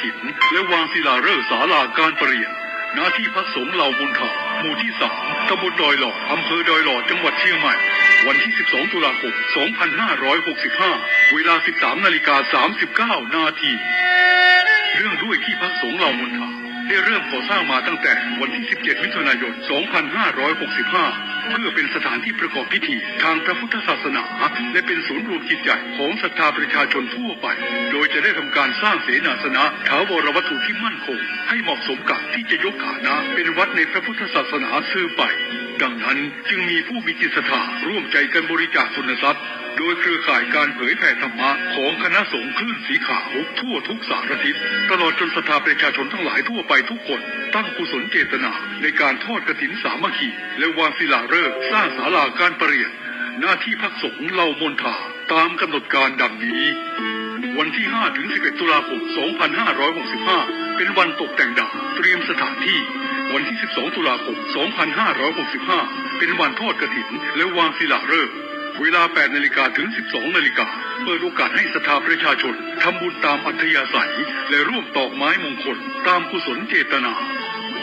ฐินและวางศิลาฤกษ์ศาลาการประเรียนณที่พักสงฆ์เหล่าบุญถาหมู่ที่3ตำบลดอยหลอดอำเภอดอยหลอดจังหวัดเชียงใหม่วันที่12ตุลาคม2565เวลา 13:39 นาทีเรื่องด้วยที่พักสงฆ์เหล่าบุญถาได้เริ่มก่อสร้างมาตั้งแต่วันที่17มิถุนายน2565เพื่อเป็นสถานที่ประกอบพิธีทางพระพุทธศาสนาและเป็นศูนย์รวมจิตใจของศรัทธาประชาชนทั่วไปโดยจะได้ทำการสร้างเสนาสนะถาวรวัตถุที่มั่นคงให้เหมาะสมกับที่จะยกฐานะเป็นวัดในพระพุทธศาสนาสืบไปดังนั้นจึงมีผู้มีจิตศรัทธาร่วมใจกันบริจาคทุนทรัพย์โดยเครือข่ายการเผยแผ่ธรรมะของคณะสงฆ์คลื่นสีขาวทั่วทุกสารทิศตลอดจนศรัทธาประชาชนทั้งหลายทั่วไปทุกคนตั้งกุศลเจตนาในการทอดกฐินสามัคคีและวางศิลาฤกษ์สร้างศาลาการประเรียนหน้าที่พักสงฆ์เหล่ามนทาตามกำหนดการดังนี้วันที่5 ถึง 11 ตุลาคม 2565เป็นวันตกแต่งดาวเตรียมสถานที่วันที่12 ตุลาคม 2565เป็นวันทอดกฐินและวางศิลาฤกษ์เวลา 8 นาฬิกาถึง 12 นาฬิกาเปิดโอกาสให้ศรัทธาประชาชนทำบุญตามอัธยาศัยและร่วมตอกไม้มงคลตามกุศลเจตนา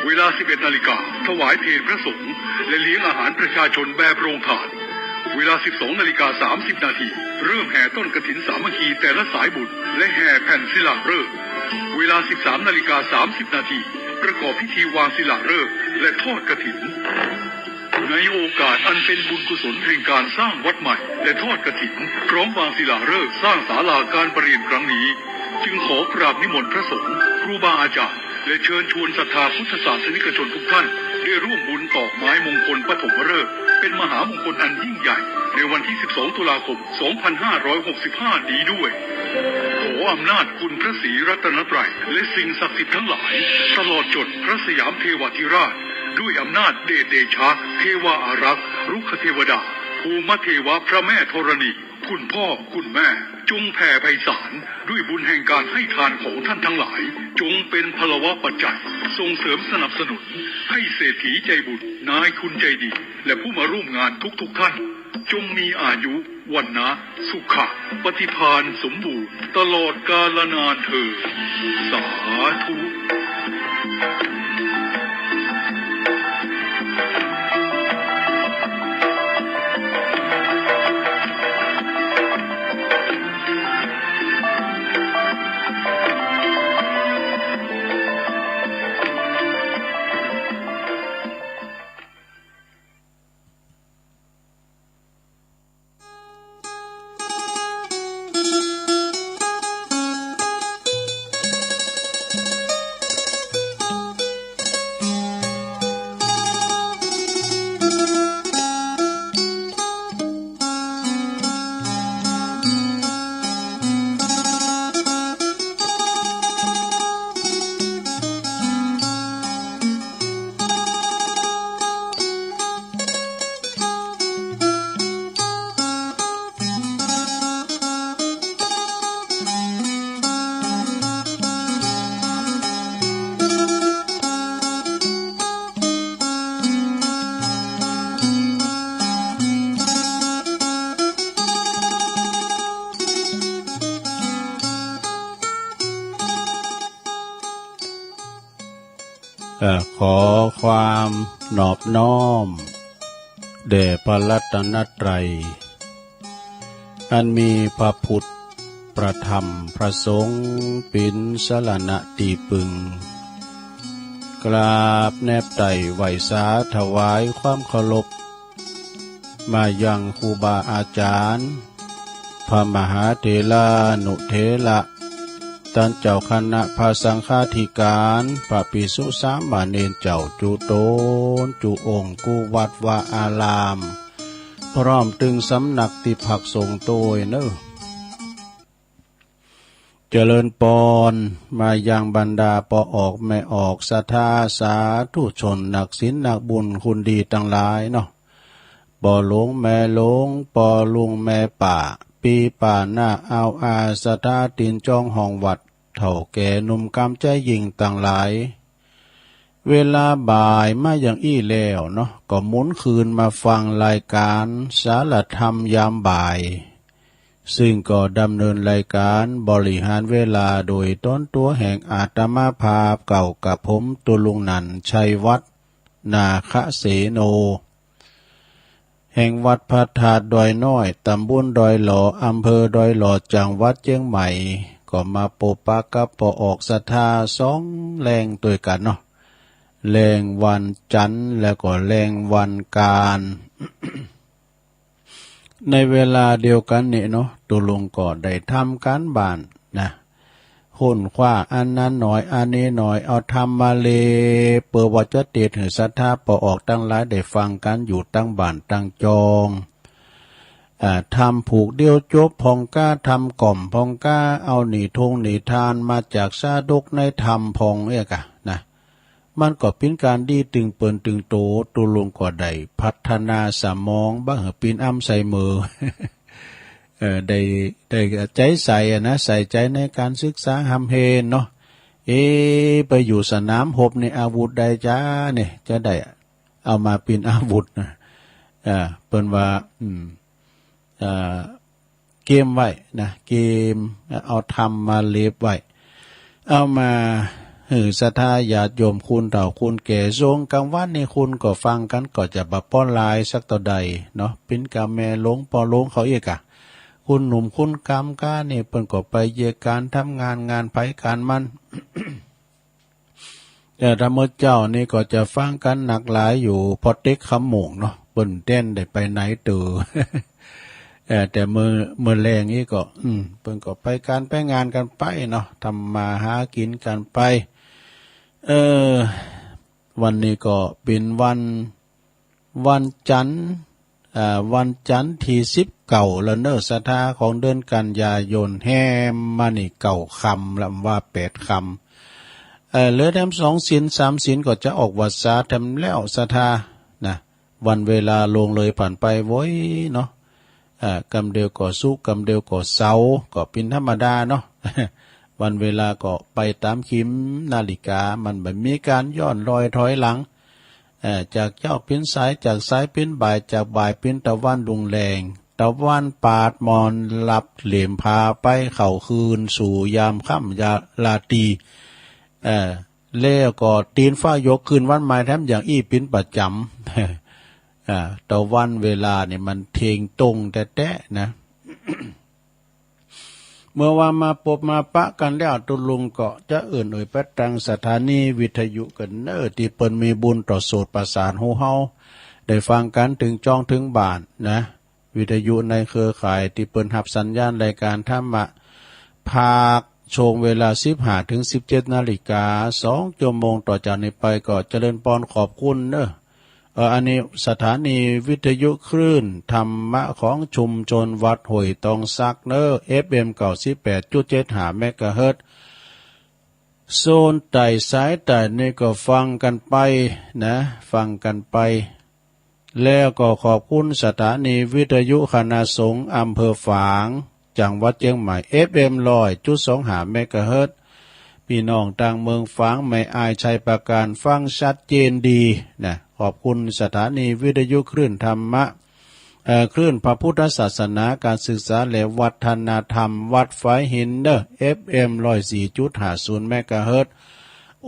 เวลา 11 นาฬิกาถวายเพลพระสงฆ์และเลี้ยงอาหารประชาชนแบบโรงทานเวลา 12:30 นาทีเริ่มแห่ต้นกฐินสามัคคีแต่ละสายบุญและแห่แผ่นศิลาฤกษ์เวลา 13:30 นาทีประกอบพิธีวางศิลาฤกษ์และทอดกฐินในโอกาสอันเป็นบุญกุศลแห่งการสร้างวัดใหม่และทอดกฐินพร้อมวางศิลาฤกษ์สร้างศาลาการประเรียนครั้งนี้จึงขอกราบนิมนต์พระสงฆ์ครูบาอาจารย์และเชิญชวนศรัทธาพุทธศาสนิกชนทุกท่านได้ร่วมบุญตอกไม้มงคลปฐมฤกษ์เป็นมหามงคลอันยิ่งใหญ่ในวันที่12 ตุลาคม 2565 นี้ด้วยขออำนาจคุณพระศรีรัตนตรัยและสิ่งศักดิ์สิทธิ์ทั้งหลายตลอดจนพระสยามเทวาธิราชด้วยอำนาจเดชเดชะเทวาอารักษ์รุกขเทวดาภูมิเทวะพระแม่ธรณีคุณพ่อคุณแม่จงแผ่ไพศาลด้วยบุญแห่งการให้ทานของท่านทั้งหลายจงเป็นพลวะปัจจัยส่งเสริมสนับสนุนให้เศรษฐีใจบุญนายคุณใจดีและผู้มาร่วมงานทุกท่านจงมีอายุวันนะสุขะปฏิภาณสมบูรณ์ตลอดกาลนานเถิดสาธุขอความนอบน้อมแด่พระรัตนตรัยอันมีพระพุทธพระธรรมพระสงฆ์เป็นสรณะที่พึ่งกราบแนบไต่ไหวสาถวายความเคารพมายังครูบาอาจารย์พระมหาเถรานุเถระท่านเจ้าคณะพระสังฆาธิการพระภิกษุสามเณรเจ้าจุโตนจุองค์กุวัดวาอารามพร้อมตึงสำนักที่พักสงฆ์โตยเนอะเจริญปอนมายังบรรดาปอออกแม่ออกศรัทธาสาธุชนนักศีลนักบุญคุณดีทั้งหลายเนาะปอหลวงแม่หลวงปอลุงแม่ป่าปีป่าหน้าเอาอาศรัทธาตินจองห้องวัดเฒ่าแก่หนุ่มกำใจยิงต่างหลายเวลาบ่ายมาอย่างอี้แล้วเนาะก็หมุนคืนมาฟังรายการสารธรรมยามบ่าย ซึ่งก็ดำเนินรายการบริหารเวลาโดยต้นตัวแห่งอาตมาภาพเก่ากับผมตุลุงนันชัยวัฒน์นาคเสโนแห่งวัดพระธาตุดอยน้อยตำบลดอยหล่ออำเภอดอยหล่อจังหวัดเชียงใหม่ก็มาปกปักกับปออกศรัทธาสองแรงตัวกันเนาะแรงวันจันทร์แล้วก็แรงวันการ ในเวลาเดียวกันนี่เนาะตุลุงก็ได้ทำการบ้านนะหุ่นคว้าอันนั้นหน่อยอันนี้หน่อยเอาทำมาเลยเปิดวัจเตตหือศรัทธาปอออกตั้งหลายได้ฟังกันอยู่ตั้งบ้านตั้งจองทำผูกเดียวจบพองก้าทำกล่อมพองก้าเอาหนีทงหนีทานมาจากซาดกในธรรมพองเนี่ยกะนะมันก็เป็นการดีตึงเปิ่นตึงโตตุลุงก็ได้พัฒนาสมองบ้างปีนอ้ำใส่มือ ได้ใจใส่นะใส่ใจในการศึกษาหำเฮนเนาะไปอยู่สนามรบในอาวุธใดจ้าเนี่ยจะได้เอามาเป็นอาวุธนะเปิ้นว่าเกมไว้นะเกมเอาทำมาเล็บไว้เอามาศรัทธาญาติโยมคุณเฒ่าคุณแก่ทรงกลางวันนี่คุณก็ฟังกันก็จะบ่ป้อนลายสักต่อใดเนาะเป็นกาแม่หลงปอหลงเขาอีกอะคุณหนุ่มคุณกำก้าเนี่ยเปิ้นก็ไปเยการทำงานไผการมัน แต่ธรรมเจ้านี่ก็จะฟังกันหนักหลายอยู่พอเต็กคำหม่งเนาะเปิ้นเต้นได้ไปไหนตือ แต่เมื่อแรงนี้ก็เปิ้นก็ไปการไปงานกันไปเนาะทำมาหากินกันไปวันนี้ก็เป็นวันจันทร์ที่19แล้วเนอะศรัทธาของเดือนกันยายนแฮมมานี่เก่าคำลำว่า8คำเหลือแถม2ศีล3ศีลก็จะออกวัดสาทำแล้วศรัทธานะวันเวลาลงเลยผ่านไปโว้ยเนาะกำเดียวก็สุกำเดียวก็เสาก็เป็นธรรมดาเนาะ วันเวลาก็ไปตามเข็มนาฬิกามันแบบมีการย้อนรอยถอยหลังจากเจ้าเป็นสายจากสายเป็นบ่ายจากบ่ายเป็นตะวันลุงแรงตะวันปาดมอนหลับเหลี่ยมพาไปเข้าคืนสู่ยามค่ำยาลาตีแล้วก็ตีนฟ้ายกคืนวันใหม่แถมอย่างอี้เป็นประจำตะวันเวลาเนี่ยมันเทงตรงแต่นะ เมื่อว่ามาปบมาปะกันแล้วตุลุงก็จะเอ่ยไปตังสถานีวิทยุกันที่เปิ้นมีบุญต่อโสดประสานหูเฮาได้ฟังกันถึงจองถึงบ้านนะวิทยุในเครือข่ายที่เปิ้นรับสัญญาณรายการธรรมะภาคช่วงเวลา 15 ถึง 17 นาฬิกา2 ชั่วโมงต่อจากนี้ไปก็เจริญพรขอบคุณอันนี้สถานีวิทยุคลื่นธรรมะของชุมชนวัดห้วยตองซักFM 98.75 เมกะเฮิรตซ์โซนใต้สายใต้นี่ก็ฟังกันไปนะฟังกันไปแล้วก็ขอบคุณสถานีวิทยุคณะสงฆ์อำเภอฝางจังหวัดเชียงใหม่ FM 100.25 เมกะเฮิรตซ์พี่น้องต่างเมืองฝางไม่อายชัยประการฟังชัดเจนดีนะขอบคุณสถานีวิทยุคลื่นธรรมะคลื่นพระพุทธศาสนาการศึกษาและวัฒนธรรมวัดฝายหินFM 104.50 เมกะเฮิรตซ์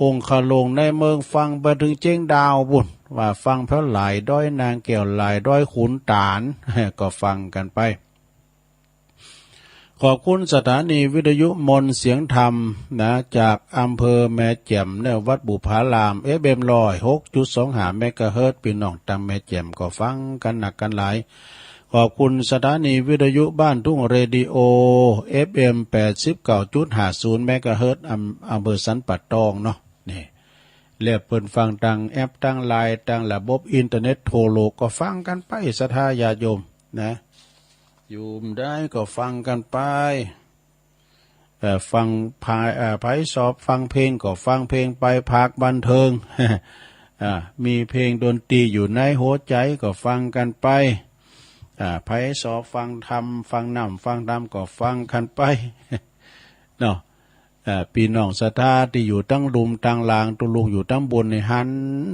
องค์ขลงในเมืองฟังไปถึงเจ้งดาวบุญว่าฟังเพราะหลายด้อยนางแก้วหลายด้อยขุนตาล ก็ฟังกันไปขอบคุณสถานีวิทยุมนเสียงธรรมนะจากอำเภอแม่แจ่มวัดบุพาราม FM 106.25 เมกะเฮิรตซ์พี่น้องตังแม่แจ่มก็ฟังกันหนักกันหลายขอบคุณสถานีวิทยุบ้านทุ่งเรดิโอ FM 89.50 เมกะเฮิรตซ์อำเภอสันป่าตองเนาะนี่เรียบเปิ่นฟังตังแอปตังไลน์ตังระบบอินเทอร์เน็ตโทรโลกก็ฟังกันไปศรัทธาญาติโยมนะอยู่ได้ก็ฟังกันไปฟังไผสอบฟังเพลงก็ฟังเพลงไปภาคบันเทิง มีเพลงดนตรีอยู่ในหัวใจก็ฟังกันไปไผสอบฟังธรรมฟังน้ำฟังธรรมก็ฟังกันไป เนาะพี่น้องศรัทธาที่อยู่ตั้งลุมตั้งลางตุลุงอยู่ตั้งบนในหัน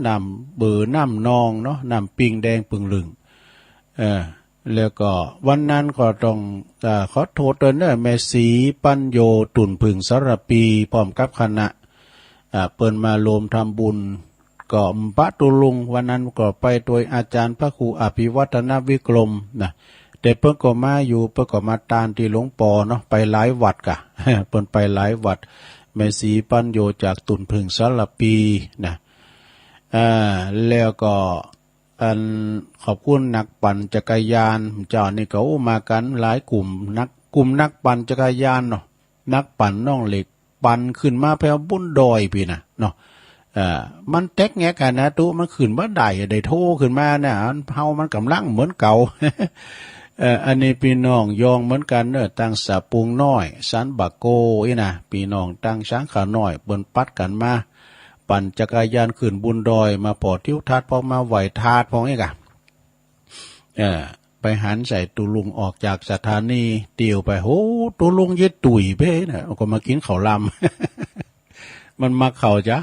น้ำเบือน้ำนองเนาะน้ำปิงแดงปึงลึง แล้วก็วันนั้นก็ต้องขอโทษด้วยเนอะแม่สีปัญโยตุ่นผึ่งสระปีพร้อมกับคณะเปิ้นมาโลมทำบุญก็ปะตุลุงวันนั้นก็ไปโดยอาจารย์พระครูอภิวัฒนวิกรมนะแต่เปิ้นก็มาอยู่เปิ้นก็มาตามที่หลวงปู่เนาะไปหลายวัดกะ เปิ้นไปหลายวัดแม่สีปัญโยจากตุ่นผึ่งสระปีนะแล้วก็อันขอบคุณนักปั่นจักรยานเจ้านี่ก็มากันหลายกลุ่มนักปั่นจักรยานเนาะนักปั่นน้องเหล็กปั่นขึ้นมาไปเอาบุญดอยพี่นะเนาะมันเต็กแงกันนะตู้มันขึ้นบ่ได้โทขึ้นมาเนี่ยเฮามันกำลังเหมือนเก่า อันนี้พี่น้องยองเหมือนกันเนอะตั้งสะปุงน้อยสันบักโกอีนะพี่น้องตั้งช้างขาน้อยเปิ้นปัดกันมาปั่นจักรยานขึ้นบุญดอยมาปอดทิวทัศน์พอมาไหวทาดพองนี่กะไปหันใส่ตุลุงออกจากสถานีเตียวไปโหตุลุงยึดตุ๋ยเพ่นะก็มากินข้าวลำ มันมาเข่าจ้ะ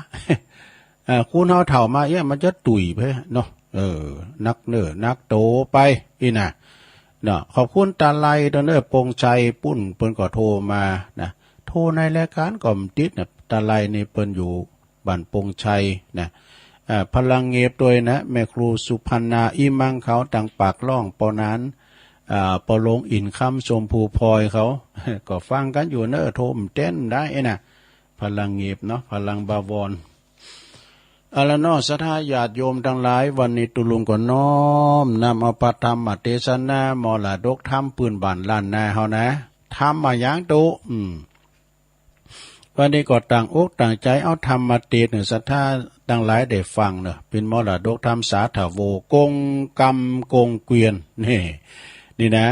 คุณเฮาเถ่ามามันจะตุ๋ยเพ่เนาะนักนักโตไปอีน่ะเนาะขอบคุณตาไลตอนปงชัยปุ้นเปิ้นก็โทรมานะโทรในรายการก็มติดนะตาไลนี่เปิ้นอยู่บ้านปงชัยนะพลังเงียบด้วยนะแม่ครูสุพรรณาอิมังเขาต่างปากล่องปอนั้นปอลงอินคำชมภูพลอยเขา ก็ฟังกันอยู่เนอะโทมเต้นได้นะพลังเงียบเนาะพลังบาวรอาละนอสัทธาญาติโยมทั้งหลายวันนี้ตุลุงก็น้อมนำเอาพระธรรมเทศนามรดกธรรมปืนบ้านล้านนาเฮานะทำมาอย่างตุวันนี้ก็ต่างอกต่างใจเอาธรรมมาเทศน์ศรัทธาทั้งหลายได้ฟังเนอะเป็นมรดกธรรมสาถโวกงกรรมกงเกวียนนี่นะ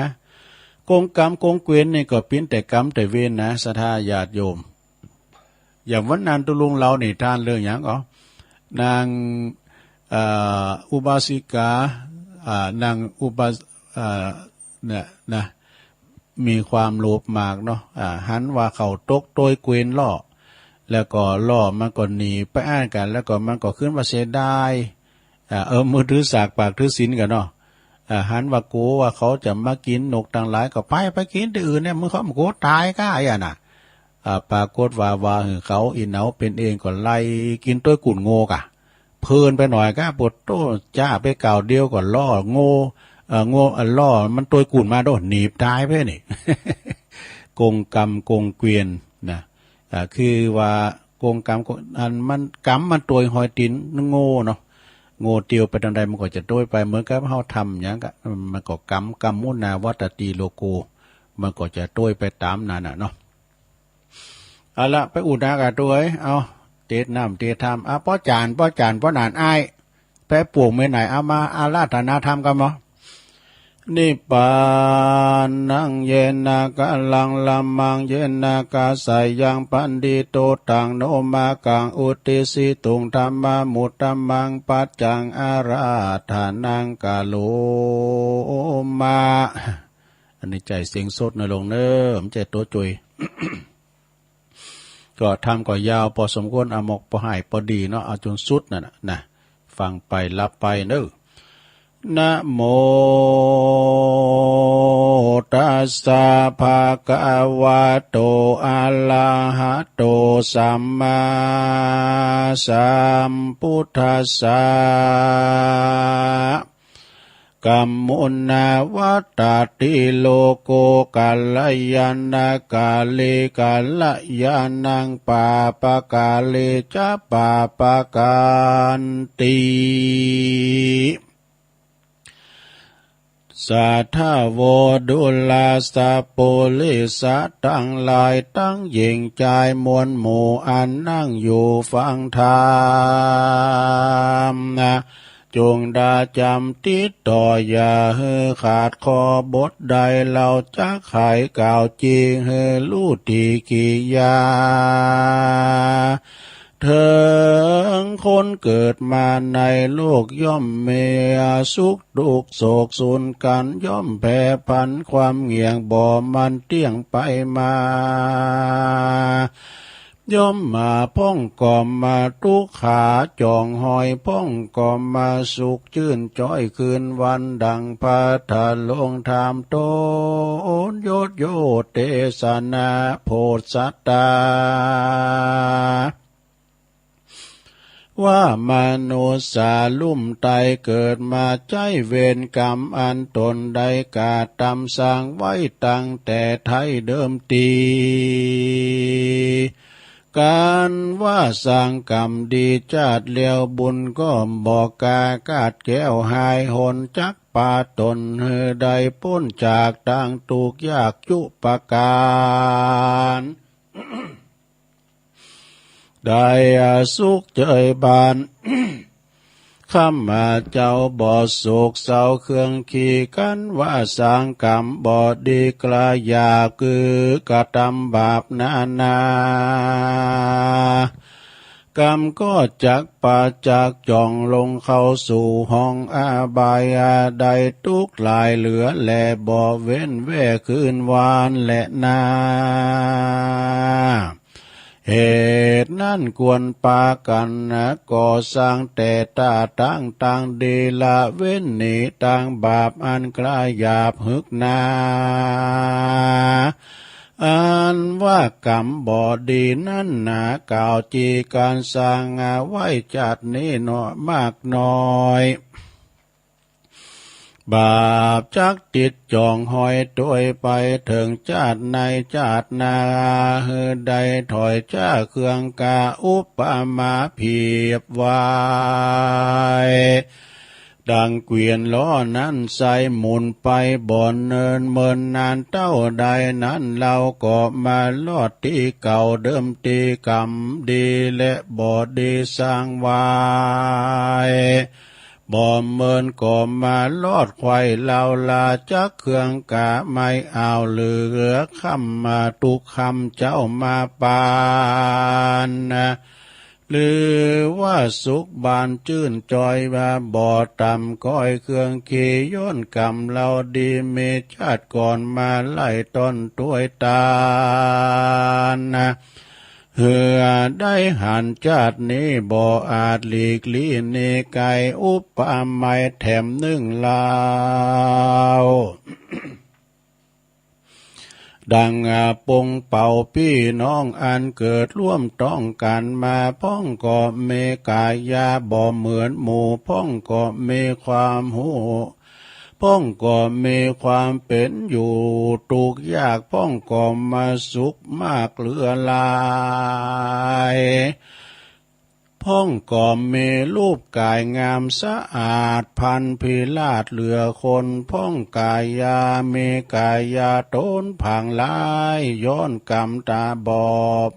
กงกรรมกงเกวียนนี่ก็เป็นแต่กรรมแต่เวรนะศรัทธาญาติโยมอย่างวันนั้นตุลุงเรานี่ท่านเรื่องอย่างอ๋อนางอุบาสิกานางอุบาเนี่ยนะมีความโลภมากเนาะหันว่าเขาตกโดยเกวียนล่อแล้วก็ล่อมันก็หนีไปอ้านกันแล้วก็มันก็ขึ้นมาเสียดายมือถือสากปากถือศีลกันเนาะหันว่าโกว่าเขาจะมากินนกต่างหลายก็ไปกินที่อื่นเนี่ยมึงเขาโกตายก็ไอ้น่ะปรากฏว่าเขาอินเอาเป็นเองก็ไล่กินตัวกุ่นโง่กะเพลินไปหน่อยก็ปวดโตจ้าไปเก่าเดียวก็ล่อโง่ล่อมันตัวกุ่นมาโดนหนีบตายไปนี่ กงกรรมกงเกวียนนะคือว่ากงกรรมอันมันกรรมมันตัวหอยตินโง่เนาะโง่เตียวไปทางใดมันก็จะโดยไปเหมือนกับเฮาทำอย่างก็มันก็กรรมมุนาวัตติโลโกมันก็จะโดยไปตามนั้นน่ะเนาะเอาละไปอุดากาด้วยเอาเตดน้ำเตดธรรมป้อจานป้อนานอ้ายแปะปวงไม่ไหนเอามาอาราธนาธรรมกันมั้งนิปานังเยนะกะลังลัมมังเยนะกะสายังปันดิโตตังโนมากังอุติสิตุงธรรมมุตตมังปัจจังอาราธานังกะโลมาอันนี้ใจเสียงสดในลงเน้อมใจตัวจุย ก็ทำก็ยาวพอสมควรอมกพอหายพอดีเนาะเอาจนสุดนั่นนะฟังไปรับไปเน้อนะโมตัสสะภะคะวะโตอะระหะโตสัมมาสัมพุทธัสสะกัมมุนาวัตติโลโกกัลยาณกาเลกัลยาณังปาปะกาเลจะปาปะกันติสัทธโวดุลาสะโปลิสัตทั้งหลายตั้งหญิงใจมวลหมู่อันนั่งอยู่ฟังธรรมนะจงดาจำติดต่ออย่าเฮขาดคอบทใดเราจะไขกล่าวจริงเฮรู้ตีกิยาเถิงคนเกิดมาในโลกย่อมมีสุขทุกข์โศกสูญกันย่อมแผ่พันความเงี่ยงบ่มันเตี้ยงไปมา ย่อมมาพ้องก่อมมาทุกขาจองหอยพ้องก่อมมาสุขชื่นจ้อยคืนวันดังพระทะลงธรรมโตโยดโยเตสนาโพสัตตาว่ามนุษย์สาลุ่มไตเกิดมาใจเวรกรรมอันตนใดกาตำสร้างไว้ตั้งแต่ไทยเดิมทีการว่าสร้างกรรมดีชาติเลี้ยวบุญก็บอกกากาดแก้วหายหนจักป่าตนเฮือใดพ้นจากทางตุกยากจุปการได้สุขเจยบานข้ามาเจ้าบ่อโศกเศร้าเครื่องขี่กันว่าสร้างกรรมบ่ดีกลายาคือกระทำบาปนากรรมก็จักปาจากจ่องลงเข้าสู่ห้องอาบายใดทุกหลายเหลือแลบ่เว้นแว่คืนวานและนาเหตุนั้นควรปากันก่อสร้างแต่ตาตั้งดีละเว้นหนีต่างบาปอันกลายหยาบหึกนาอันว่ากรรมบ่ดีนั่นหนากล่าวจีการสร้างไว้จัดนี้หนอมากน้อยบาปจักติดจองหอยตัวยไปถึงชาติในชาตินาเฮือใดถอยจ้าเครื่องกาอุปมาเพียบไว้ดังเกวียนล้อนั้นใส่หมุนไปบ่อนเนินเมินนานเต้าใดนั้นเราก็มาลอดที่เก่าเดิมตีกรรมดีและบ่ดีสร้างไว้บ่เมินก็มาลอดไข่เหล่าลาจักเครื่องกะไม่เอาเหลือคำมาตุกคำเจ้ามาปานหรือว่าสุขบานจื่นจอยว่าบ่อต่ำก้อยเครื่องขี่ย้อนกรรมเราดีเมชาติก่อนมาไล่ต้นต้วยตาลเหือได้หันชาตินี้บ่อาจหลีกลี่เนไกอุปมาแถมนึ่งลาวดังปงเป่าพี่น้องอันเกิดร่วมต้องกันมาพ้องก็เมกายาบ่เหมือนหมู่พ้องก็เมความหูพ้องก็มีความเป็นอยู่ทุกยากพ้องก็มาสุขมากเหลือหลายพ้องก็มีรูปกายงามสะอาดพันพิลาศเหลือคนพ้องกายามีกายาโตนผังลายย้อนกรรมตาบอบ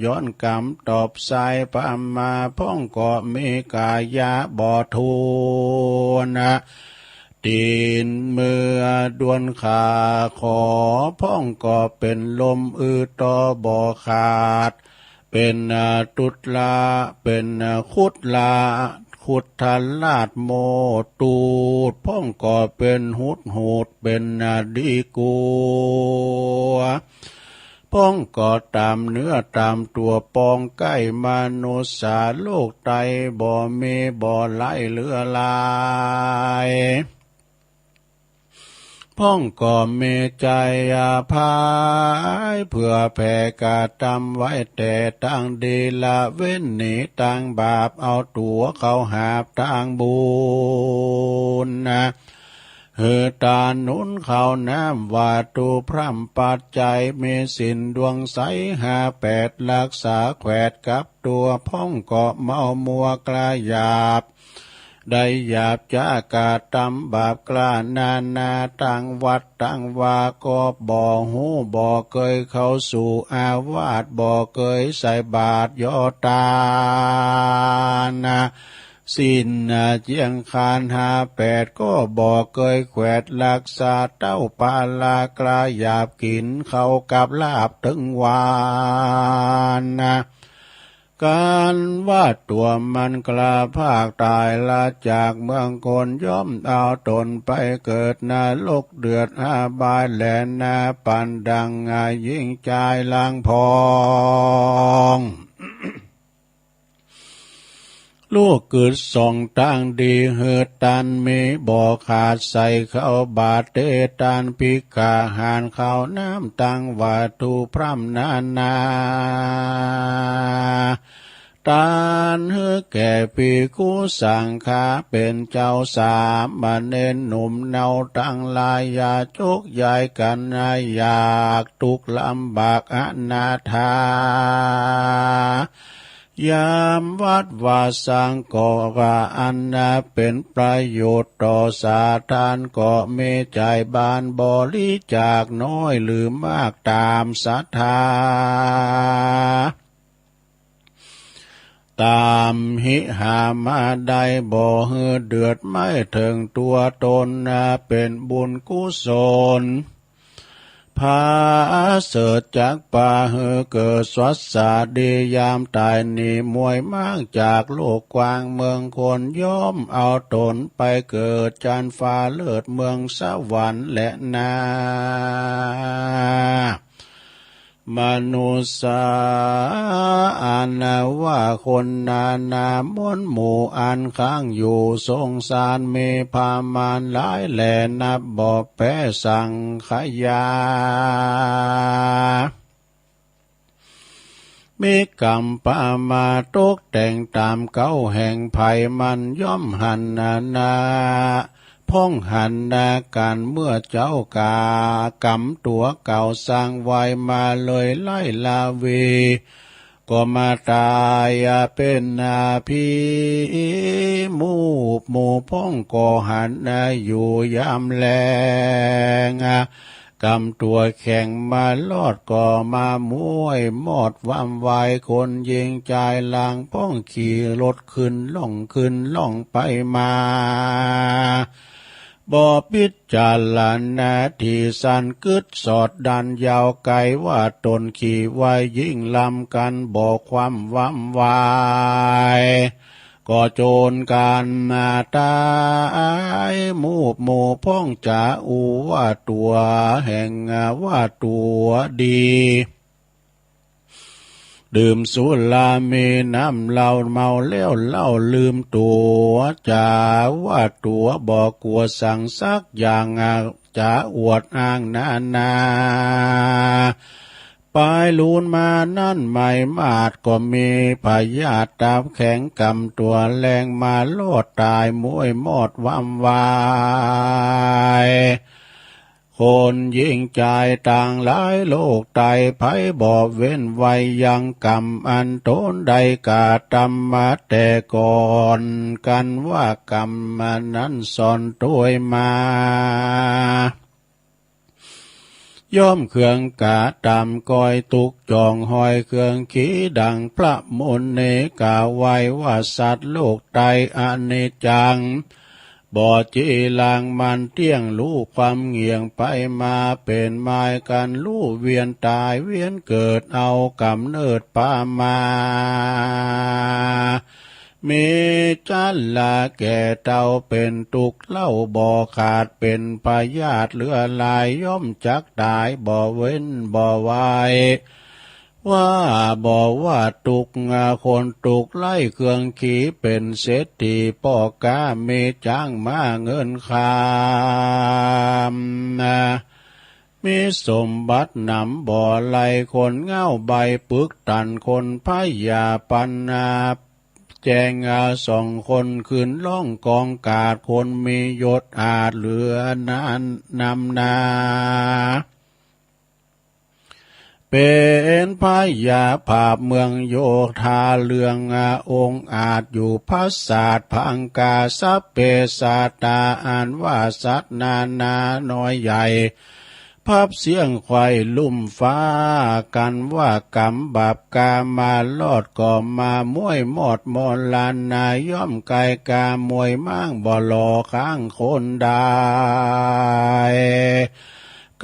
ย้อนกรรมตอบสายปามาพ้องก็มีกายาบ่ทูนะตีนเมื่อดวนขาขอพ้องก็เป็นลมต่อบ่ขาดเป็นตุดลาเป็นขุดลาขุดทันลาดโมตูดพ้องก็เป็นหุดหูดเป็นดีกัวพ้องก็ตามเนื้อตามตัวปองใกล้มนุษย์สาโลกไตบ่มีบ่ไหลเหลือลายพ้องก็มีใจภายเพื่อแผ่กาตำไว้แต่ตั้งดีละเว้นหนีตั้งบาปเอาตัวเขาหาบทางบุญเฮือตาหนุนเขาน้ำว่าตูพร่ำปัจจัยมีสินดวงใส58รักษาแขวดกับตัวพ้องก็เมามัวกลาหยาบได้หยาบจากาตำบาปกล้านาตั้งวัดตั้งวาก็บ่หูบ่เคยเข้าสู่อาวาสบ่เคยใส่บาตรย่อตาสิ้นเจียงคาน58ก็บ่เคยแขวดรักษาเต้าปาลากลาหยาบกินเข้ากับลาบถึงวาน การว่าตัวมันกล้าภาคตายละจากเมืองคนย่อมเอาตนไปเกิดนรกเดือดอาบายแหลนนาปันดังยิ่งใจลางพองลูกเกิดส่องตั้งดีเหือตันมีบ่อขาดใส่เข้าบาดเตตันพิกาหารเข้าน้ำตังวัตถุพร่ำนาตานเฮือแก่ปีกูสังฆาเป็นเจ้าสามมาเน้นหนุ่มเนาตั้งลายยาจกใหญ่กันอยากทุกข์ลำบากอนาถายามวัดวาสังก็ว่าอันเป็นประโยชน์ต่อสาธารก็มีใจบานบริจาคน้อยหรือมากตามศรัทธาตามหิหามาได้บ่เหือเดือดไม่ถึงตัวตนเป็นบุญกุศลพาเสดจากป่าเหือเกิดสวัสสาดียามตายนีมวยมากจากโลกกว้างเมืองคนย่อมเอาตนไปเกิดจันฟ้าเลิศเมืองสวรรค์และนามนุษย์อานาว่าคนนามนหมู่อันข้างอยู่สงสารมีพามานหลายแหล่นับบ่แพ้สังขยามีกรรมปามาตกแต่งตามเก้าแห่งภัยมันย่อมหันนาพ้องหันนาการเมื่อเจ้ากากรรมตัวเก่าสร้างไว้มาเลยไล่ลาวีก็มาตายเป็นพี่หมู่พ้องก็หันอยู่ยามแลงกำตัวแข่งมาลอดก็มามวยมอดว่ำวายคนยิงใจลางพ้องขี่รถขึ้นล่องไปมาบ่พิจารณาที่สันกึดสอดดันยาวไกลว่าตนขี่ไว้ยิ่งลำกันบ่ความว่ำวายก็โจรกันตายหมู่พ้องจ่าอูว่าตัวแห่งว่าตัวดีดื่มสุรามีน้ำเหล้าเมาแล้วเล่าลืมตัวจ่าว่าตัวบอกกลัวสั่งสักอย่างจ่าอวดอ้างนาปลายลูนมานั่นไม่มาดก็มีพยาธิตามแข็งกำตัวแรงมาโลดตายมวยมอดว่ำวายคนยิ่งใจต่างหลายโลกไตภัยบ่เว้นไว้ยังกรรมอันโตนใดกาตำมาแต่ก่อนกันว่ากรรมนั้นสอนตัวมาย่อมเครื่องกาตามก้อยตุกจองหอยเครื่องขีดังพระมนเนกาไว้ว่าสัตว์โลกไตอนิจจังบ่จีลางมันเที่ยงรู้ความเงี่ยงไปมาเป็นไม้กันรู้เวียนตายเวียนเกิดเอากำเนิดปามามีจันลาแก่เต่าเป็นตุกเล่าบ่ขาดเป็นพยาธิเลือลายย่อมจักตายบ่เว้นบ่ไว้ว่าบอกว่าตุกคนตุกไล่เครื่องขี่เป็นเศรษฐีป่อกาเมจ้างมาเงินคามมีสมบัตินำบ่อไหลคนเง่าใบปึกตันคนพยาปันแจงสองคนขึ้นล่องกองกาดคนมียศอาจเหลือนานนำนาเป็นพญาภาพเมืองโยธาเลืององค์อาจอยู่พัสสาดพังกาสัพเพสาตาอ่านว่าสัตนาน้อยใหญ่พับเสียงควายลุ่มฟ้ากันว่ากรรมบาปกามาลอดก่อมามวยมอดมอลานนายย่อมไกกามวยมั่งบ่หลอข้างคนได้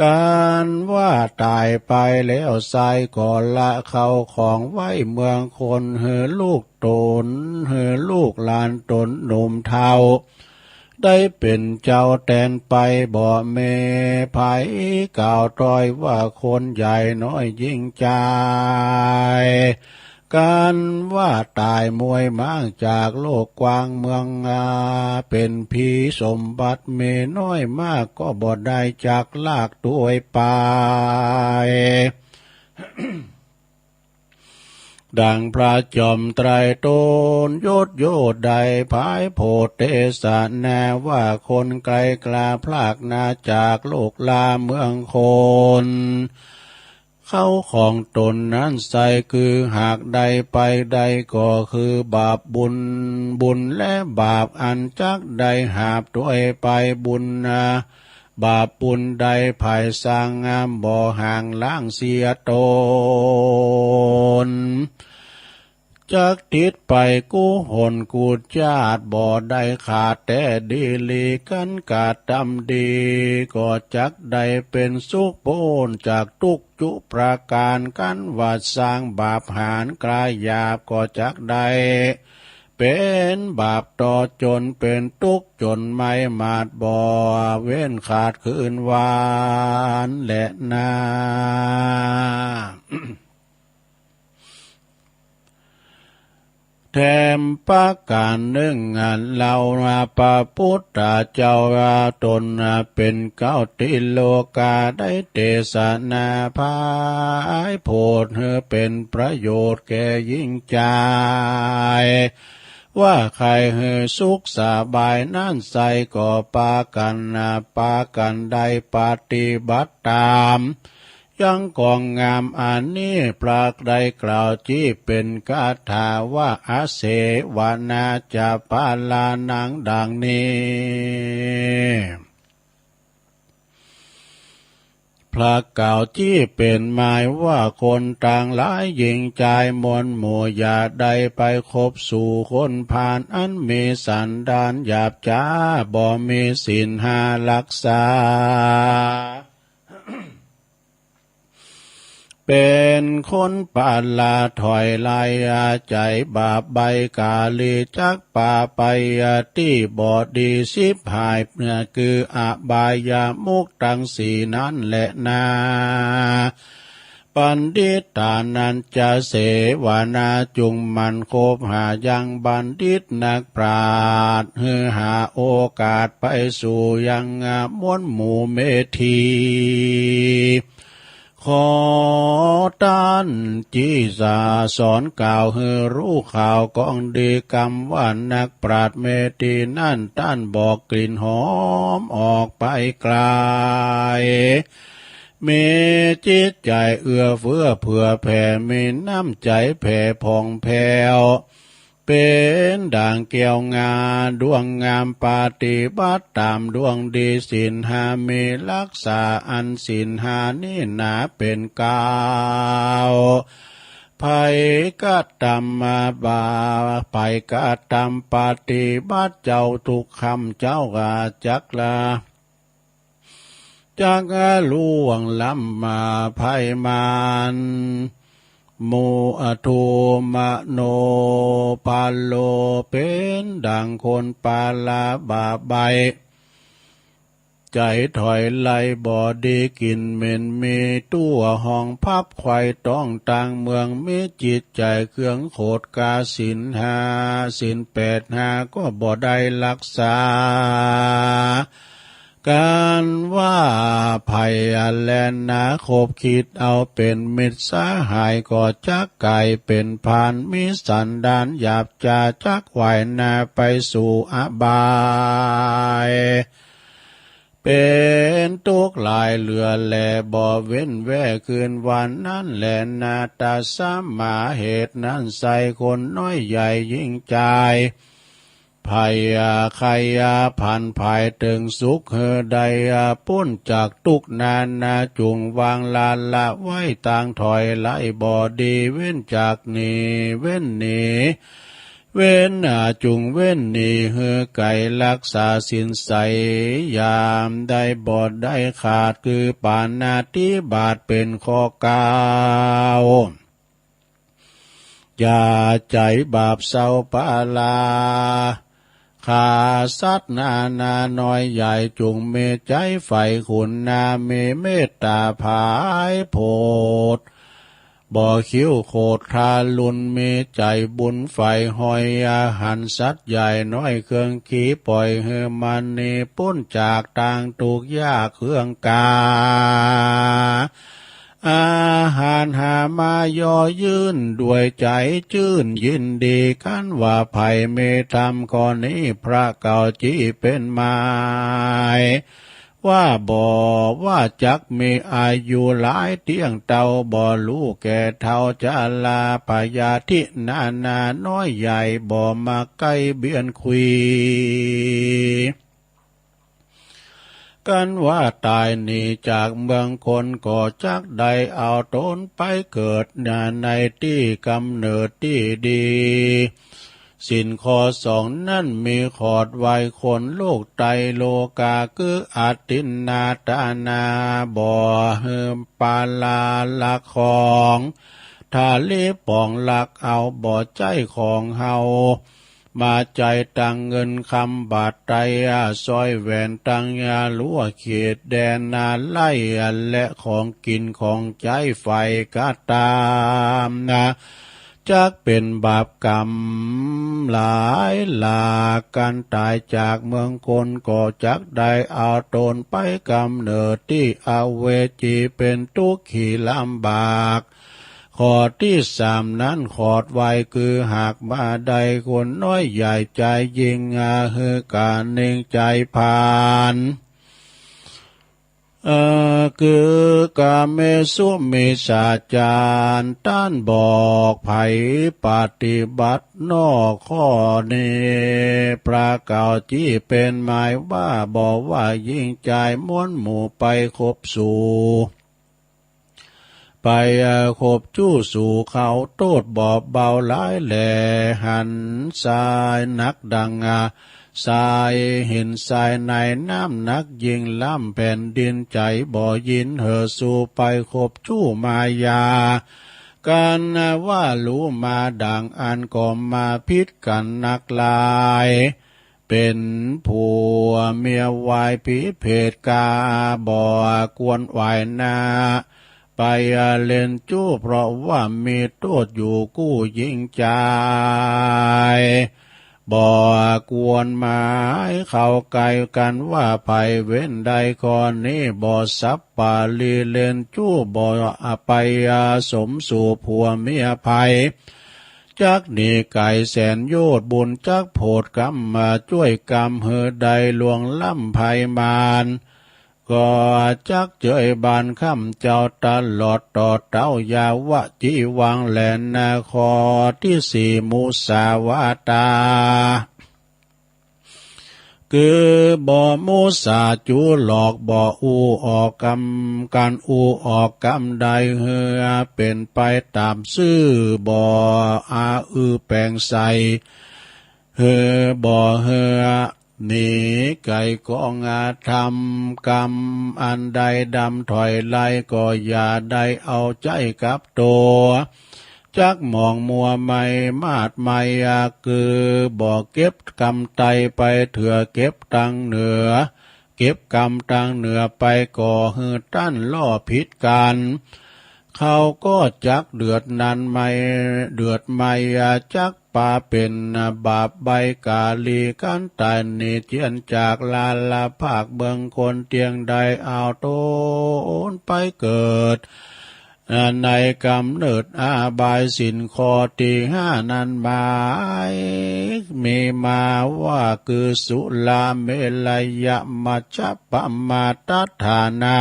การว่าตายไปแล้วใส่ก่อนละเขาของไว้เมืองคนเหือลูกตนเหือลูกหลานตนหนุ่มเทาได้เป็นเจ้าแตนไปบ่เมไผกล่าวต้อยว่าคนใหญ่น้อยยิ่งใจการว่าตายมวยมั่งจากโลกกว้างเมืองเป็นผีสมบัติเมน้อยมากก็บ่ได้จากลากตัวไป ดังพระจอมไตรโตนยศโยดใดภายโพเตสะแนว่าคนไกลกลาพลากนาจากโลกลาเมืองคนเข้าของตนนั้นใส่คือหากใดไปใดก็คือบาปบุญและบาปอันจักใดหาบด้วยไปบุญบาปบุญใดภายสร้างงามบ่ห่างล้างเสียตนจากติดไปกู้หนกูจาดบ่ได้ขาดแต่ดีลีกันกาดดำดีก็จักได้เป็นสุขโพนจากทุกจุประการกันว่าสร้างบาปหารกลายหยาบก็จักได้เป็นบาปต่อจนเป็นทุกข์จนไม่มาดบ่เว้นขาดคืนวานและนา แถมประการหนึ่งเราพระพุทธเจ้าตนเป็นเก้าติโลกาได้เทศนาพายโพดเป็นประโยชน์แก่ยิ่งใจว่าใครสุขสบายนั่นใส่ก็ปากันได้ปฏิบัติตามยังกองงามอันนี้ปรากได้กล่าวจี้เป็นคาถาว่าอาเสวนาจะปาลานังดังนี้พระกล่าวจี้เป็นหมายว่าคนต่างหลายยิงใจมวลหมู่อย่าได้ไปคบสู่คนผ่านอันมีสันดานหยาบจ้าบ่มีศีลห้ารักษาเป็นคนปาลาถอยลายใจบาปใบกาลีจักป่าไปที่บอดีสิบหายคืออบายามุกตังสีนั้นแหละนาปันดิตานันจะเสวนาจุงมันโคบหายังบัณฑิตนักปราชญ์หาโอกาสไปสู่ยังมวลหมู่เมธีขอต้านจีสาสอนกล่าวให้รู้ข่าวกองดีกรรมว่านักปราชญ์เมตีนั่นต้านบอกกลิ่นหอมออกไปไกลมีจิตใจเอื้อเฟื้อเผื่อแผ่มีน้ำใจแผ่ผ่องแผ้วเป็นด่างแก้วงาดวงงามปฏิบัติตามดวงดีศีลห้ามีรักษาอันศีลห้านี่หนาเป็นกาวภัยกัตตมมาบาภัยกัตตมปฏิบัติเจ้าทุกคำเจ้ากาจักลาจักล่วงล้ำมาภัยมันโมอโทมโนปาโลเป็นดังคนปาลาบาใบใจถอยไหลบ่ดีกินเหม็นมีตัวห้องพับไข่ต้องต่างเมืองมีจิตใจเครื่องโขดกาศีลห้าศีลแปดห้าก็บ่ได้รักษาการว่าภัยแลนนาคบคิดเอาเป็นมิตรสหายก็จักไก่เป็นพานมิสันดานหยาบจาจักไหวนาไปสู่อบายเป็นทุกข์หลายเหลือแลบ่เว้นแว่คืนวันนั้นแลนาตาสามาเหตุนั้นใส่คนน้อยใหญ่ยิ่งใจภัยใครผ่านภัยถึงสุขใดพ้นจากทุกนานนาจุงวางลานละไว้ต่างถอยไล่บ่ดีเว้นจากนี้เว้นนี้ เว้นจุงเว้นนี่เฮือไก่รักษาสินใสยามได้บอดได้ขาดคือปานาติบาตเป็นข้อกาวอย่าใจบาปเศร้าปาลาขาสัตว์นาน้อยใหญ่จุงเมใจไฟขุนนาเมเมตตาภายโพดบ่อคิ้วโคดทาลุนเมใจบุญไฟหอยอาหันสัตว์ใหญ่น้อยเครื่องขีปล่อยเฮมันเนปุ้นจากต่างถูกยากเครื่องกาอาหารหามาย่อยื่นด้วยใจจื่นยินดีกันว่าไผ่เมธรรมข้อนี้พระเก่าจีเป็นหมายว่าบ่ว่าจักมีอายุหลายเตียงเต่าบ่รู้แก่เท่าจะลาพยาธินาน้อยใหญ่บ่มาใกล้เบียนคุยกันว่าตายหนีจากเมืองคนก็จักได้เอาตนไปเกิดในที่กำเนิดที่ดีสินข้อสองนั่นมีขอดไว้คนโลกไตโลกาคืออาตินนาตานาบ่อเฮิมปาลาลักของทาเลปองลักเอาบ่อใจของเฮามาใจตังเงินคำบาทไตซอยแหวนตังยาลัวเขตแดนนาไล่และของกินของใจไฟก็ตามนะจักเป็นบาปกรรมหลายหลากการตายจากเมืองคนก็จักได้เอาตนไปกำเนิดที่อเวจีเป็นทุกข์ขีลำบากข้อที่สามนั้นขอดไว้คือหากมาใดคนน้อยใหญ่ใจยิงฮือการเน่งใจผ่านคือกาเมสุมิสาจารต้านบอกไผปฏิบัตินอกข้อนี้พระเก่าจี้เป็นหมายว่าบอกว่ายิ่งใจม้วนหมู่ไปคบสู่ไปคบจู้สู่เขาโตดบอบเบาหลายแหล่หันสายนักดังสายเห็นสายในน้ำนักยิงล้ำแผ่นดินใจบ่ยินเหอสู่ไปคบจู้มายากันว่ารู้มาดังอันก็มาพิษกันนักลายเป็นผัวเมียวายพิษเพศกาบ่กวนไหวนาไปเล่นจู้เพราะว่ามีโทษอยู่กู้ยิงใจบ่กวนหมายเข้าไกลกันว่าไผเว้นใดข้อนี้บ่สับปาลีเล่นจู้บ่ไปสมสู่ผัวเมียไผจักนี่ไก่แสนโยชน์บุญจักโพดกรรมมาช่วยกรรมเฮอใดลวงล้ำไผมานก็จักเจยบานคำเจ้าตลอดต่อเต้ายาวะจีวังแหลนนาคอที่สี่มุสาวาตาคือบ่มุสาจูหลอกบ่อูออกกรรมการอูออกกรรมใดเฮือเป็นไปตามซื่อบ่แปลงใสเฮือบ่เฮือนี่ไก่กองทำกรรมอันใดดำถอยไล่ก็อย่าได้เอาใจกับตัวจักมองมัวไม่มาดไม่คือบ่เก็บกรรมไตไปเถื่อเก็บตังเหนือเก็บกรรมตังเหนือไปก่อหือตั้นล่อผิดกันเขาก็จักเดือดนันไม่เดือดไม่จักป่าเป็นบาปใบกาลีกันตายนิเทียนจากลาลาภาคเบืองคนเตียงใดเอาโตนไปเกิดในกำเนิดอาบายสินข้อที่ห้านั้นหมายมีมาว่าคือสุลาเมลยะมัจจปมาตัฏฐานา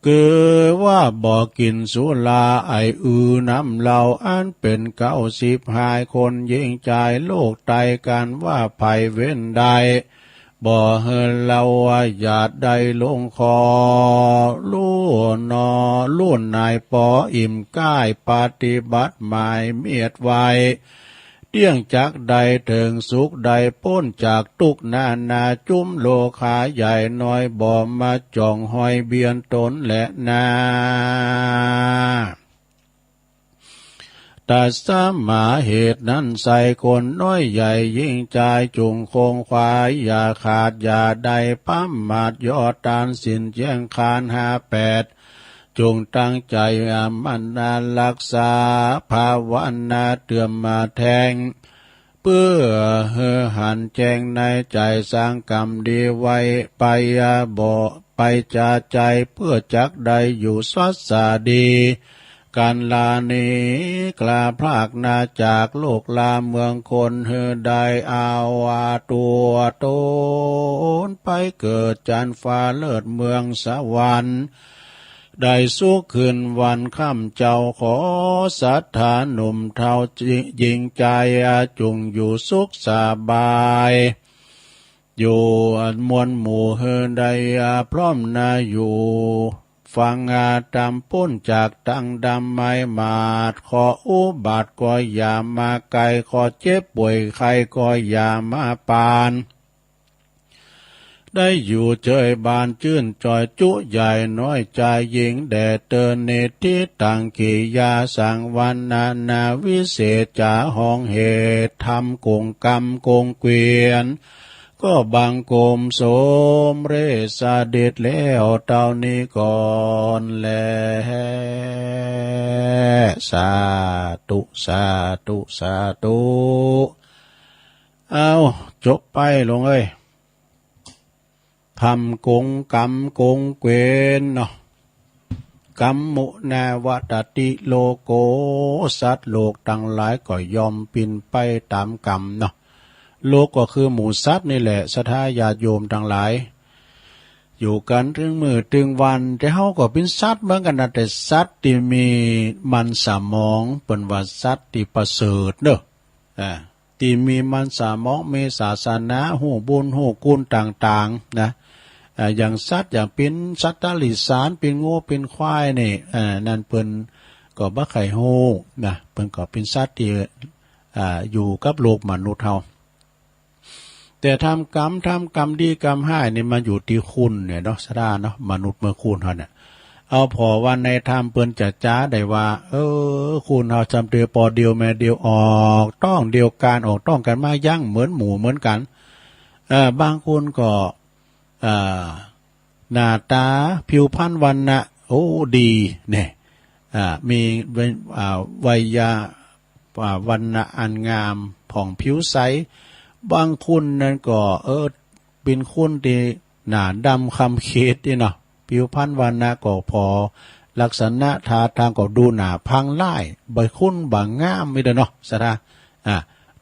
คือว่าบ่กินสุราไอน้ำเหล้าอันเป็น90หายคนยิ่งใจโลกไตกันว่าไผเว้นใด บ่เฮเราอย่าได้ลงคอลู่นอลุ่นนายปออิ่มก้ายปฏิบัติหมายเมียดไว้เตี้ยงจากใดถึงสุขใดพ้นจากทุกนานาจุ้มโลขาใหญ่น้อยบ่มาจ่องหอยเบียนตนและนาแต่สมาเหตุนั้นใส่คนน้อยใหญ่ยิ่งใจจุงคงควายอย่าขาดอย่าใดปั้มมาดยอดตานสินแจ้งคาน58จงตั้งใจมันนารักษาภาวนาเตือมมาแทงเพื่อหันแจงในใจสร้างกรรมดีไว้ไปบ่ไปจาใจเพื่อจักได้อยู่สัสสาดีการลานี้กลาพรากนาจากโลกลาเมืองคนได้เอาตัวตนไปเกิดจันฟ้าเลิศเมืองสวรรค์ได้สุขคืนวันค่ำเจ้าขอศรัทธาหนุ่มเท่ายิงใจจุงอยู่สุขสบายอยู่มวลหมู่ได้พร้อมนาอยู่ฟังตามพ้นจากตั้งดำไม่มาดขออุบัติก็อย่ามาไกลขอเจ็บป่วยใครก็อย่ามาปานได้อยู่เจยบานชื่นจอยจุใหญ่น้อยใจหญิงแด่เตือนเนติตังกิยาสังวันนาวิเศษจาห้องเหตุทำกงกรรมกงเกวียนก็บังกมสมเรศเด็ดแล้วเต่านี้ก่อนแลสาธุสาธุสาธุเอาจบไปลงเอ้ยทำกงกรรมกงเกวนเนาะกรรมมุนาวัตติโลโกสัตว์โลกทั้งหลายก็ยอมปินไปตามกรรมเนาะโลกก็คือหมู่สัตว์นี่แหละศรัทธาญาติโยมทั้งหลายอยู่กันถึงมื้อถึงวันแต่เฮาก็เป็นสัตว์เหมือนกันนะแต่สัตว์ที่มีมันสมองเป็นว่าสัตว์ที่ประเสริฐเด้อที่มีมันสมองมีศาสนาฮู้บุญฮู้คุณต่างๆนะอย่างสัตว์อย่างเป็นสัตว์ตาลิสานเป็นงูเป็นควายนี่นั่นเพิ่นก็บ่ไข่ฮู้นะเพิ่นก็เป็นสัตว์ที่อยู่กับโลกมนุษย์เฮาแต่ทำกรรมดีกรรมห้ายนี่มาอยู่ที่คุณเนี่ยเนาะสดาเนาะมนุษย์เมื่อคุณเฮาเนี่ยเอาพอวันในธรรมเปิ้นจะจ้าได้ว่าคุณเฮาจำเดียวปอเดียวแม่เดียวออกต้องเดียวกันออกต้องกันมายั่งเหมือนหมู่เหมือนกันบางคนก็หน้าตาผิวพรรณวรรณะโอ้ดีเนี่ยมีวัยาวรรณะอันงามผ่องผิวใสบางคนนั่นก็เป็นคนที่หน้าดำคำเขตนี่เนาะผิวพรรณวรรณะก็พอลักษณะท่าทางก็ดูหน้าพังไล่ใบคุ้นบางงามไม่ได้เนาะสระ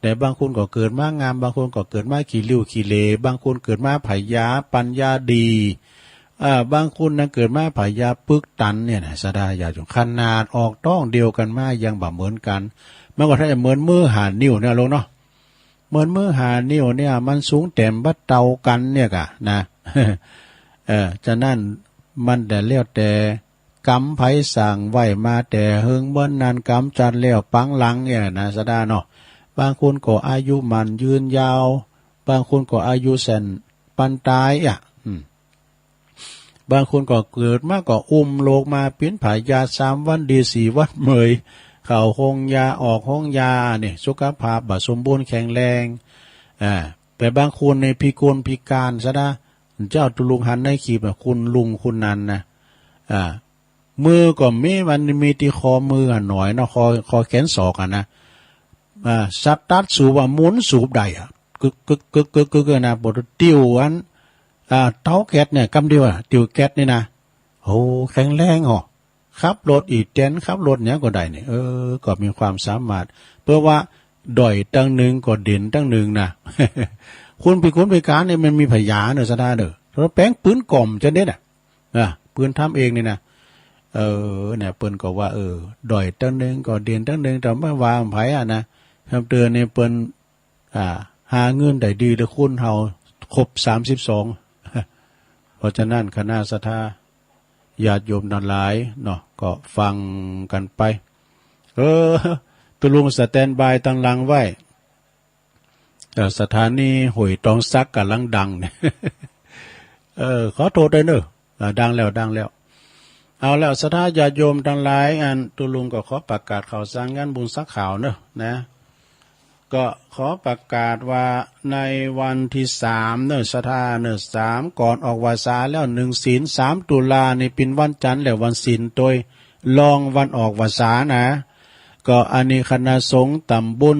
แต่บางคนก็เกิดมางามบางคนก็เกิดมาขี้ริ้วขี้เลบางคนเกิดมาไผยาปัญญาดีบางคนนั้นเกิดมาไผยาปึกตันเนี่ยนะสระอย่าจงขนาดออกต้องเดียวกันมายังบ่เหมือนกันเมื่อก่อนถ้าจะเหมือนมือหานิ้วเนี่ยลงเนาะเหมือนมือหานิ้วเนี่ยมันสูงแต้มบัดเตากันเนี่ยกะนะฉะนั้นมันแต่เลี้ยวแต่กรรมไผสั่งไว้มาแต่เฮิงเบิ้นนานกรรมจัดเลี้ยวปังหลังเนี่ยนะสดาเนาะบางคนก็อายุมันยืนยาวบางคนก็อายุแสนปันตายบางคนก็เกิดมาก็อุ้มโลกมาเป็นผายา3วันดี4วันเมยเข้าห้องยาออกห้องยาเนี่ยสุขภาพบ่สมบูรณ์แข็งแรงแต่บางคนในพิกลพิการซะนะเจ้าตุลุงหันในขีบคุณลุงคุณนันนะมือก็มันมีที่คอมือหน่อยเนาะคอแขนศอกนะสตาร์ทสูบหมุนสูบได้กึกนะบดติ้วอันเต้าแก๊สเนี่ยกำเดียวติ้วแก๊สนี่นะโอ้แข็งแรงเหรอขับรถอีกเต้นขับรถเนี้ยก็ได้เนี่ยก็มีความสามารถเพื่อว่าด่อยตั้งหนึ่งก็เด่นตั้งหนึ่งนะ คุณพิการเนี่ยมันมีพยาเนอะสดาเด้อเราแป้งปืนกล่อมจะเด็ดปืนทำเองนี่นะเนี่ยเปิ้นก็ว่าด่อยตั้งหนึ่งก็เด่นตั้งหนึ่งแต่ไม่วางไผ่นะทำเตือนเนี่ยเปิ้นหาเงินได้ดีแล้วคุณเฮา ครบ32เพราะฉะนั้นคณะสัทธาญาติโยมทั้งหลายเนาะก็ฟังกันไปตุลุงสแตนบายตั้งหลังไว้สถานีห้วยตองซักกำลังดังเนี่ยขอโทษด้วยเนอะดังแล้วเอาแล้วศรัทธาญาติโยมทั้งหลายอันตุลุงก็ขอประกาศข่าวสารงานบุญสักข่าวเนอะนะก็ขอประกาศว่าในวันที่3เนอะศรัทธาเนอะ3ก่อนออกวาสาแล้ว1ศีล3ตุลาในเป็นวันจันทร์และวันศีลโดยลองวันออกวาสานะก็อันนี้คณะสงฆ์ตำบล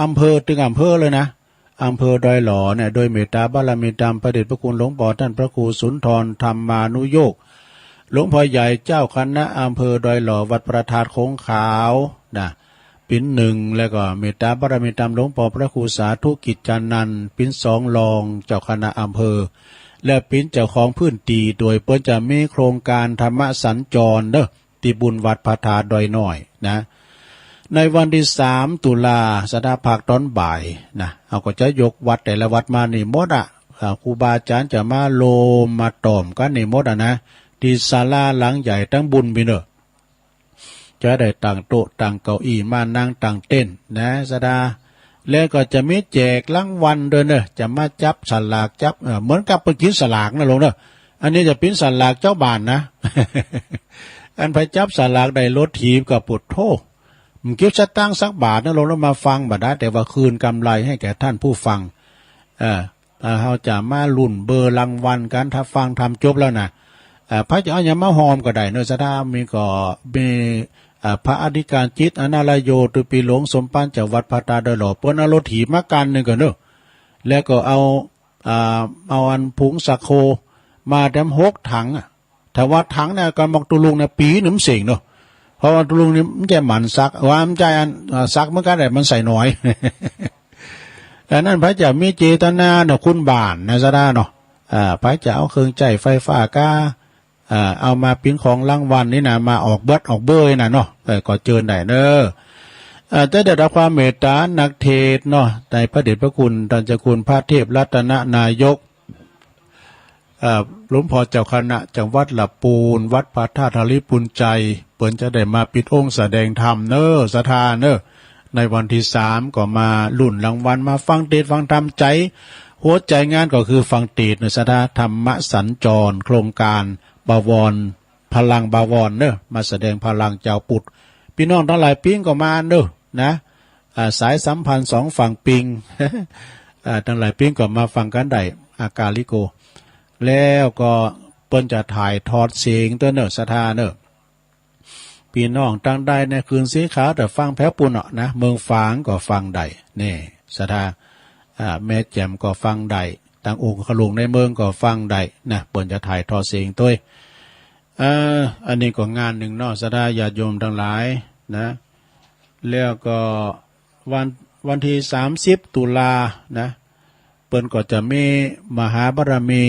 อำเภอถึงอำเภอเลยนะอำเภอดอยหล่อเนี่ยโดยเมตตาบารมีธรรมพระเดชพระคุณหลวงพ่อท่านพระครูสุนทรธรรมานุโยกหลวงพ่อใหญ่เจ้าคณะอำเภอดอยหล่อวัดประทานโค้งขาวนะปิ้น1แล้วก็เมตตาบารมีธรรมหลวงพ่อพระครูสาธุกิจจานันท์ปิ้น2รองเจ้าคณะอำเภอและปิ้นเจ้าของพื้นที่โดยเพิ่นจะมีโครงการธรรมสัญจรเด้อที่บุญวัดพระธาตุดอยน้อยนะในวันที่3ตุลาสดาภาคตอนบ่ายนะเอาก็จะยกวัดแต่ละวัดมานี่หมดครูบาอาจารย์จะมาโลมมาตอมกันนี่หมดนะที่ศาลาหลังใหญ่ทั้งบุญไปเนอะจะได้ตั้งโต๊ะตั้งเก้าอี้มานั่งตั้งเต้นนะสดาแล้วก็จะมีแจกรางวัลด้วยเนอะจะมาจับสลากจับเหมือนกับไปกินสลากนะลงเนอะอันนี้จะเป็นสลากเจ้าบ้านนะ อันไปจับสลากได้รถถีบกับปุดโทมันเก็บสตั้งสักบาทนะลงแล้วมาฟังบัดได้แต่ว่าคืนกำไรให้แก่ท่านผู้ฟังเขาจะมาลุ่นเบอร์รางวัลกันถ้าฟังทำจบแล้วนะพระเจ้าอย่ามาหอมก็ได้เนอะสดามีก็มีพระอธิการจิตอนาลโยตุปีหลวงสมปันจากวัดพระตาดอยหล่อเปิ้นเอารถถีบมากันนึงก็เนอะแล้วก็เอาอันผงสักโคมาเต็ม6ถังถ้าว่าถังเนี่ยก็มักตุลุงเนี่ยปีหนึ่งเสียงเนอะเพราะว่าตุลุงนี่มันจะหมันซักว่ามันใจอันซักเมื่อกันแต่มันใส่น้อย แต่นั่นพระเจ้ามีเจตนาเนาะคุณบานนะสดาเนาะพระเจ้าเอาเครื่องใจไฟฟ้าก้าเอามาปิ้นของรางวัลนี่นะมาออกเบิดออกเบยนะเนาะก็เจิญได้เนอะแต่ได้รับความเมตตานักเทศเนาะในพระเดชพระคุณท่านเจ้าคุณพระเทพรัตนนายกหลวงพ่อเจ้าคณะจังหวัดละปูนวัดพระธาตุธาริปุญใจเปิ้นจะได้มาปิดองค์แสดงธรรมเนอะศรัทธาเนอะในวันที่3ก็มาลุ่นรางวัลมาฟังเทศน์ฟังธรรมใจหัวใจงานก็คือฟังเทศน์ศรัทธาธรรมสัญจรโครงการบวรพลังบวรเนอะมาแสดงพลังเจ้าปุตพี่น้องทั้งหลายปิ้งก็มาเนอะนะสายสัมพันธ์2ฝั่งปิง ทั้งหลายปิ้งก็มาฟังกันได้อากาลิโกแล้วก็เปิ้นจะถ่ายทอดเสียงตัวเนอะศรัทธาเนอะพี่น้องตั้งได้ในคืนสีขาวแต่ฟังแพ้ปุ่นเนาะนะเมืองฝางก็ฟังได้นี่ศรัทธาแม่แจ่มก็ฟังได้ต่างองค์ขลุงในเมืองก็ฟังได้นะเปิ้นจะถ่ายทอดเสียงตัวอันนี้ก็งานหนึ่งเนาะศรัทธาญาติโยมทั้งหลายนะแล้วก็วันที่30ตุลานะเปิ้นก็จะมีมหาบารมี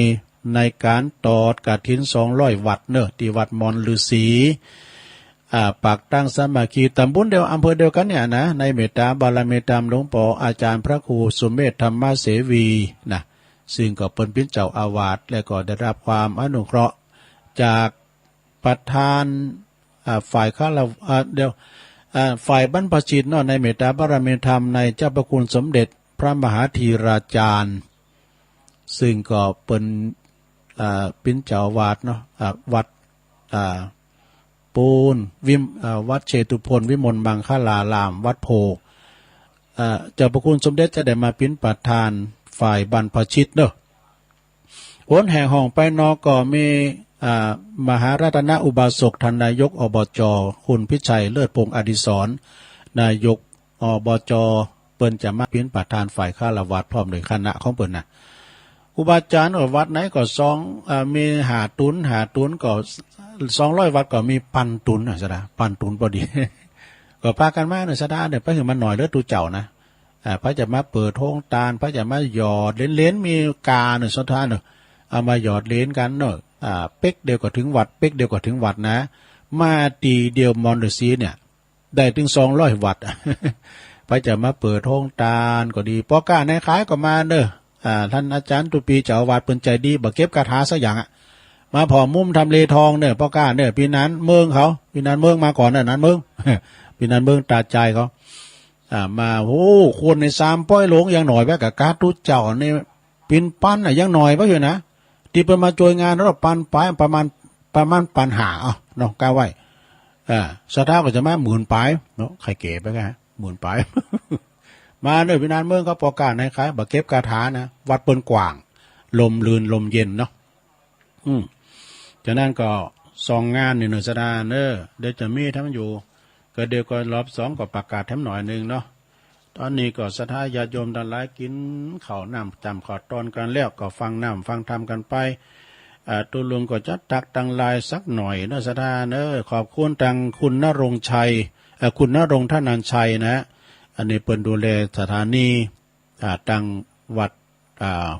ในการตอดกฐิน200วัดเนอะที่วัดมอนฤาษีปากตั้งสามัคคีตำบลเดียวอำเภอเดียวกันเนี่ยนะในเมตตาบารมีธรรมหลวงพ่ออาจารย์พระครูสุเมธธรรมเสวีนะซึ่งก็เป็นเจ้าอาวาสและก็ได้รับความอนุเคราะห์จากประธานฝ่ายข้าราฝ่ายบรรพชิตเนาะในเมตตาบารมีธรรมในเจ้าประคุณสมเด็จพระมหาธีราจารย์ซึ่งก็เป็นเจ้าอาวาสเนาะวัดปูนวัดเชตุพนวิมลมังคลารามวัดโพเจ้าประคุณสมเด็จจะได้มาเป็นประธานฝ่ายบรรพชิตเนอะโอนแห่ห้องไปนอกก็มีมหารัตนอุบาสกท่านนายกอบจ.คุณพิชัยเลิศพงษ์อดิศรนายกอบจ.เปิ้นจะมาเป็นประธานฝ่ายฆราวาสพร้อมโดยคณะของเปิ้นนะอุบาจารย์วัดไหนก็มีหาตุนก็200วัดก็มี1,000 ตุนซะนะ1,000 ตุนพอดี ก็พากันมาเนี่ยซะดาเนี่ยไปถึงมันหน่อยเด้อตูเจ้านะพระจะมาเปิดโรงตาลพระจะมาหยอดเล่นๆมีกาเนี่ยสุดท้ายเนี่ยเอามาหยอดเล่นกันเนาะเป๊กเดียวก็ถึงวัดเป๊กเดียวก็ถึงวัดนะมาตีเดียวมอนเดซีเนี่ยได้ถึง200วัด พระจะมาเปิดโรงตาลก็ดีปอก้าในขายก็มาเด้อ ท่านอาจารย์ตุปีเจ้าอาวาสเปิ้นใจดีบ่เก็บคาถาสักอย่างอ่ะมาพอมุมทำเลทองเนี่ยพ่อกล้าเนี่ยปีนั้นเมืองเขาปีนั้นเมืองมาก่อนนั้นเมือง ปีนั้นเมืองตาใจเขามาโอ้คนใน3ป้อยหลงยังหน่อยแว่กับการทุเจ้านี่ปินปั้นน่ะยังหน่อยบ่อยู่นะที่เปิ้นมาช่วยงานแล้วปันไปประมาณปันหาเนาะก้าไว้สถาก็จะมา10,000ปลายเนาะใครเก๋ไปกัน10,000ปลาย มาเด้อพี่นานเมืองเขาประกาศให้ขายบ่เก็บคาถานะวัดเปิ้นกว้างลมลื่นลมเย็นเนาะจากนั้นก็2งานนี่1สัปดาห์เด้อเดี๋ยวจะมีทำอยู่ก็เดี๋ยวก็รอบ2ก็ประกาศทำหน่อยนึงเนาะตอนนี้ก็ศรัทธาญาติโยมทั้งหลายกินข้าวน้ำจำข้าวตอนกันแล้วก็ฟังน้ำฟังธรรมกันไปตุลุงก็จะตักตังลายสักหน่อยเนาะศรัทธาเด้อขอบคุณตังคุณณรงค์ชัยคุณณรงค์ท่านันชัยนะอันนี้เปิ้นดูแลสถานีตังวัด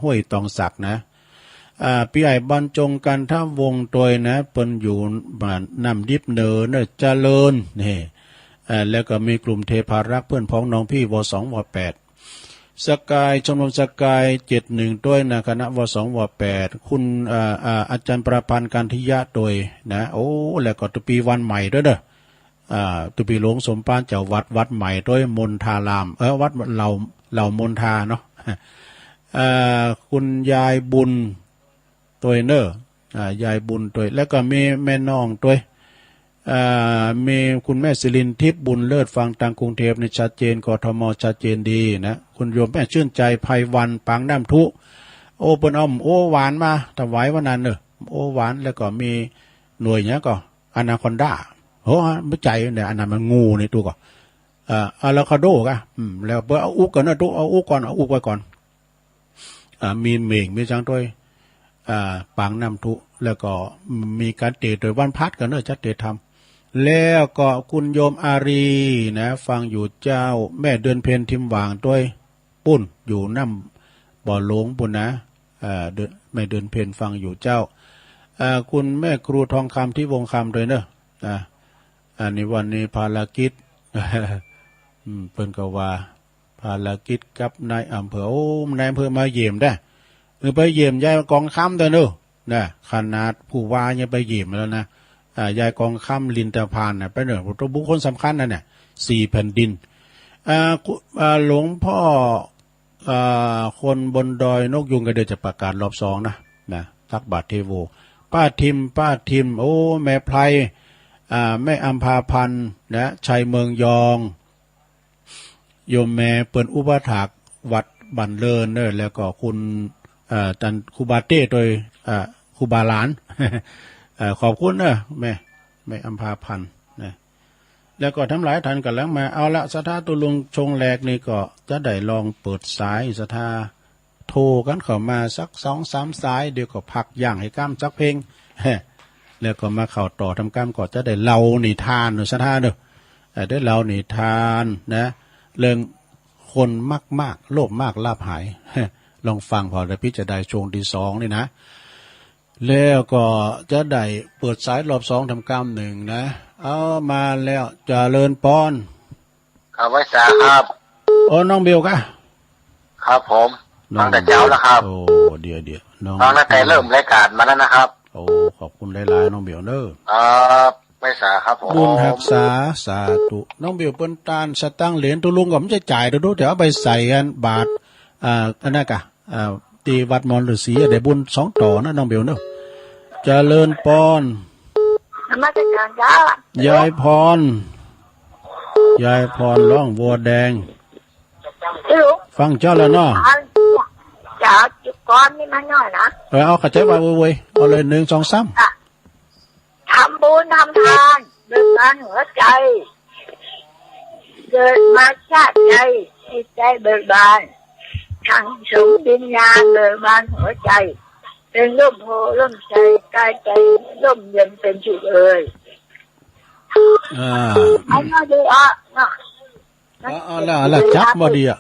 ห้วยตองศักนะพี่ใหญ่บรรจงกันท่าวงตัวนะเปิ้นอยู่บ้านน้ำดิบเนอเนเจริญนี่แล้วก็มีกลุ่มเทพารักษ์เพื่อนพ้องน้องพี่ว2ว8สกายชมรมสกาย71ด้วยนะคณะว2ว8คุณอาจารย์ประพันธ์การทิยะโดยนะโอ้แล้วก็ตุปีวันใหม่ด้วยเด้อตุปีหลวงสมปานเจ้าวัดใหม่ด้วยมนทารามวัดเหล่ามนทาเนาะคุณยายบุญตัวเนอร์ยายบุญตัวแล้วก็มีแม่น้องตัวมีคุณแม่ศิรินทิพย์บุญเลิศฟังตังกรุงเทพในชัดเจนกทมชัดเจนดีนะคุณโยมแม่ชื่นใจไพวันปางน้ำทุโอเปิ้นอ้อมโอหวานมาถวายวันนั้นเนอะโอหวานแล้วก็มีหน่วยเนี้ยก็อนาคอนดาโหไม่ใจเนี่ยอันนั้นมันงูในตัวก็อะลาคาโดก็แล้วเปิ้นเอาอุกก่อนนะตัวเอาอุกก่อนเอาอุกไว้ก่อนมีเม่งมีจังด้วยปางน้ำทุแล้วก็มีการเตะโดยวันพัดกันเนอะจัดเตะทำแล้วก็คุณโยมอารีนะฟังอยู่เจ้าแม่เดือนเพ็ญทิมหว่างด้วยปุ้นอยู่น้ำบ่อหลวงปุ้นนะแม่เดือนเพ็ญฟังอยู่เจ้าคุณแม่ครูทองคำที่วงคำด้วยเนอะอันนี้วันนี้ภารกิจ เพิ่นก็ว่าภารกิจกับนายอำเภอนายอำเภอมาเยี่ยมได้ไปเยี่ยมยายกองค่ำด้วยเนอะนะขนาดผู้ว่ายังไปเยี่ยมแล้วนะยายกองค่ำลินตะพานนะไปเนอะตัวบุคคลสำคัญนะเนี่ย4 แผ่นดินหลวงพ่อคนบนดอยนกยุงก็เดี๋ยวจะประกาศรอบ2นะตักบาทเทโวป้าทิมโอ้แม่ไพรแม่อัมพาพันธ์นะชัยเมืองยองโยมแม่เปิ้นอุปถากวัดบันเลินเนอะแล้วก็คุณจันครูบาเต้โดยครูบาหลาน ขอบคุณนะแม่อัมพาพันธ์นะแล้วก็ทั้งหลายท่านกันแล้วมาเอาละสถาตุลุงชงแหลกนี่ก็จะได้ลองเปิดสายสถาโทรกันเข้ามาสัก2-3สายเดี๋ยวก็พักย่างให้ก้ามสักเพลง แล้วก็มาเข้าต่อทำก้ามก็จะได้เล่านิทานหรือสถาเด้อได้เล่านิทานนะเรื่องคนมากโลภมากลาภหาย ลองฟังพอได้พิจารณาช่วงที่2นี่นะแล้วก็จะได้เปิดสายรอบ2ทำกรรม1นะเอามาแล้วเจริญปอนครับไว้สาครับโอ้น้องเบลก็ครับผมฟังแต่เช้าแล้วครับโอ้เดี๋ยวน้องฟังตั้งแต่เริ่มรายการมาแล้วนะครับโอ้ขอบคุณหลายๆน้องเบลเด้อไว้สาครับผมบุญรักษาสาธุน้องเบลเปิ้นตานสตังเหรียญตุลุงก็มันจะจ่ายดูเดี๋ยวเอาไปใส่กันบาทอันนั้นกะตีวัดมอนฤาษีได้บุญ2ต่อนะน้องเบลเนาะเจริญปอนนมัสการจ้ายายพรร้องวัวแดงฟังเจ้าแล้วเนาะจ้าจุกก้อนนี่มาหน่อยนะเอากระเจ็บไว้เว้ยเอาเลย1 2 3ทำบุญทำทานเบิกบานหัวใจเกิดมาชาติใจจิตใจเบิกบานทั้งสมดินญาเบิกบานหัวใจเป็นร่มโพร่มใจกายใจร่มเย็นเป็นสุขเอ่ยเอามาดูเอาละจับบ่ดีอ่ะ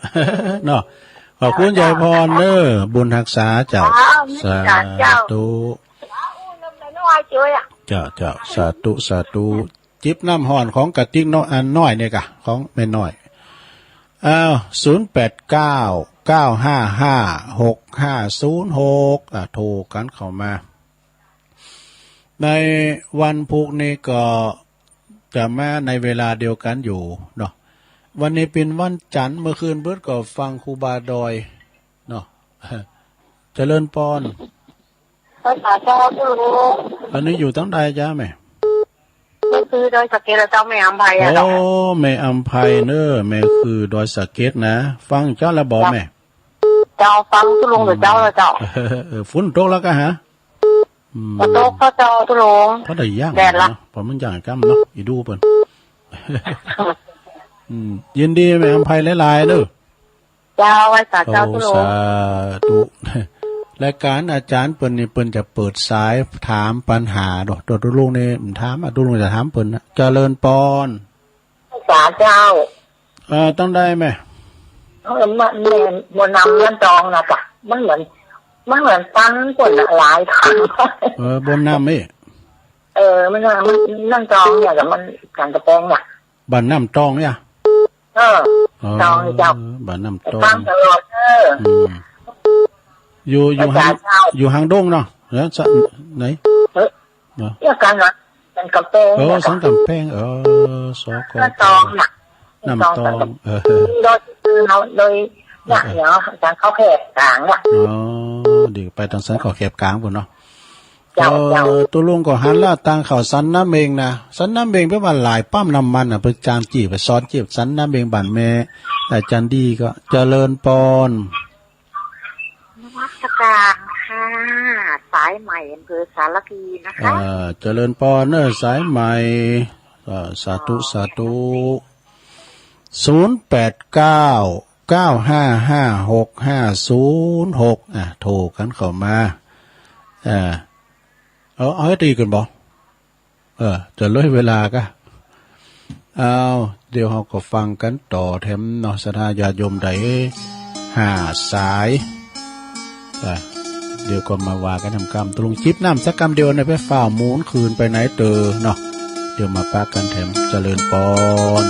เนาะขอบคุณยายพรเด้อบุญรักษาเจ้าสาธุเจ้าสาธุจิบน้ำห่อนของกะติกน้อยอันน้อยเนี่ยกะของแม่น้อย089 0955656006โทรกันเข้ามาในวันพุธนี้ก็จะมาในเวลาเดียวกันอยู่เนาะวันนี้เป็นวันจันทร์เมื่อคืนเบิดก็ฟังครูบาดอยเนาะเจริญพรภาษาเจ้าตุลุงอันนี้อยู่ตั้งใดจ้าแม่ก็คือดอยสะเก็ดเจ้าแม่อำไพอ่ะโอ้แม่อำไพเนอแม่คือดอยสะเก็ดนะฟังเจ้าละบ่แม่เจ้าฟังตุลุงหรือเจ้าละเจ้าฝนตกแล้วก็ฮะตกก็เจ้าตุลุงเพราะได้ย่างแดดละเพราะมันย่างกำเนาะอีดูเปิ้นยินดีแม่อำไพหลายๆเด้อเจ้าไว้สาเจ้าตุลุงสาธุรายการอาจารย์เปิ้นนี่เปิ้นจะเปิดสายถามปัญหาดอกตัวลุงนี่ถามตุลุงจะถามเปิ้นเจริญพรสาเจ้าต้องได้ไหมมันบนนำมันจองนะจ๊ะมันเหมือนตั้งคนหลายครั้งบนนำนี่มันนั่งจองเนี่ยแต่มันการกระแปงเนี่ยบ้านน้ำตองเนี่ยจองเจ้าบ้านน้ำตองตั้งตลอดอยู่หางดงเนาะแล้วไหนเรื่องการเป็นกระแปงสังกำแพงสกน้ำตองน่ะน้ำตองโดยเนี่ยการเข้าแคบกลางเนี่ยดีไปทางสันขอแคบกลางพุ่นเนาะตัวลุงก็หันละต่างเขาสันน้ำเองนะสันน้ำเองเป็นว่าหลายปั้มน้ำมันไปจามจีบไปซ้อนจีบสันน้ำเองบั่นแม่แต่จันดีก็เจริญพรนวัตการค่ะสายใหม่อำเภอสารพีนะคะเจริญพรเนอะสายใหม่สาธุสาธุ0899555650โทรกันเข้ามาเอาให้ตีกันบ่จะเลยเวลาก็เดี๋ยวเราก็ฟังกันต่อแถมเนาะสถาญาติโยมใด5สายเดี๋ยวก็มาว่ากันทำกรรมตรงจิบน้ำสักกรรมเดียวในไปฝ่ามูนคืนไปไหนเตอเนาะเดี๋ยวมาปากันแถมเจริญพร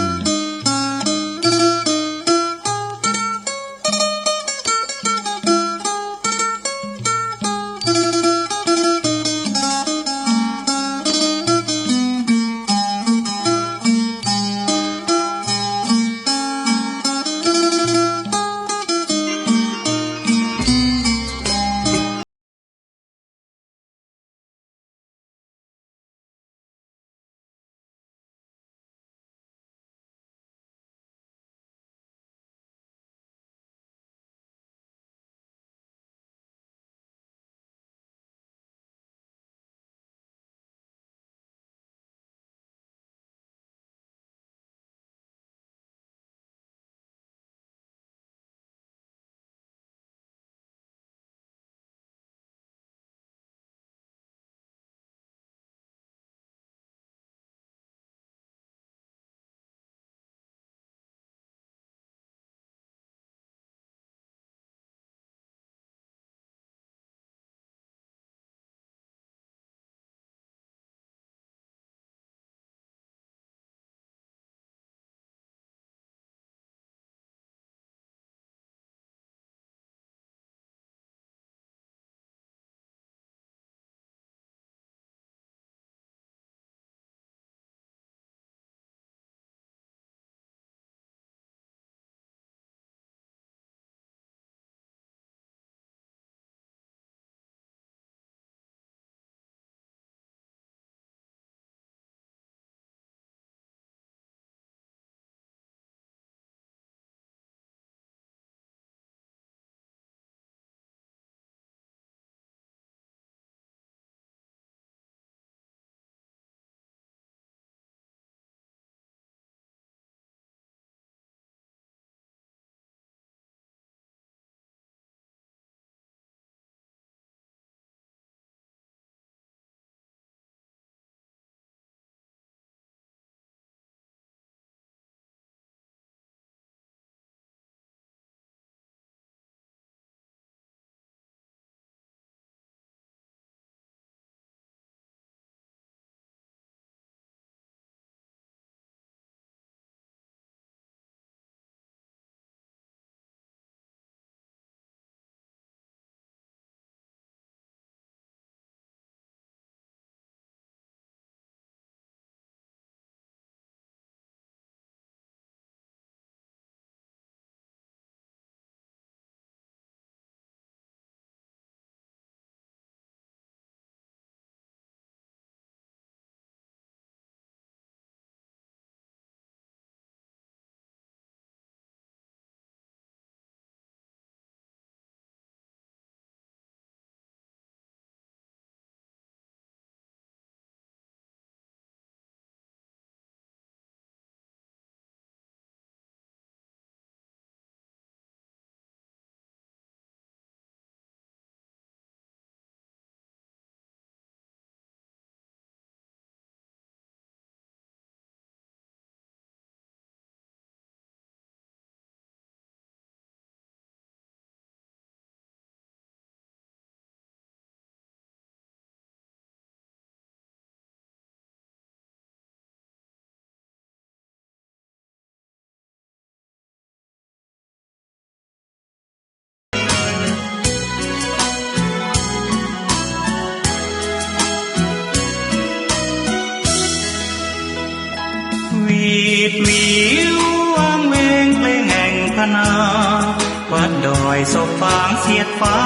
ศพฟางเสียดฟ้า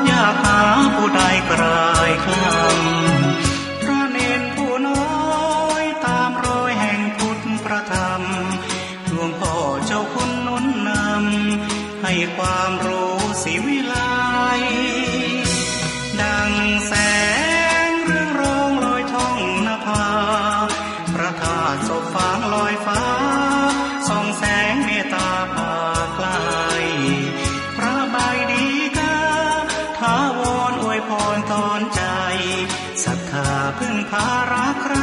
อยากหาผู้ใดกลายคลำพระเนรผู้น้อยตามรอยแห่งพุทธประธรรมหลวงพ่อเจ้าคุณหนุนนำให้ความรู้สิวิไลดังแสงเรื่องรองลอยท่องนภาพระธาตุศพฟางลอยฟ้าส่องแสงเมตตาพาไกลพระบายดีกาท้าวรอวยพรตอนใจศรัทธาพึ่งพารักใคร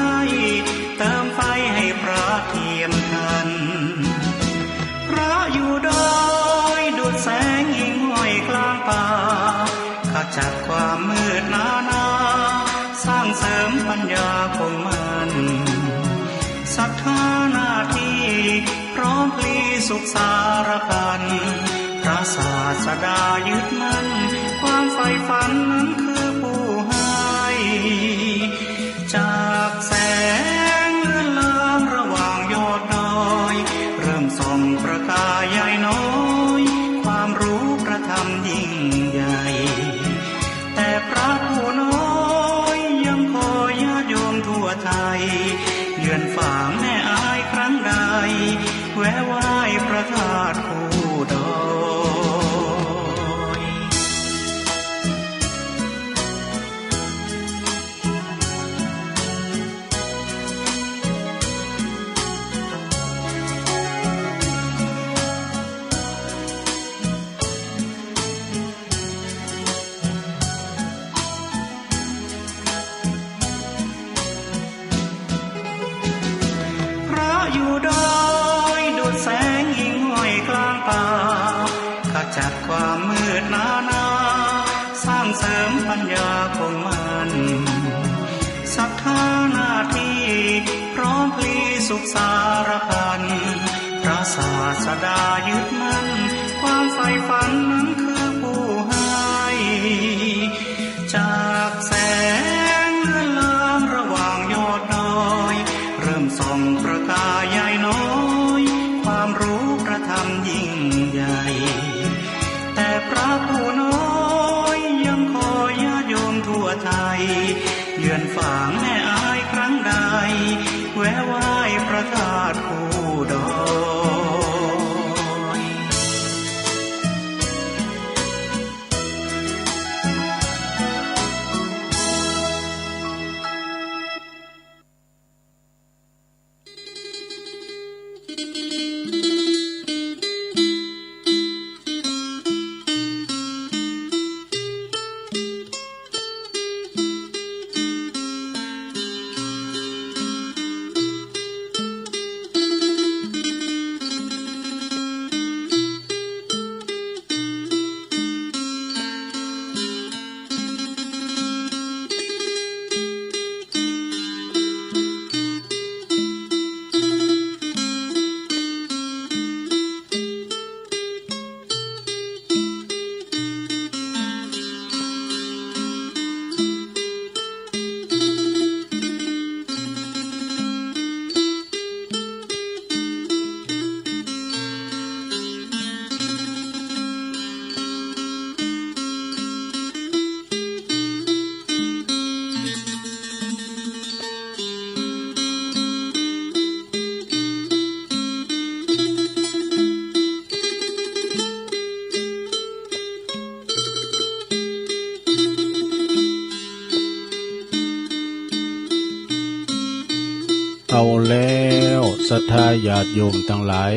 เติมไฟให้พระเทียมทันพระอยู่ดอยดุจแสงหิ่งห้อยกลางป่าขจัดความมืดนาสร้างเสริมปัญญาคงมันศรัทธาหน้าที่พร้อมพลีสุขสารพันพระศาสดายึดมั่นความใฝ่ฝันนั้นคือผู้ให้จากแสงเลื่อนลางระหว่างยอดดอยเริ่มส่องประกายใหญ่น้อยความรู้ประธรรมยิ่งใหญ่แต่พระผู้น้อยยังคอยญาติโยมทั่วไทยเยือนฝางแม่อายครั้งใดแวะไหว้พระธาตุคู่ดอยพระอยู่ดอยดุจแสงหิ่งห้อยกลางป่าขจัดความมืดนาสร้างเสริมปัญญาคงมันศรัทธาหน้าที่พร้อมพลีสุขสารพันพระศาสดายึดมั่นความใฝ่ฝันนั้นคือผู้ให้จากแสงเลื่อนลางระหว่างยอดดอยเริ่มส่องประกายใหญ่น้อยความรู้ประธรรมยิ่งใหญ่แต่พระผู้น้อยยังคอยญาติโยมทั่วไทยเยือนฝางแม่อายครั้งใดแวะไหว้พระธาตุคู่ดอยเอาแล้วศรัทธาญาติโยมทั้งหลาย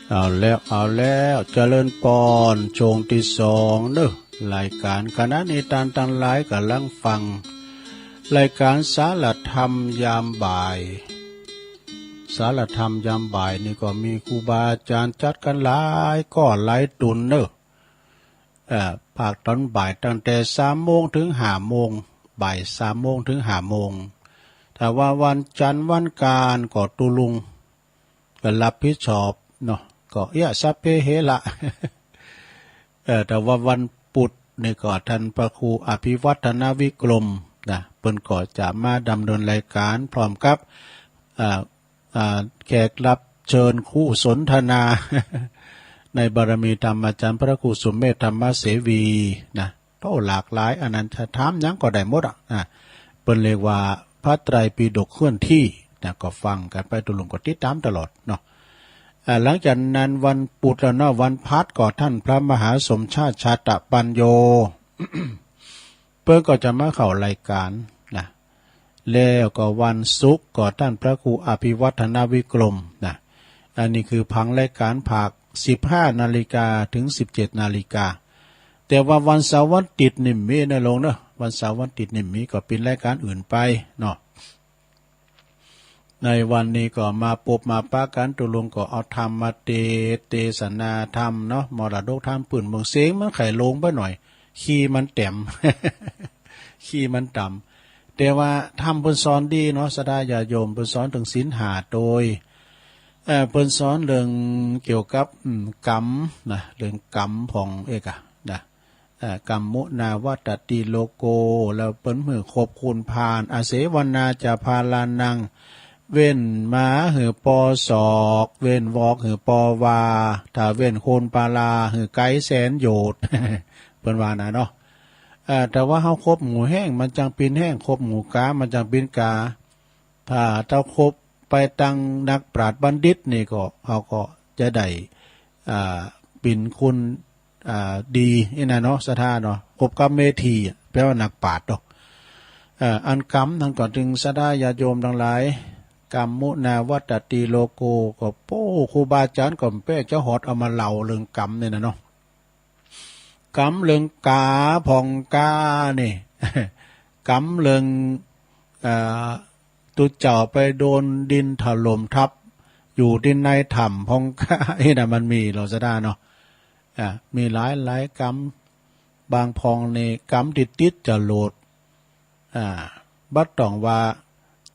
เอาแล้วเจริญปอนโจงที่สองเด้อรายการคณะนิทานทั้งหลายกำลังฟังรายการสารธรรมยามบ่ายสารธรรมยามบ่ายนี่ก็มีครูบาอาจารย์จัดกันหลายก็หลายตุนเด้อภาคตอนบ่ายตั้งแต่3 โมงถึง5 โมงบ่าย3 โมงถึง5 โมงแต่ว่าวันจันทร์วันการก็ตุลุงก็รับผิดชอบเนาะก็สัพเพเหระแต่ว่าวันพุธนี่ก็ท่านพระครูอภิวัฒนวิกรมนะเพิ่นก็จะมาดำเนินรายการพร้อมกับแขกรับเชิญคู่สนทนา ในบารมีธรรมอาจารย์พระครูสุมเมธธรรมเสวีนะโตหลากหลายอันนั้นจะถามยังก็ได้หมดเปิ้นเรียกว่าพระไตรปิฎกเคลื่อนที่นะก็ฟังกันไปตุลงก็ติดตามตลอดเนาะหลังจากนั้นวันปุถเนาะวันพัดก็ท่านพระมหาสมชาติชาตปัญโย เปิ้นก็จะมาเข้ารายการนะแล้วก็วันศุกร์ก็ท่านพระครูอภิวัฒนวิกรมนะอันนี้คือพังรายการภาค 15 นาฬิกาถึง 17 นาฬิกาแต่ว่าวันเสาร์วันอาทิตย์นี่มีนะลงเนาะวันเสาร์วันอาทิตย์นี่มีก็เป็นรายการอื่นไปเนาะในวันนี้ก็มาปบมาปะกันตุลงก็เอาธรรมมาเทศนาธรรมเนาะมรดกธรรมปืนเมืองเสียงมันไขลงไปหน่อยขี้มันแต้ม ขี้มันต่ำแต่ว่าธรรมเพิ่นสอนดีเนาะสดาญาโยมเพิ่นสอนถึงศีล5โดยเพิ่นสอนเรื่องเกี่ยวกับกรรมนะเรื่องกรรมของนะกรรมมุนาวัตติโลโกแล้วเปิ้นมือครบคูณพานอาเสวนาจะพาลานังเว้นมาหือปอศอกเว้นวอกหือปอวาถ้าเว้นโคนปาลาหือไกแสนโยด เปิ้นว่านะเนาะแต่ว่าเฮาครบหมูแห้งมันจังเป็นแห้งครบหมูกามันจังเป็นกาถ้าเจ้าครบไปตั้งนักปราชญ์บัณฑิตนี่ก็เฮาก็จะได้ปิ่นคุณดีนี่นะเนาะสถาเนาะครบกับเมธีแปลว่านักปราชญ์เนาะอันกรรมทั้งก่อนถึงสดาญาโยมทั้งหลายกรรมมุนาวัตติโลโกก็โป้ครูบาอาจารย์ก็แป้เจ้าหอดเอามาเล่าเรื่องกรรมนี่นะเนาะกรรมเรื่องกาผ่องกานี่ กรรมเรื่องตุเจ้าไปโดนดินถล่มทับอยู่ดินในถ้ำผ่องกานี่นะมันมีเราจะได้เนาะมีหลายกรรมบางพองในกรรมติดจะโหลดบัดต้องว่า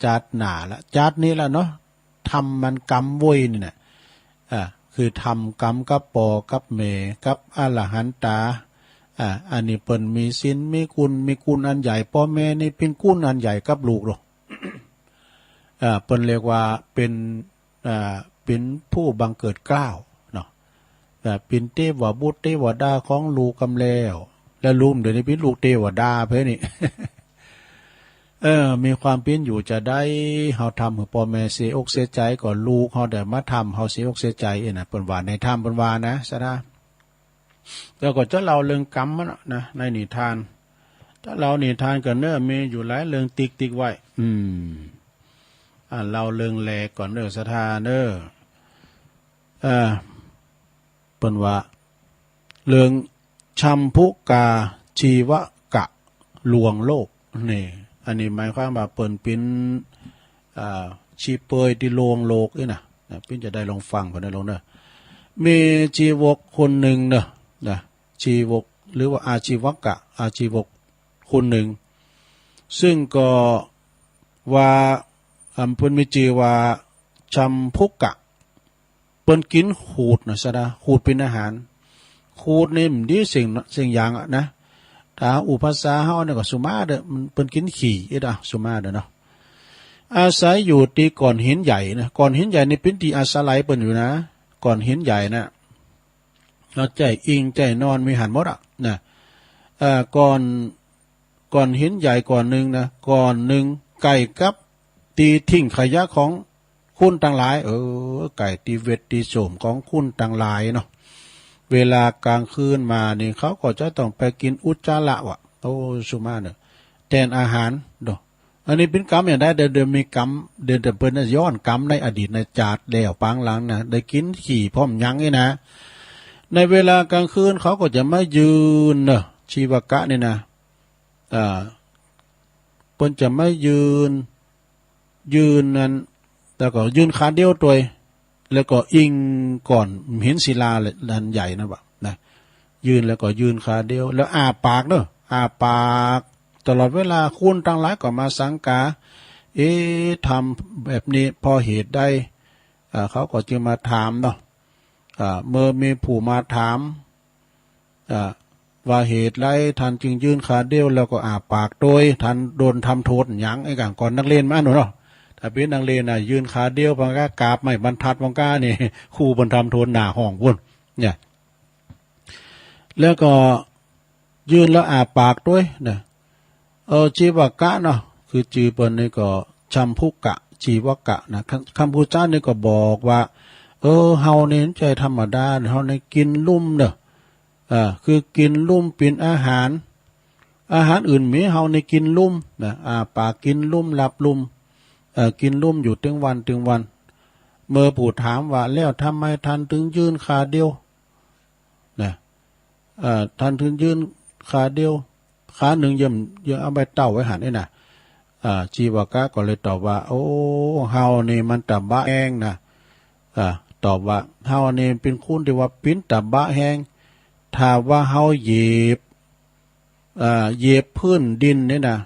จัดหนาละจัดนี้ละเนาะทำมันกรรมวุ้ยนี่นะคือทำกรรมกับปอกับเมกับอรหันตาอันนี้เปิ้นมีศีลมีคุณอันใหญ่พ่อแม่นี่เป็นคุณอันใหญ่กับลูกหรอก เปิ้นเรียกว่าเป็นผู้บังเกิดเกล้าเนาะเป็นเทวบุตรเทวดาของลูกกำแล้วแล้วลูกเดี๋ยวนี้เป็นลูกเทวดาเพิ่นนี่ มีความเป็นอยู่จะได้เฮาทำให้พ่อแม่เสียอกเสียใจก่อนลูกเฮาได้มาทำเฮาเสียอกเสียใจน่ะเปิ้นว่าในธรรมเปิ้นว่านะซะนะแล้วก็จะเล่าเรื่องกรรมมันนะในนิทานถ้าเรานิทานก็เน้อมีอยู่หลายเรื่องติ๊กไว้เราเรื่องแลก่อนเด้อศรัทธาเด้อเปิ้นว่าเรื่องชัมพุกาชีวกะลวงโลกนี่อันนี้หมายความว่าเปิ้นเป็นชีเปยที่ลวงโลกนี่นะพี่จะได้ลองฟังก่อนได้ลองเด้อมีชีวกคนหนึ่งเด้อนะชีวกหรือว่าอาชีวกะอาชีวกคนหนึ่งซึ่งก็ว่าเพิ่นมีชื่อว่าชัมพุกะเปิ้นกินขูดนะซะนะขูดเป็นอาหารขูดนี่มันดีสิ่งอย่างนะถ้าอุปสาเฮาเนี่ยก็สุมาเด้อมันเปิ้นกินขี้สุมาเด้อเนาะอาศัยอยู่ที่ก้อนหินใหญ่นะก้อนหินใหญ่นี่เป็นที่อาศัยเปิ้นอยู่นะก้อนหินใหญ่นะเราใจอิงใจนอนมีหันหมดอ่ะนะก้อนหินใหญ่ก้อนนึงนะก้อนนึงไก่กับตีทิ้งขยะของคุณต่างหลายไก่ตีเวทตีโสมของคุณต่างหลายเนาะเวลากลางคืนมานี่เขาก็จะต้องไปกินอุจจาระว่ะสุมาเนอะแทนอาหารเนาะอันนี้เป็นกรรมอย่างได้เดิมมีกรรมเดิมเปิ้นย้อนกรรมในอดีตในจาดแล้วปางหลังนะได้กินขี่พร้อมยังนี่นะในเวลากลางคืนเขาก็จะมายืนเนอะชีวกะนี่นะเปิ้นจะไม่ยืนนั้นแล้วก็ยืนขาเดียวตัวแล้วก็อิงก่อนเห็นศิลาลันใหญ่นะบ่นะยืนแล้วก็ยืนขาเดียวแล้วอ้าปากเนอะอ้าปากตลอดเวลาคุณตั้งหลายก็มาสังกาทำแบบนี้พอเหตุได้เขาก็จึงมาถามเนาะเมื่อมีผู้มาถามว่าเหตุไรท่านจึงยืนขาเดียวแล้วก็อ้าปากโดยท่านโดนทำโทษหยังไอ้ก่อนนักเรียนมาหนูเนาะถ้าเป็นนักเรียนยืนขาเดียวพังกากราบไม่บรรทัดพังกานี่ครูบรรทำโทษหน้าห้องพุ่นเนี่ย แล้วก็ยืนแล้วอาปากด้วยนะชีวกะเนาะคือจือเปิ้นนี่ก็ชัมพุกะชีวกะนะคำพูดจ้านี่ก็บอกว่าเฮานี่ใจธรรมดาเฮานี่กินลุ่มเด้อคือกินลุ่มเป็นอาหารอื่นมีเฮานี่กินลุ่มนะปากกินลุ่มหลับลุ่มกินลุ่มอยู่ถึงวันเมื่อผู้ถามว่าแล้วทำไมท่านถึงยืนขาเดียวนะท่านถึงยืนขาเดียวขาหนึ่งยังเอาไปเต้าไว้หันนี่นะชีวกะก็เลยตอบว่าโอ้เฮานี่มันตะบะแห้งนะตอบว่าเฮานี่เป็นคุณที่ว่าปิ้นตะบะแห้งถ้าว่าเฮาเหยียบพื้นดินนี่นะ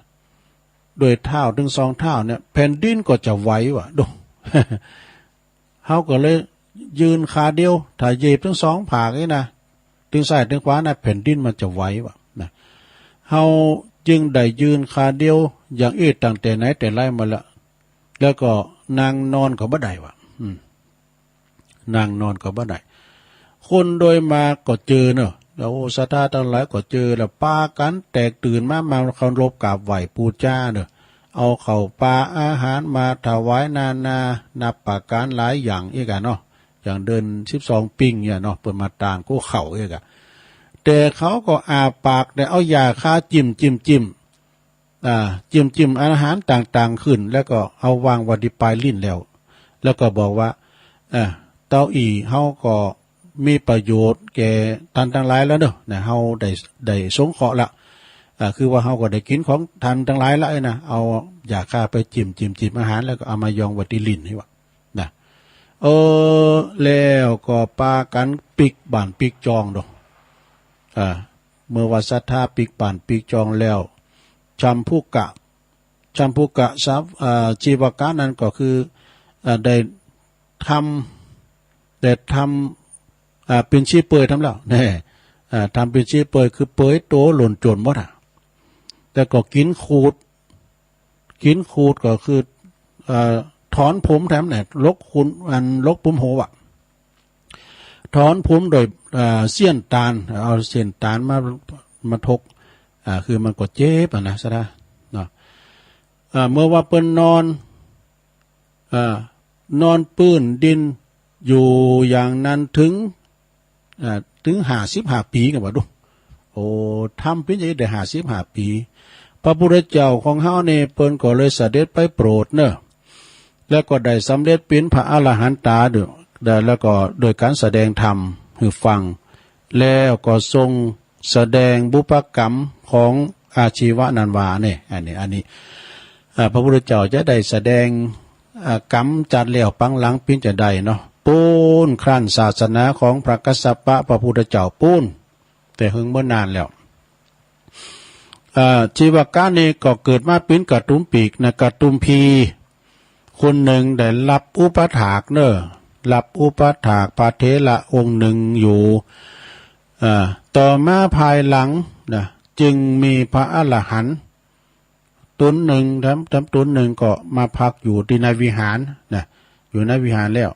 โดยเท้าถึง2 เท้าเนี่ยแผ่นดินก็จะไหวว่ะดู เฮาก็เลยยืนขาเดียวถ้าเหยียบถึง2 ผากนี่นะถึงซ้ายถึงขวานะแผ่นดินมันจะไหวว่ะนะเฮาจึงได้ยืนขาเดียวอย่างตั้งแต่ไหนแต่ไรมาละแล้วก็นางนอนก็บ่ได้ว่ะนางนอนก็บ่ได้คนโดยมาก็เจอเนอะแล้วศรัทธาทั้งหลายก็เจอแล้วปากันแตกตื่นมาเคารพกราบไหว้ปูจ้าเนอะเอาข้าวปลาอาหารมาถวายนานับประการหลายอย่างอีกอ่ะเนาะอย่างเดิน12 ปิงเนี่ยเนาะเปิดมาต่างก็เข่าอีกอ่ะแต่เขาก็อาปากแต่เอายาฆ่าจิ้มอาหารต่างๆขึ้นแล้วก็เอาวางไว้ที่ปลายลิ้นแล้วก็บอกว่าเต้าอีเฮาก็มีประโยชน์แก่ท่านทั้งหลายแล้วเนอะนะเฮาได้สงเคราะห์ละคือว่าเฮาก็ได้กินของท่านทั้งหลายแล้วนะเอายาฆ่าไปจิ้มอาหารแล้วก็เอามายองไว้ที่ลิ้นให้ว่านะแล้วก็ปากันปิกบ้านปิกจองดอกเมื่อว่าศรัทธาปิกบ้านปิกจองแล้วชัมพุกะทรัพย์ชีวกะนั้นก็คือได้ทำเป็นชีเปยทำแล้วแน่ทำเป็นชีเปยคือเปยโตหล่นจนหมดแต่ก็กินขูดก็คือถอนผมแถมเนี่ยลกผมหัวถอนผมโดยเสี้ยนตาลเอาเสี้ยนตาลมาทกคือมันก็เจ็บนะซะนะเนาะเมื่อว่าเปิ้นนอนปื้นดินอยู่อย่างนั้นถึง55 ปีกันว่าดูทำเป็นอย่างได้55 ปีพระพุทธเจ้าของเฮาเนี่ยเปิ้นก็เลยเสด็จไปโปรดเนอะแล้วก็ได้สำเร็จเป็นพระอรหันตาด้วยแล้วก็โดยการแสดงธรรมให้ฟังแล้วก็ทรงแสดงบุพกรรมของอาชีวนันวาเนี่ยอันนี้พระพุทธเจ้าจะได้แสดงกรรมจัดแล้วปังหลังปิ้นจะได้เนาะปูนครั้นศาสนาของพระกัสสปะพระพุทธเจ้าปูนแต่หึงเมื่อนานแล้วชีวกะนี่ก็เกิดมาเป็นกระตุ้มปีกนะกระตุ้มพีคนหนึ่งได้รับอุปถากเนอะรับอุปถากพระเถระองค์หนึ่งอยู่ต่อมาภายหลังนะจึงมีพระอรหันต์ตนหนึ่งตนหนึ่งก็มาพักอยู่ที่ในวิหารนะอยู่ในวิหารแล้ว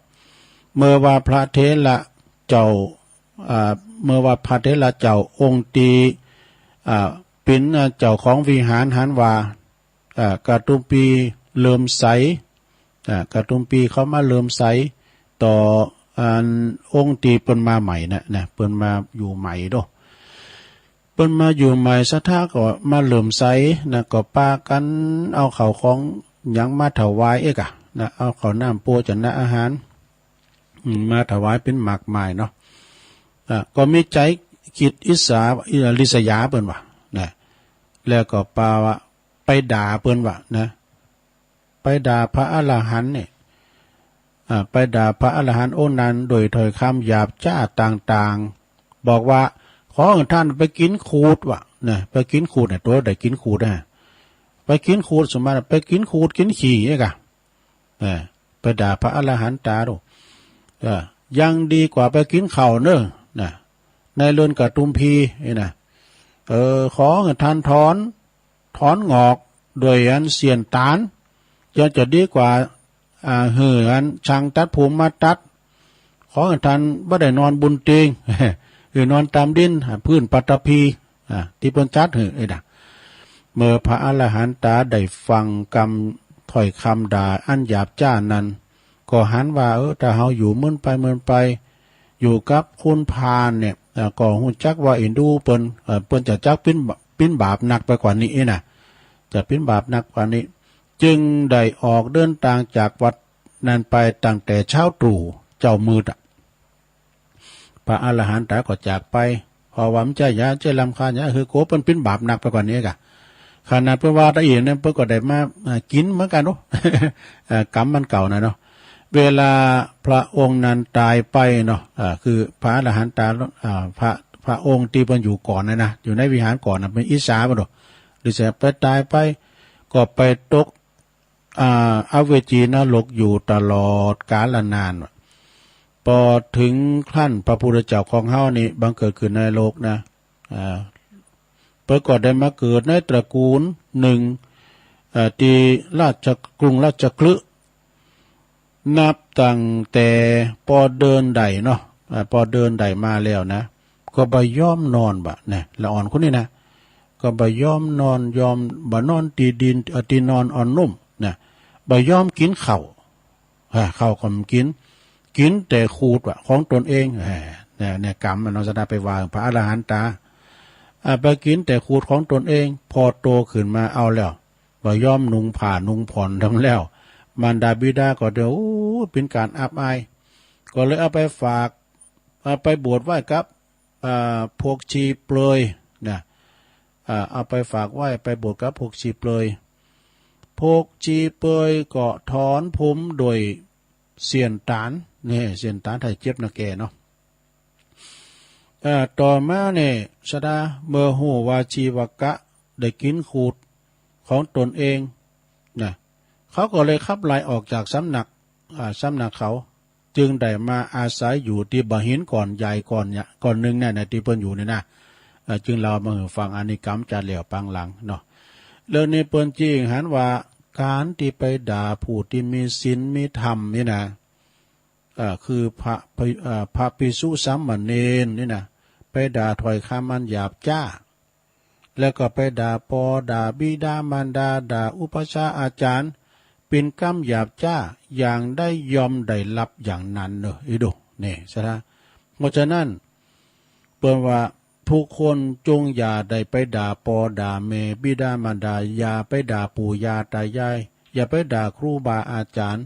เมื่อว่าพระเถระเจ้าองค์ตีเป็นเจ้าของวิหารหันว่ากระตุ้มปีเริ่มใสกระตุ้มปีเขามาเริ่มใสต่อองค์ตีเปิ้นมาใหม่นะเปิ้นมาอยู่ใหม่เนาะเปิ้นมาอยู่ใหม่ศรัทธาก็มาเริ่มใสนะก็ปากันเอาข้าวของหยังมาถวายเอกนะเอาข้าวน้ำปูจันนะอาหารมาถวายเป็นหมากไม้เนาะก็มีใจคิดริษยาเปิ้นว่านะแล้วก็ปาว่าไปด่าเปิ้นว่านะไปด่าพระอรหันต์เนี่ยไปด่าพระอรหันต์องค์นั้นโดยถ้อยคำหยาบจ้าต่างๆบอกว่าขอท่านไปกินขูดว่ะนะไปกินขูดเนี่ยตัวได้กินขูดนะไปกินขูดสมมาไปกินขูดกินขี่เนี่ยกะไปด่าพระอรหันต์ตาดูยังดีกว่าไปกินข้าวเนอะนะในเรือนกระตุ้มพีนี่นะขอท่านถอนงอกโดยอันเสียนตาลจะดีกว่าหืออันช่างตัดผมมาตัดขอท่านบ่ได้นอนบุญเตียง นอนตามดินพื้นปัตตภีที่เปิ้นจัดไอ้น่ะเมื่อพระอรหันตาได้ฟังคำถ้อยคำด่าอันหยาบจ้านั้นก็หันว่าถ้าเฮาอยู่เมื่อไปอยู่กับคุณพานเนี่ยก็ฮู้จักว่าเอ็นดูเปิ้นจะจักปิ้นบาปหนักไปกว่านี้น่ะจะปิ้นบาปหนักกว่านี้จึงได้ออกเดินทางจากวัดนั้นไปตั้งแต่เช้าตรู่เจ้ามืดพระอรหันตาก็จากไปพอว่ามันใจยาใจลำคาญยาคือโกเปิ้นบาปหนักไปกว่านี้กะขนาดเพิ่นว่าตะเอียนเนี่ยเพิ่นก็ได้มากินเหมือนกันเนาะ กรรมมันเก่านะเนาะเวลาพระองค์นั้นตายไปเนาะคือพระอรหันตาพระองค์ที่เพิ่นอยู่ก่อนนะอยู่ในวิหารก่อนน่ะเป็นอิสาบ่ดอกหรือจะไปตายไปก็ไปตกอเวจีนรกอยู่ตลอดกาลนานพอถึงขั้นพระพุทธเจ้าของเฮานี่บังเกิดขึ้นในโลกนะเพิ่นก็ได้มาเกิดในตระกูลหนึ่งที่กรุงราชคฤห์นับตั้งแต่พอเดินใดเนาะพอเดินใดมาแล้วนะก็บ่ยอมนอนบ่เนี่ยละอ่อนคนนี้นะก็บ่ยอมนอนยอมบ่นอนตีดินตีนอนอ่อนนุ่มนะบ่ยอมกินข้าวข้าวก็ไม่กินแต่ขูดของตนเองเนี่ยกรรมมันเอาสนาไปวางพระอรหันตาไปกินแต่ขูดของตนเองพอโตขึ้นมาเอาแล้วบ่ยอมนุ่งผ้านุ่งผ่อนทั้งแล้วมารดาบิดาก็เดี๋ยวเป็นการอับอายก็เลยเอาไปฝากไปบวชไว้กับพวกชีเปลยนะเอาไปฝากไว้ไปบวชกับพวกชีเปลยพวกชีเปลยก็ถอนผมโดยเสียนตานนี่เสียนตานไทยเจ็บนะแกเนาะต่อมาเนี่ยสดาเมื่อหูวาชีวกะได้กินขูดของตนเองนะเขาก็เลยขับไล่ออกจากสำนักเขาจึงได้มาอาศัยอยู่ที่บหินก่อนใหญ่ก่อนหนึ่งเนี่ยที่เพิ่นอยู่นี่นะจึงเรามาฟังอานิกรรมจัดเหลี่ยวปังหลังเนาะเรื่องนี้เปิ้นจริงหันว่าการที่ไปด่าผู้ที่มีศีลมีธรรมนี่นะคือพระภิกษุสามเณรนี่นะไปด่าถ้อยคำมันหยาบจ้าแล้วก็ไปด่าปอด่าบิดามารดาด่าอุปชาอาจารย์เป็นกรรมหยาบจ้าอย่างได้ยอมได้รับอย่างนั้นเนอะอีดูนี่ใช่ไหมเพราะฉะนั้นเปิ้นว่าทุกคนจงอย่าได้ไปด่าปอด่าเมบิดามารดาอย่าไปด่าปู่ย่าตายายอย่าไปด่าครูบาอาจารย์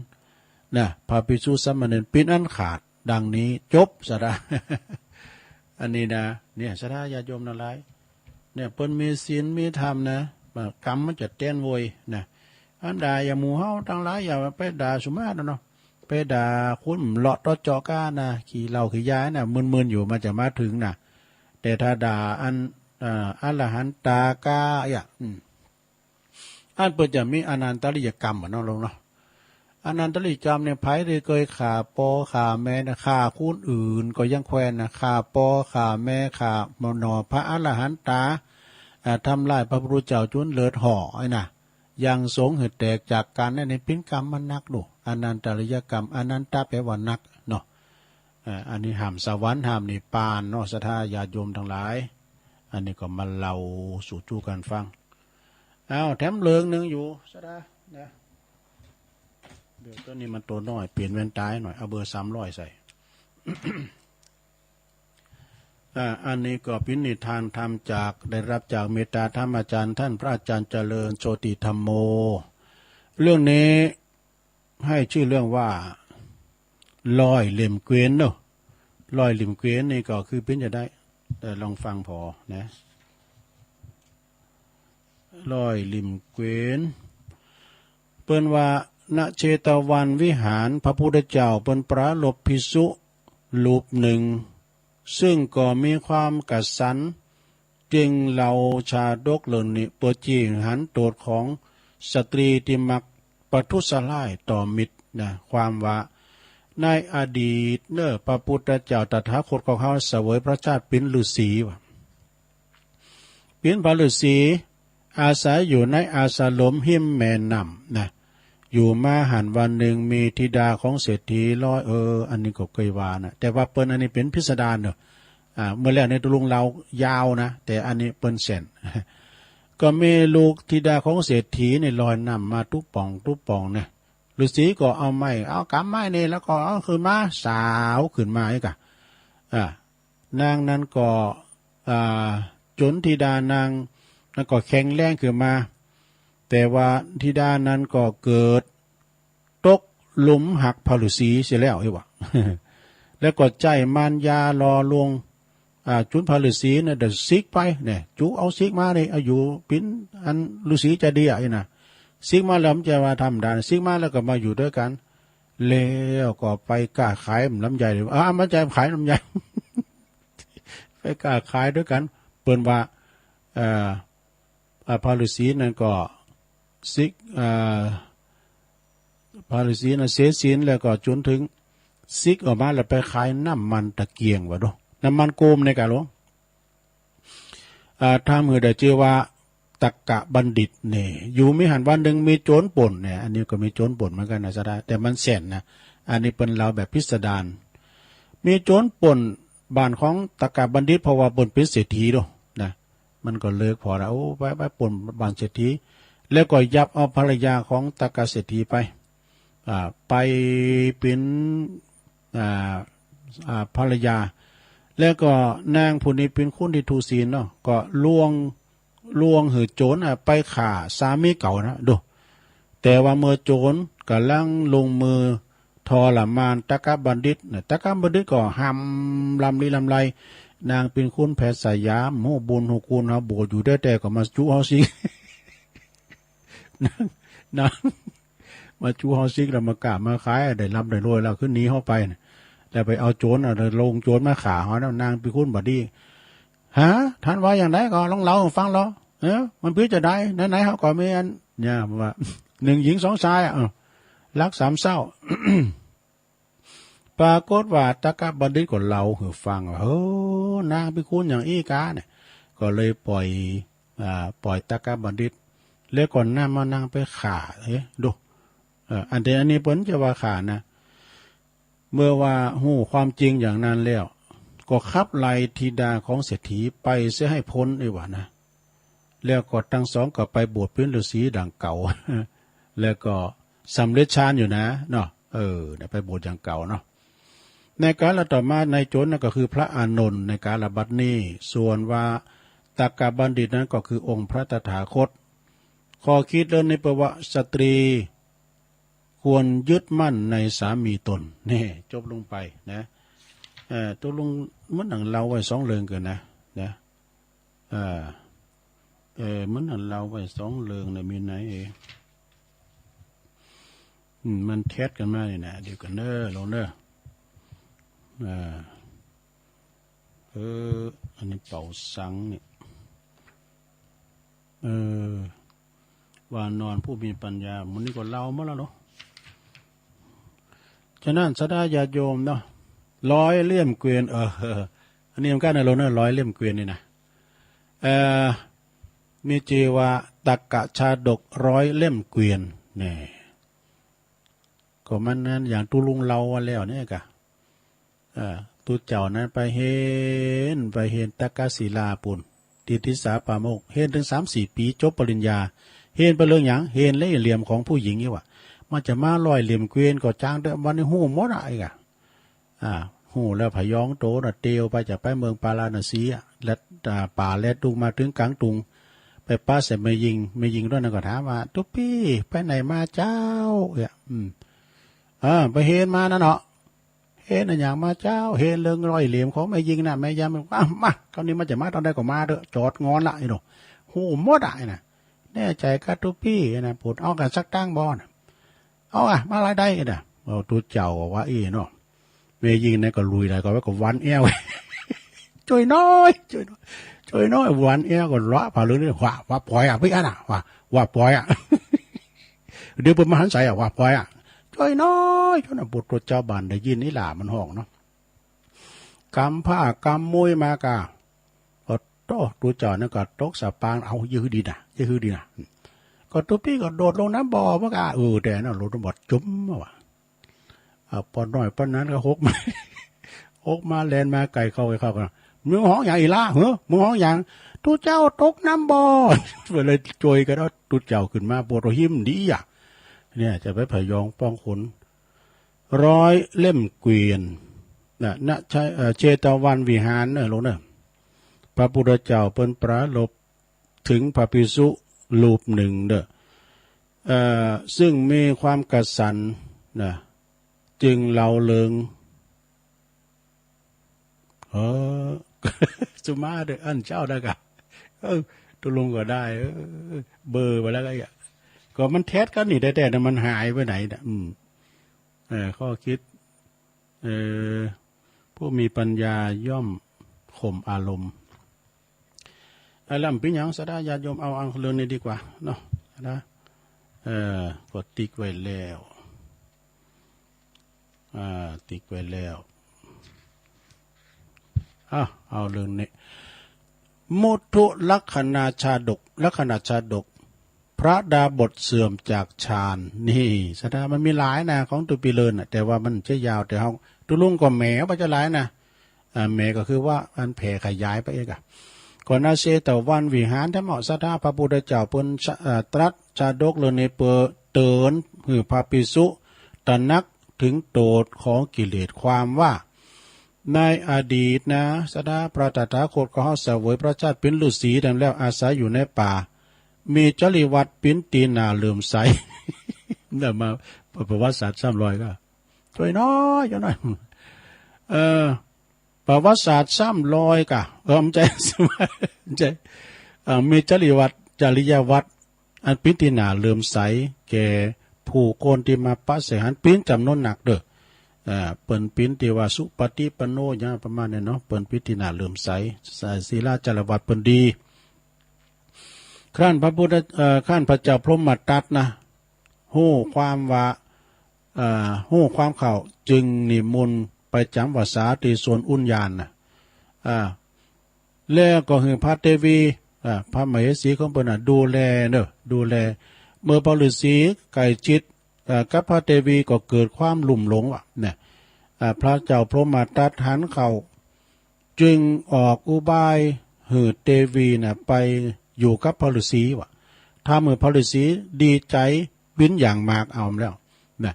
นะพระภิกษุสามเณรเป็นอันขาดดังนี้จบสระ อันนี้นะเนี่ยสระญาติโยมทั้งหลายเนี่ยเปิ้นมีศีลมีธรรมนะกรรมมันจะเต้นโวยนะอันด่าอย่าหมู่เฮาทั้งหลายอย่าไปด่าสุมาเนาะไปด่าคุณเลาะตอจอก้านะขี่เหล้าขี่ยาน่ะมึนๆอยู่มันจะมาถึงน่ะแต่ถ้าด่าอันอรหันตากาอันเปิดจะมีอนันตริยกรรมเนาะลงเนาะอนันตริยกรรมเนี่ยไผได้เคยฆ่าปอฆ่าแม่นะฆ่าคนอื่นก็ยังแควนนะฆ่าปอฆ่าแม่ฆ่ามโนพระอรหันตาทำลายพระพุทธเจ้าจนเลือดห่อไอ้น่ะยังสงเหตุแตกจากการในเป็นกรรมมันนักดูอนันตริยกรรมอนันตแปลว่านักเนาะอันนี้ห้ามสวรรค์ห้ามนิพพานเนาะศรัทธาญาติโยมทั้งหลายอันนี้ก็มาเล่าสู่จู้กันฟังแถมเลิงนึงอยู่ศรัทธานะเดี๋ยวตัวนี้มันตัวน้อยเปลี่ยนแว่นตาหน่อยเอาเบอร์300ใส่ อันนี้ก็เป็นนิทานธรรมจากได้รับจากเมตตาธรรมอาจารย์ท่านพระอาจารย์เจริญโชติธรรมโมเรื่องนี้ให้ชื่อเรื่องว่าลอยเหลี่ยมเกวียนเนาะลอยเหลี่ยมเกวียนนี่ก็คือเป็นจะได้แต่ลองฟังพอนะลอยเหลี่ยมเกวียนเปิ้นว่าณเชตวันวิหารพระพุทธเจ้าเปิ้นปราลบภิกษุรูปหนึ่งซึ่งก็มีความกัดสันจึงเหล่าชาดกเหล่านี้ปวดจีหันโตดของสตรีที่มักประทุษร้ายต่อมิตรนะความว่าในอดีตเน้อพระพุทธเจ้าตถาคตของเขาเสวยพระชาติเป็นฤาษีเป็นพระฤาษีอาศัยอยู่ในอาสาลมหิมแม่น้ำนะอยู่มาหันวันหนึ่งมีธิดาของเศรษฐีร้อยอันนี้ก็เคยว่านะแต่ว่าเปิ้นอันนี้เป็นพิสดารเนอะ เมื่อแล้วในตุลุงเรายาวนะแต่อันนี้เปิ้นเส้น ก็มีลูกธิดาของเศรษฐีในลอยน้ำมาทุป่องเนี่ยฤาษีก็เอาไม้เอากำไม้นี่แล้วก็เอาขึ้นมาสาวขึ้นมาอีกนางนั้นก็จนธิดานางนั้นก็แข็งแรงขึ้นมาแต่ว่าธิดานั้นก็เกิดตกหลุมหักพระฤาษีเสียแล้วไอ้วะ แล้วก็ใจมารยารอลวงจุนพระฤาษีเนี่ยเดี๋ยวซิกไปเนี่ยจุเอาซิกมาเนี่ยเอาอยู่ปิ้นอันฤาษีจะดีอ่ะนะซิกมาแล้วจะมาทำด่านซิกมาแล้วก็มาอยู่ด้วยกันแล้วก็ไปกล้าขายลำไยเลยมันจะขายลำไย ไปกล้าขายด้วยกันเปิ้นว่าพระฤาษีนั่นก็ซิกพระฤาษีนั่นเสียศีลแล้วก็จนถึงซิกออกมาแล้วไปขายน้ำมันตะเกียงวะดูน้ำมันโกมในกาหลวงถ้ามือได้เจอว่าตักกะบัณฑิตเนี่ยอยู่ไม่หันวันหนึ่งมีโจรป่นเนี่ยอันนี้ก็มีโจรป่นเหมือนกันนะสดาแต่มันแสนนะอันนี้เป็นเราแบบพิสดารมีโจรป่นบ้านของตักกะบัณฑิตเพราะว่าป่นเป็นเศรษฐีด้วยนะมันก็เลิกพอแล้วไปป่นบ้านเศรษฐีแล้วก็ยับเอาภรรยาของตักกะเศรษฐีไปเป็นภรรยาแล้วก็นางผู้นี้เป็นคนที่ทูศีลเนาะก็ลวงหือโจรไปฆ่าสามีเก่านะดูแต่ว่าเมื่อโจรกำลังลงมือทรมานตักกะบัณฑิตตักกะบัณฑิตก็ห้ำลำไรนางเป็นคนแพทย์สยามโหบุญหกุลเฮาโบอยู่ได้แต่ก็มาจุเฮาสิ นางมาจูเฮาซิกแล้วมากราบมาขายได้รับได้รวยแล้วขึ้นหนีเข้าไปแล้วไปเอาโจรลงโจรมาขาเขาแล้วนางไปคุ้นบดีฮะท่านว่าอย่างไรก็ลองเล่าฟังเรามันพิจารณาไหนเขาก็ไม่อันเนี่ยว่าหนึ่งหญิงสองชายรักสามเศร้า ปรากฏว่าตักกะบัณฑิตก็เล่าให้ฟังว่านางไปคุ้นอย่างอีกาเนี่ยก็เลยปล่อยตักกะบัณฑิตแล้วก่อนหน้ามานางไปขาดูอันนี้เปิ้นจะว่าขานะเมื่อว่าหู้ความจริงอย่างนั้นแล้วก็ขับไล่ธิดาของเศรษฐีไปเสียให้พ้นไอ้วะนะแล้วก็ทั้งสองก็ไปบวชเป็นฤาษีดังเก่า แล้วก็สำเร็จฌานอยู่นะเนาะไปบวชอย่างเก่าเนาะในการละต่อมาในโจรนั่นก็คือพระอานนท์ในการละบัดนี้ส่วนว่าตักกะบัณฑิตนั้นก็คือองค์พระตถาคตข้อคิดเรื่องในประวัติสตรีควรยึดมั่นในสามีตนนี่จบลงไปนะตัวลงมันหนังเราไว้2เรื่องเกินนะมันหนังเราไว้2เรื่องนะมีไหนมันแทสกันมานี่นะเดี๋ยวกันลงอันนี้เป่าสังนี่ว่านอนผู้มีปัญญามันนี่ก็เล่ามาแล้วเนาะฉะนั้นสดาญาโยมเนาะร้อยเลี่ยมเกวียนอันนี้มันก็ในโลนะร้อยเลี่ยมเกวียนนี่นะมีจีว่าตักกะชาดกร้อยเล่มเกวียนนี่ก็มันนั้นอย่างตุลุงเราวันแล้วเนี่ยกะตุเจ้านั้นไปเห็นตักกะศิลาปุ่นติทิสาปาโมกเห็นถึง 3-4 ปีจบปริญญาเห็นไปเรื่องหยังเห็นเล่ห์เหลี่ยมของผู้หญิงนี่วะมันจะมาลอยเหลี่ยมเกวียนก็จ้างเด้อวันนี้หูหมดอะไรกะหูแล้วพยองโตน่ะเตียวไปจะไปเมืองปาราณสีและป่าและตุงมาถึงกลางตุงไปป้าเสร็จไม่ยิงด้วยนั่นก็ถามว่าตุ๊ปี้ไปไหนมาเจ้าไปเห็นมานะเนาะเห็นอะไรอย่างมาเจ้าเห็นเรื่องรอยเหลี่ยมของไม่ยิงนะแม่ยามว่ามาคราวนี้มันจะมาตอนใดก็มาเด้อจอดงอนละไอ้หนูหูหมดอะไรนะแน่ใจกับตุ๊ปี้นะปวดเอากันสักตั้งบอลเอามาอะไรได้นะเอาตัวเจ้าว่าเนาะแม่ยิงเนี่ยก็ลุยอะไรก็ไว้ก็วันแอวช่วยน้อยวันแอวก็ล้อผ่าเรื่องนี้ว่าปล่อยพี่อ่ะว่าปล่อยเดี๋ยวเป็นมหันใส่ว่าปล่อยช่วยน้อยจนบุตรเจ้าบ้านได้ยินนี่หล่ามันห้องเนาะกำผ้ากำมวยมากาก็โตตัวเจ้านั่นก็ตกสะปางเอายื้อดีนะก็ตัวพี่ก็โดดลงน้ำบ่อมากาแต่น่ะลงน้ำบ่อจุ่มว่ะปอนน้อยปอนนั้นก็หกมาแลนมาไก่เข้ากัน มึงห้องอย่างอีล่าเหรอมึงห้องอย่างตุเจ้าตกน้ำบ่อเลยจอยกันแล้วตุเจ้าขึ้นมาปวดหิมดีอ่ะเนี่ยจะไปพยองป้องขนร้อยเล่มเกวียนนะใช่เจตวันวิหารเนี่ยลงเนี่ยพระพุทธเจ้าเปิ้นปราลบถึงพระภิกษุรูปหนึ่งเด้อซึ่งมีความกษันนะจึงเล่าเลิงสุมาเด้ออันเจ้าได้กะตุลงก็ได้เบอร์ไปแล้วก็มันแทสกันนี่แต่มันหายไปไหนนะข้อคิดผู้มีปัญญาย่อมข่มอารมณ์ลำปีหยังสะได้ญาติโยมเอาอังเรือนนี่ดีกว่าเนาะนะกดติ๊กไว้แล้วติ๊กไว้แล้วเอาเรื่องนี้มุทุลักขณาชาดกลักขณาชาดกพระดาบทเสื่อมจากฌานนี่สะได้มันมีหลายนะของตุปีเลินแต่ว่ามันจะยาวแต่เขาตุลุงก็แหมว่าจะหลายนะแหมก็คือว่ามันแผ่ขยายไปเองก่อนหน้าเชตวันวิหารถ้าเหมาะสะได้พระพุทธเจ้าเปิ้นตรัสชาดกเลยในเปิดเตือนหือพระภิกษุตระหนักถึงโทษของกิเลสความว่าในอดีตนะสดาพระตถาคตก็เฮาเสวยพระชาติเป็นฤาษีดังแล้วอาศัยอยู่ในป่ามีจริวัตปิ้นตีนาเหลื่อมใสเดี๋ยวมาประวัติศาสตร์300ก็ช่วยน้อยจังหน่อยประวัติศาสตร์300ก็ใจมีจริวัตอันปิ้นตีนาเหลื่อมใสแก่ผู้คนที่มาปะเสหันปิ้นจำนวนหนักเด้อเปิ้นปิ้นที่ว่าสุปฏิปันโนอย่างประมาณนี้เนาะเปิ้นปิ้นที่น่าเลื่อมใสศีลจารวัตเปิ้นดีขั้นพระพุทธขั้นพระเจ้าพรหมทัตนะฮู้ความว่าฮู้ความเข้าจึงนิมนต์ไปจำวาสาที่สวนอุญญาณนะแล้วก็คือพระเทวีพระมเหสีของเปิ้นดูแลเด้อดูแลเมื่อพระฤาษีไก่จิตกับพระเทวีก็เกิดความลุ่มหลงเนี่ยพระเจ้าพรหมทัตหันเข้าจึงออกอุบายหือเทวีน่ะไปอยู่กับพระฤาษีถ้าเมื่อพระฤาษีดีใจบินอย่างมากเอาแล้วนะ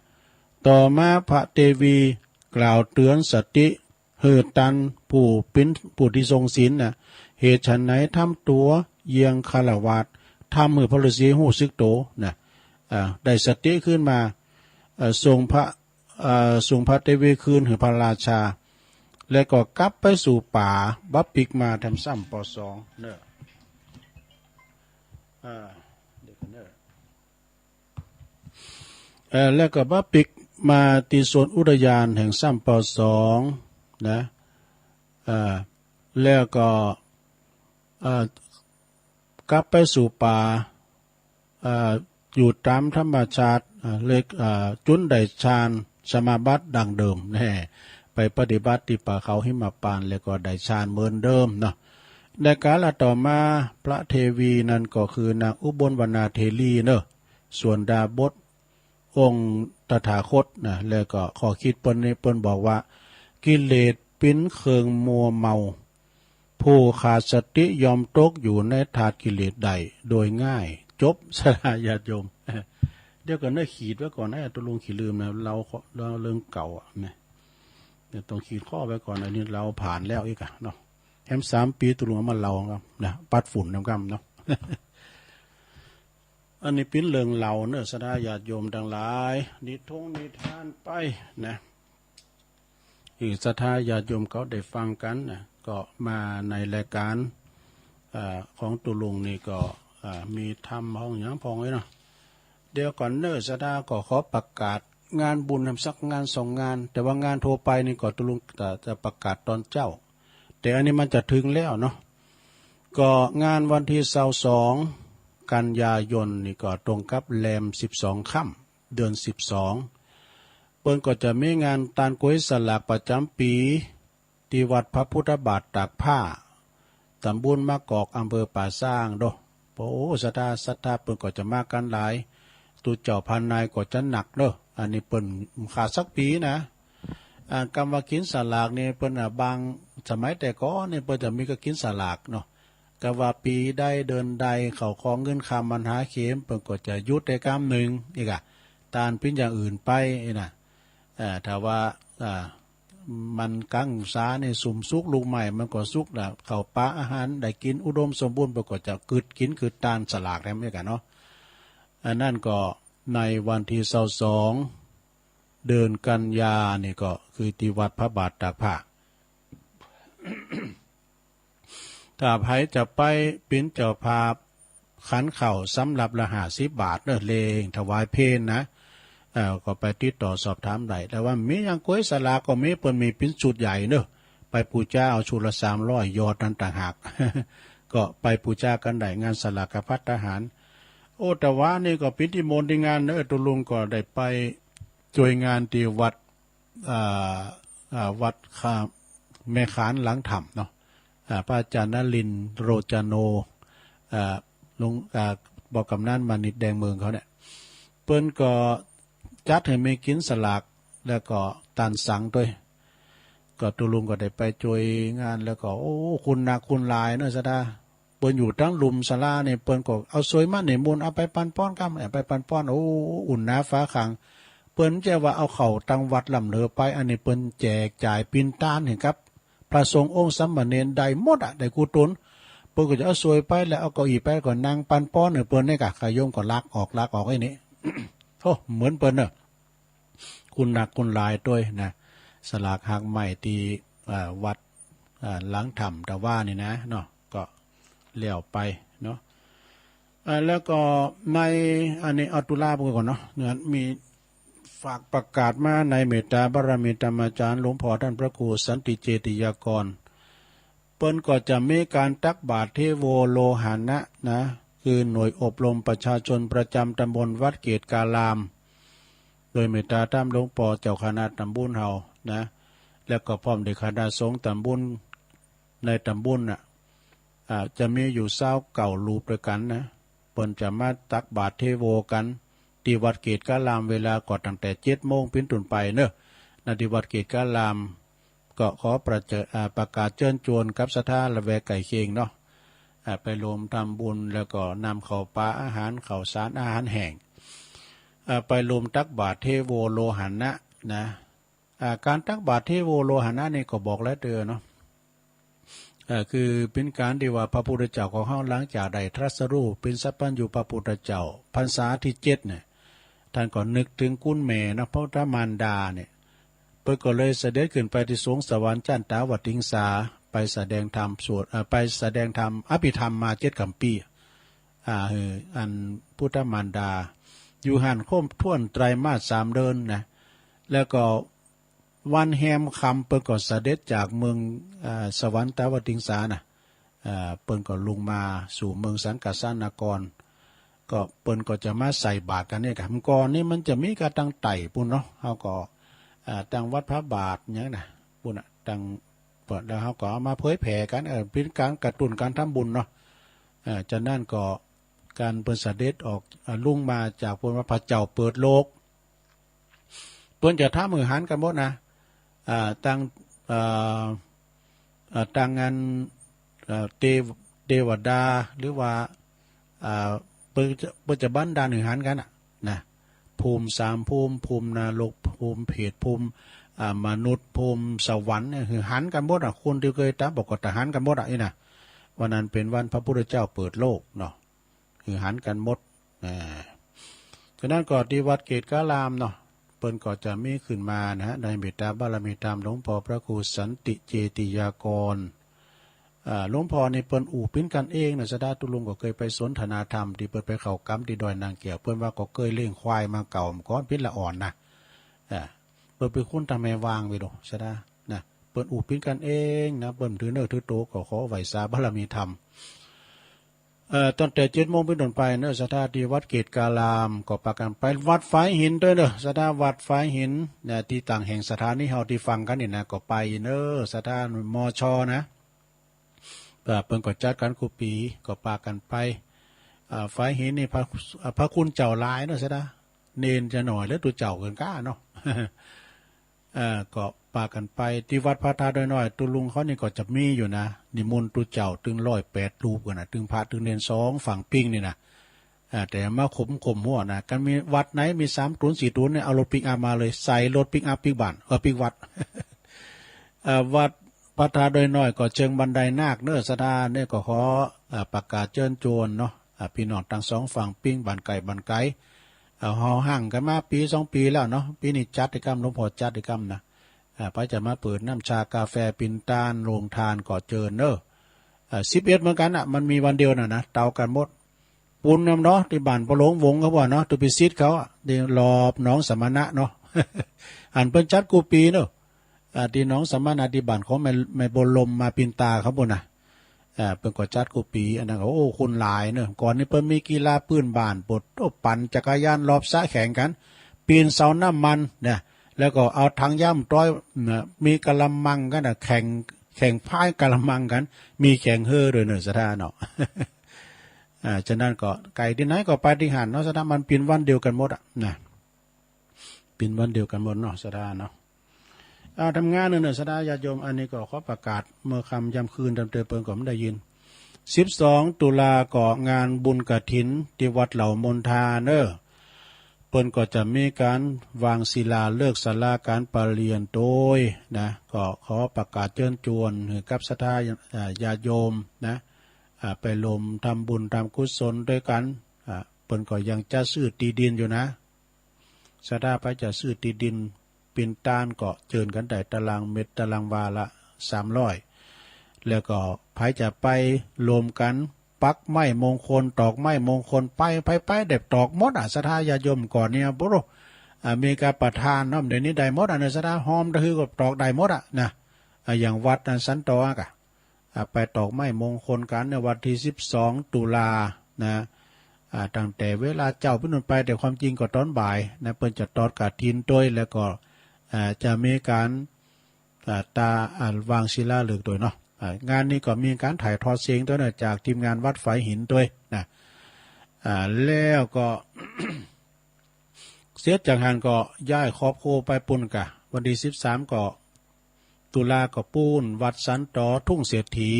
ต่อมาพระเทวีกล่าวเตือนสติหือตันผู้ที่ทรงศีลนะเหตุฉันไหนทำตัวเยียงคารวาสทำเมื่อพระฤาษีหู้ซึกโตนะได้สติขึ้นมาส่งพระเทวีคืนหือพระราชาแล้วก็กลับไปสู่ป่าบัพปิกมาทำซ้ำป.2เนอะเด็กเนอะแล้วก็บัพปิกมาตีโซนอุทยานแห่งซ้ำป.2นะแล้วก็กลับไปสู่ป่าอยู่ตามธรรมชาติเล็กจุนได้ฌานสมาบัติดังเดิมแน่ไปปฏิบัติที่ป่าเขาหิมพานต์แล้วก็ได้ฌานเหมือนเดิมเนาะในกาลต่อมาพระเทวีนั่นก็คือนางอุบลวรรณาเทลีเนอะส่วนดาบทองค์ตถาคตนะแล้วก็ข้อคิดเปิ้นบอกว่ากิเลสปิ้นเคืองมัวเมาผู้ขาดสติยอมตกอยู่ในถาดกิเลสใดโดยง่ายจบสลายญาติโยมเดี๋ยวก่อนได้ขีดไว้ก่อนนะตัวลุงขีดลืมนะเราเรื่องเก่าเนี่ยเดี๋ยวต้องขีดข้อไว้ก่อนอันนี้เราผ่านแล้วอีกอะเนาะแฮม3 ปีตัวลุงมาเราครับนะปัดฝุ่นน้ำกำเนาะ อันนี้ปิ้นเรื่องเราเนอะสดาญาติโยมดังหลายนิทานไปนะอีกศรัทธาญาติโยมเขาได้ฟังกันนะก็มาในรายการของตุลุงนี่ก็มีทำห้องอย่างพองไว้เนาะเดี๋ยวก่อนเนอสดาก็ขอประกาศงานบุญทำสักงาน2 งานแต่ว่างานโทรไปนี่ก็ตุลุงจะประกาศตอนเจ้าแต่อันนี้มันจะถึงแล้วเนาะก็งานวันที่22 กันยายนนี่ก็ตรงกับแรม12 ค่ำเดือน12เปิ้นก็จะมีงานตานกวยสลากประจำปีที่วัดพระพุทธบาทตากผ้าตำบลมะกอกอำเภอป่าสร้างโดโอ้ศรัทธาเปิ้นก็จะมากันหลายตุเจ้าพันนายก็จะหนักเด้ออันนี้เปิ้นขาดสักปีนะ กรรมว่ากินสลากนี่เปิ้นบางสมัยแต่ก่อนนี่เปิ้นจะมีก็กินสลากเนาะก็ว่าปีได้เดินใดเข้าของเงินคำมันหาเข็มเปิ้นก็จะยุดได้กรรมนึงอีกตานเป็นอย่างอื่นไปน่ะถ้าว่ามันกังสาในสุ่มสุกลูกใหม่มันก็สุกน่ะเข้าปลาอาหารได้กินอุดมสมบูรณ์ก็จะกึดกินคือตานสลากได้เหมือนกันเนาะอันนั้นก็ในวันที่22เดือนกันยานี่ก็คือที่วัดพระบาทตากผ้า ถ้าใครจะไปเป็นเจ้าภาพขันเข่าสำหรับละ50 บาทเด้อเลงถวายเพลนะก็ไปติดต่อสอบถามได้แต่ว่ามีอย่างก้อยสลาก็มีเปิ้นมีเป็นชุดใหญ่เนอะไปปูจ้าเอาชุดละ300ยอดนั้นต่างหาก ก็ไปปูจ้ากันได้งานสลากพัฒทหารโอ้แต่ว่านี่ก็พิธีมนต์ที่งานเนอะตุลุงก็ได้ไปช่วยงานที่วัดวัดแม่ขานหลังถ้ำเนาะพระอาจารย์นลินทร์โรจโนลุงบอกกำนันมานิดแดงเมืองเขาเนี่ยเปิ้นก็จัดให้มีกินสลากแล้วก็ตานสังด้วยก็ตุลุงก็ได้ไปช่วยงานแล้วก็โอ้คุณนาคุณลายเนาะซะดาเปิ้นอยู่ทั้งลุมศาลาเนี่ยเปิ้นก็เอาสวยมาในมูลเอาไปปันป้อนกันไปปันป้อนโอ้อุ่นหน้าฟ้าขังเปิ้นจะว่าเอาเข้าตังวัดลำเลอไปอันนี้เปิ้นแจกจ่ายปินตานเห็นครับพระสงฆ์องค์สัมมาเนรได้หมดได้กุศลเปิ้นก็จะเอาสวยไปแล้วเอาเก้าอี้ไปก่อนนั่งปันป้อนเปิ้นนี่กะขายมก็ลักออกไอ้นี่ โอ้เหมือนเปิ้นเนอะคุณหนักคุณลายด้วยนะสลากหักใหม่ที่วัดหลังถ้ำตะว่านี่นะเนาะก็เลี้ยวไปเนาะแล้วก็ในอันนี้เอาตุลาไปก่อนเนาะเนี่ยมีฝากประกาศมาในเมตตาบารมีธรรมอาจารย์หลวงพ่อท่านพระครูสันติเจติยากรเปิ้นก็จะมีการตักบาตรเทโวโลหานะนะคือหน่วยอบรมประชาชนประจำตำบลวัดเกตกาลามโดยเมตตาตามหลวงพ่อเจ้าคณะตำบลเฮานะแล้วก็พร้อมด้วยคณะสงฆ์ตำบลในตำบลน่ะจะมีอยู่29รูปด้วยกันนะเปิ้นจะมาตักบาตรเทโวกันที่วัดเกตกาลามเวลาก็ตั้งแต่ 7 โมงเป็นต้นไปเนอะณที่วัดเกตกาลามก็ขอประกาศเชิญชวนกับศรัทธาละแวกไก่เคียงเนาะไปรวมทำบุญแล้วก็นำข้าวปลาอาหารข้าวสารอาหารแห้งไปรวมตักบาตรเทโวโลหานะนะการตักบาตรเทโวโลหานะนี่ก็บอกแล้วเด้อเนาะคือเป็นการที่ว่าพระพุทธเจ้าของเฮาหลังจากได้ตรัสรู้เป็นสัพพัญญูพระพุทธเจ้าพรรษาที่7เนี่ยท่านก็นึกถึงกุลแม่นะพระธรรมารดาเนี่ยเพิ่นก็เลยเสด็จขึ้นไปที่สวงสวรรค์จันตาวติงสาไปแสดงธรรมสวดไปแสดงธรรมอภิธรรมมา7 กำปีอันพุทธมารดาอยู่หันโค้มท่วนไตรมาส3 เดือนนะแล้วก็วันแฮมคำเปิ้นก็เสด็จจากเมืองสวรรค์ตาวติงสานะเปิ้นก็ลงมาสู่เมืองสังกัสสานครก็เปิ้นก็จะมาใส่บาตรกันเนี่ยครับก่อนนี่มันจะมีการตั้งไต่ปุ่นเนาะเฮาก็ตั้งวัดพระบาทอย่างนั้นน่ะปุ่นน่ะตั้งเปิดแล้วเฮาก็เอามาเผยแผ่กันเป็นการกระตุ้นการทำบุญเนาะจากนั้นก็การเปิ้นเสด็จออกลุ่งมาจากพระเจ้าเปิดโลกเปิ้นจะทำมือหันกันหมดนะตั้งงานเทวดาหรือว่าเปิ้นจะบันดาลหันกันนะภูมิ3 ภูมิภูมินรกภูมิเพศภูมิมนุษย์ภูมิสวรรค์เนี่ยคือหันกันหมดคนที่เคยตามบอกก็ทหารกันหมดนี่นะวันนั้นเป็นวันพระพุทธเจ้าเปิดโลกเนาะคือหันกันหมดฉะนั้นก็ที่วัดเกตกาลามเนาะเปิ้นก็จะมีขึ้นมานะฮะในเมตตาบารมีตามหลวงพ่อพระครูสันติเจติยากรหลวงพ่อนี่เปิ้นอู่เป็นกันเองนะสดาตุลุงก็เคยไปสนทนาธรรมที่เปิ้นไปเข้ากรรมที่ดอยนางเกี่ยวเปิ้นว่าก็เคยเลี้ยงควายมาเก่าก่อนพิษละอ่อนนะเปิ้นเป็นคนทำให้วางไปดอกสดานะเปิ้นอู่เป็นกันเองนะเปิ้นถือเนื้อถือโตก็ขอไหวสาบารมีธรรมตั้งแต่7 โมงเป็นต้นไปเนอะสถานที่วัดเกตกาลามก็ปากันไปวัดฝายหินด้วยเนอะสถานวัดฝายหินเนี่ยที่ต่างแห่งสถานนี้เฮาที่ฟังกันนี่นะก็ไปเนอะสถานมชนะเปิ้นก็จัดกันคุปีก็ปากันไปฝายหินนี่พระคุณเจ้าหลายเนอะสถานเนนจะหน่อยแล้วตัวเจ้าเกินก้าเนาะก็ ปากันไปที่วัดพระธาตุน้อยๆตุลุงเขานี่ก็จะมีอยู่นะนิมนต์ตุเจ้าถึง108รูปกันนะถึงพระถึงเนน2ฝั่งปิ้งนี่นะแต่มาข่มหัวนะกันมีวัดไหนมี3 ตุน 4 ตุนเนี่ยเอารถปิกอัพมาเลยใส่รถปิกอัพปิกบ้านปิกวัด วัดพระธาตุน้อยๆก็เชิงบันไดนาคเนื้อสดาเนี่ยก็ขอประกาศเชิญชวนเนาะพี่น้องทั้ง2ฝั่งปิ้งบ้านไก่เฮาห่างกันมาปี2 ปีแล้วเนาะปีนี้จัดกิจกรรมหลวงพ่อจัดกิจกรรมนะไปจะมาเปิดน้ำชากาแฟปิ่นตาลโรงทานก่อเจิญเนอะ11เหมือนกันมันมีวันเดียวนะเตากันหมดปุณน้ำเนาะที่บ้านปะหลงวงเขาบอกเนาะตุปิซิดเขาเดี๋ยวรอบน้องสมณะเนาะ อันเปิ้นจัดกูปีเนอะที่น้องสมณะที่บ้านเขาไม่บนลมมาปิ่นตาเขาบ่น่ะเปิ้นก็จัดกูปีอันนั้นโอ้คนหลายเนอะก่อนนี้เปิ้นมีกีฬาปืนบ้านปดปั่นจักรยานรอบสระแข่งกันปีนเสาน้ำมันเนี่ยแล้วก็เอาถังย่ำต้อยมีกะละมังกันแข่งพายกะละมังกันมีแข่งเฮ่อด้วยเนอะสถานเนาะ ฉะนั้นก็ไก่ที่ไหนก็ไปที่หันเนาะสถานมันปีนวันเดียวกันหมดนะปีนวันเดียวกันหมดเนาะสถานเนาะทำงานเนอะสถานญาติโยมอันนี้ก็ขอประกาศเมื่อคำยำคืนเติมเปิงก็ไม่ได้ยิน12 ตุลาก็งานบุญกฐินที่วัดเหล่ามนทาเนอะเปิ้นก็จะมีการวางศิลาเลิกศาลาการประเรียนโดยนะก็ขอประกาศเชิญชวนกับศรัทธาญาติโยมนะไปลมทำบุญทำกุศลด้วยกันเปิ้นก็ยังจะซื้อตีดินอยู่นะศรัทธาไปจะซื้อตีดินปิ่นตาลก็เจิญกันได้ตารางเม็ดตารางวาละ300แล้วก็ไผจะไปรวมกันปักไม้มงคลตอกไม้มงคลไปเด็บตอกมดศรัทธาญาติโยมก่อนเนี่ยบุรุมีการประทานเนาะเดี๋ยวนี้ได้หมดในศรัทธาหอมก็คือก็ตอกได้หมดนะอย่างวัดสันตอกะไปตอกไม้มงคลกันในวันที่12 ตุลานะตั้งแต่เวลาเจ้าพินุนไปแต่ความจริงก็ตอนบ่ายนะเปิ้นจะตอดกฐินด้วยแล้วก็จะมีการวางศิลาฤกษ์ด้วยเนาะงานนี้ก็มีการถ่ายทอดเสียงด้วยนะจากทีมงานวัดฝายหินด้วยนะแล้วก็ เสียจากหันก็ย้ายครอบครัวไปปุ่นกะวันที่13ก็ตุลาก็ปูนวัดสันตอทุ่งเศรษฐี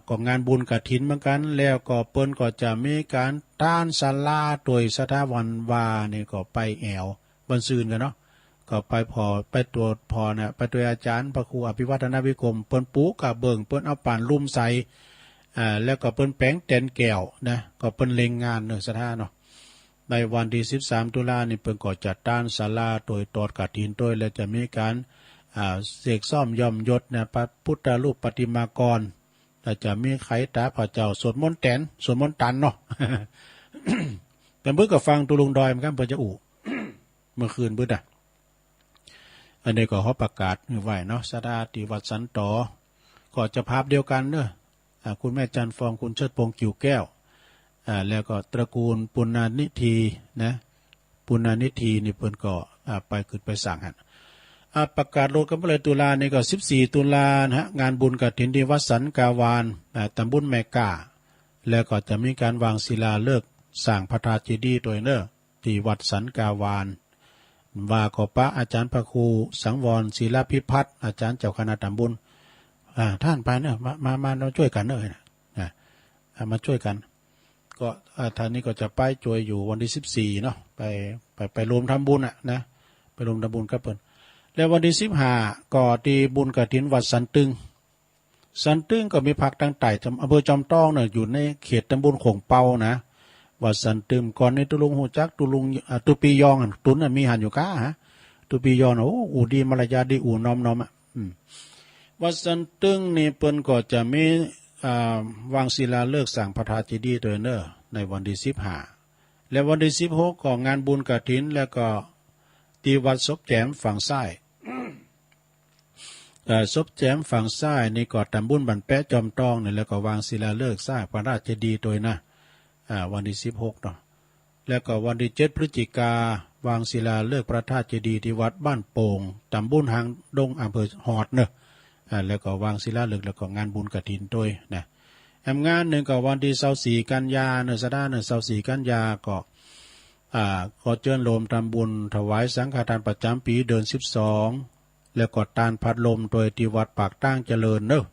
ก็งานบุญกฐินเหมือนกันแล้วก็เปิ้นก็จะมีการต้านศาลาโดยสถาวันวานี่ก็ไปแอวบรรซืนกันเนาะก็ไปตรวจพอเนี่ยไปตัวอาจารย์พระครูอภิวัฒนวิกรมเปิ้นปูกะเบิ่งเปิ้นเอาป่านลุ่มใส่แล้วก็เปิ้นแป้งแตนแก้วนะก็เปิ้นเล็งงานเนอะสถานเนาะในวันที่13 ตุลานี่เปิ้นก็จัดต้านศาลาโดยตอดกฐินด้วยและจะมีการเสกซ่อมย่อมยศนะพระพุทธรูปประติมากรแต่จะมีไขตาพระเจ้าสวดมนต์แตนสวดมนต์ตันเนาะ แต่เมื่อก็ฟังตุลุงดอยมันก็เปิ้นจะอู่ เมื่อคืนเบิ่งอันนี้ก็เขาประกาศไว้เนาะสถาติวัดสันตอก็จะภาพเดียวกันเนอะคุณแม่จันฟองคุณเชิดพงษ์กิ่วแก้วแล้วก็ตระกูลปุณณนิธีนะปุณณนิธีนี่เพิ่นก็ไปขึ้นไปสั่งหันประกาศโลดกันไปเลยตุลานี่ก็14 ตุลานะฮะงานบุญกฐินที่วัดสันกาวานตำบลแมกาแล้วก็จะมีการวางศิลาฤกษ์สร้างพระธาตุเจดีย์โดยเนอะที่วัดสันกาวานว่าขอพระอาจารย์พระครูสังวรศิลาพิพัฒน์อาจารย์เจ้าคณะตำบลท่านไปเนอะมาเราช่วยกันเนอะมาช่วยกันก็ท่านนี้ก็จะไปช่วยอยู่วันที่14เนาะไปรวมทำบุญนะไปรวมทำบุญกับเพิ่นแล้ววันที่15ก็ที่บุญกฐินวัดสันตึงก็มีพักตั้งแต่อำเภอจอมทองเนี่ยอยู่ในเขตตำบลโขงเปานะวัดสันตึมก่อนในตุลุงหูจักตุลุงตุปียองตุนมีหันอยู่ก้าฮะตุปียองโอ้อูดีมารยาดีอูน้อมวัดสันตึงนี่เปิ้นก็จะมีวางศิลาฤกษ์สร้างพระธาตุเจดีย์โดยเนอในวันที่15และวันที่16ก็งานบุญกฐินแล้วก็ที่วัดศพแจมฝั่งซ้ายศพแจมฝั่งซ้ายนี่ก็ตำบลบันแปะจอมทองนี่แล้วก็วางศิลาฤกษ์สร้างพระธาตุเจดีย์โดยนะวันที่16เนาะแล้วก็วันที่7 พฤศจิกาวางศิลาฤกษ์พระธาตุเจดีย์ที่วัดบ้านโป่งตำบลหางดงอำเภอหอดเนอะแล้วก็วางศิลาฤกษ์แล้วก็งานบุญกฐินด้วยนะงานหนึ่งก็วันที่24 กันยาเนอะสถานเนอะ24 กันยาก็ขอเชิญโลมทำบุญถวายสังฆทานประจำปีเดือน12 แล้วก็ตานพัดลมโดยที่วัดปากตั้งเจริญเนอะ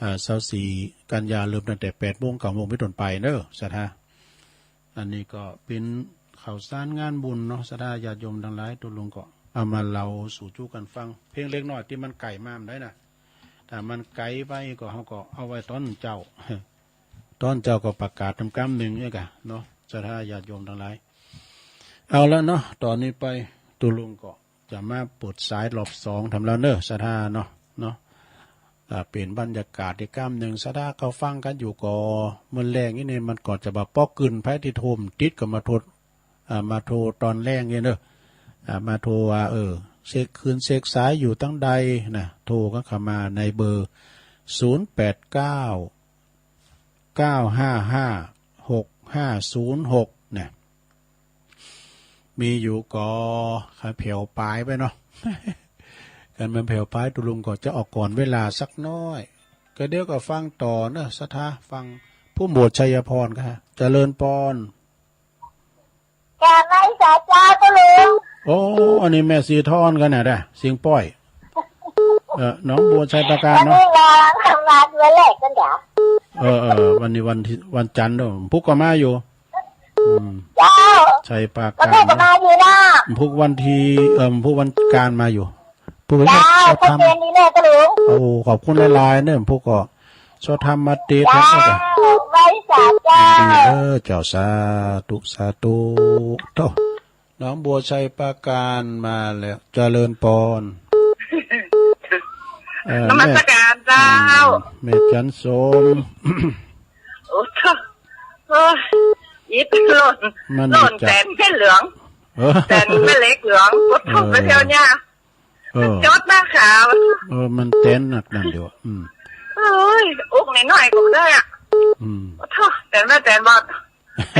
24กันยาเริ่มตั้งแต่8 โมง 9 โมงไปต้นไปเนอะสาธุอันนี้ก็เป็นข่าวสารงานบุญเนาะสาธุญาติโยมทั้งหลายตุลุงก็เอามาเล่าสู่จู้กันฟังเพลงเล็กน้อยที่มันไก่มามได้นะแต่มันไกลไปก็เขาก็เอาไว้ต้นเจ้า ต้นเจ้าก็ประกาศทำกรรมหนึ่งเนี่ยกะเนาะสาธุญาติโยมทั้งหลายเอาแล้วเนาะตอนนี้ไปตุลุงก็จะมาเปิดสายรอบ2ทำแล้วเนอะสาธุเนาะเปลี่ยนบรรยากาศอีกกรรมหนึ่งสาธุเขาฟังกันอยู่ก็มันแรงนี่เนี่ยมันก่อนจะแบบปอกกึนไพ่ที่โทมติดกับมาโทรตอนแรงเนี่ยเนอะมาโทรว่าเช็คคืนเช็คสายอยู่ตั้งใดนะโทรก็เข้ามาในเบอร์0899556506เนี่ยมีอยู่ก็ขาเผียวปลายไปเนาะ กันมันเผียวปลายตุลุงก็จะออกก่อนเวลาสักน้อยก็เดี๋ยวก็ฟังต่อเนอะสถาฟังผู้บวชชัยพรค่ะเจริญปอนแกไม่สาจ้าตุลุงโอ้อันนี้แม่สีทอนกันน่ะได้เสียงป้อยน้องบัวชัยประการเนาะวันนี้ทำงานวันแรกกันจ้ะวันนี้วันจันทร์เนาะพุกก็มาอยู่เจ้าชัยประการก็มาอยู่นะพุกวันที่พุกวันการมาอยู่พุกก็ทำเป็นนี่แน่ตุลุงโอ้ขอบคุณหลายๆเนี่ยพุกก็ชอบทำมาตีทั้งหมดไว้สาจ้าเจ้าสาธุโตน้องบัวชัยประการมาแล้วเจริญปอนนมัสการเจ้าแม่จันสมโอ้โหยิบหล่นแตนแค่เหลืองแตนไม่เล็กเหลืองกดเข้าไปเที่ยวเนี่ยจอดหน้าขาวมันเต้นหนักนั่นเดียวอุ๊กหน่อยก็ได้อ่ะโธ่แตนบอด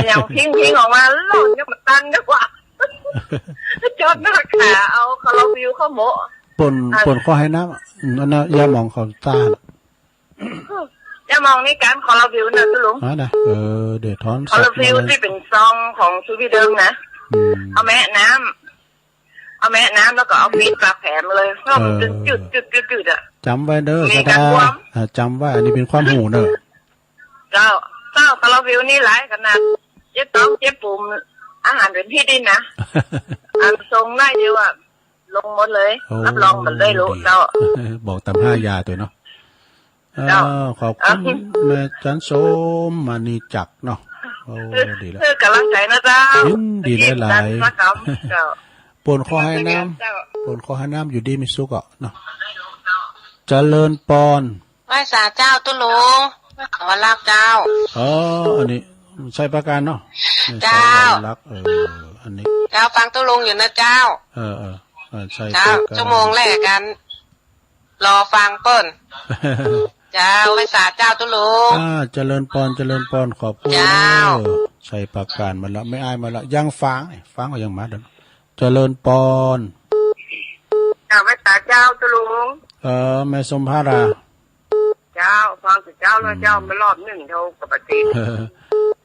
อย่างพิงออกมาหล่นยังมันตันดีกว่าจอดหน้าขาเอาคาราบิวเข้าโมปนข้อให้น้ำนั่นนะยามองเขาตายามองนี่การคาราบิวนะตุลุงนะเดือดท้อนคาราบิวที่เป็นซองของซูบิเดิมนะเอาแม่น้ำแล้วก็เอาฟีดปากแผลมาเลยเพราะมันจุดอ่ะจำไว้เด้อสถาจำไว้อันนี้เป็นความหูเด้อเจ้าคาราบิวนี่หลายขนาดเจ๊ต้องเจ๊ปุ่มอาหารเป็นที่ดินนะอันทรงได้เดียวอ่ะลงหมดเลยรับรองมันได้รู้เจ้าบอกตำ5 ยาตัวเนาะขอบคุณแม่จันสมมานีจักเนาะโอ้ดีแล้วกำลังใจนะเจ้าดีหลายปนข้อให้น้ำอยู่ดีมีสุกเนาะเจริญปอนไหว้สาเจ้าตุลุงขอรักเจ้าอันนี้ใช่ประการเนาะเจ้ารักอันนี้เจ้าฟังตุลุงอยู่นะเจ้าใช่เจ้าชั่วโมงแรกกันรอฟังเปิ้นเจ้าไหว้สาเจ้าตุลุงเจริญปอนขอบคุณใช่ประการมาแล้วไม่อายมาแล้วยังฟังก็ยังมาเด้อเจริญปอนไหว้สาเจ้าตุลุงแม่สมภาราเจ้าฟังสิเจ้าแล้วเจ้ามารอบหนึ่งเท่าปกติ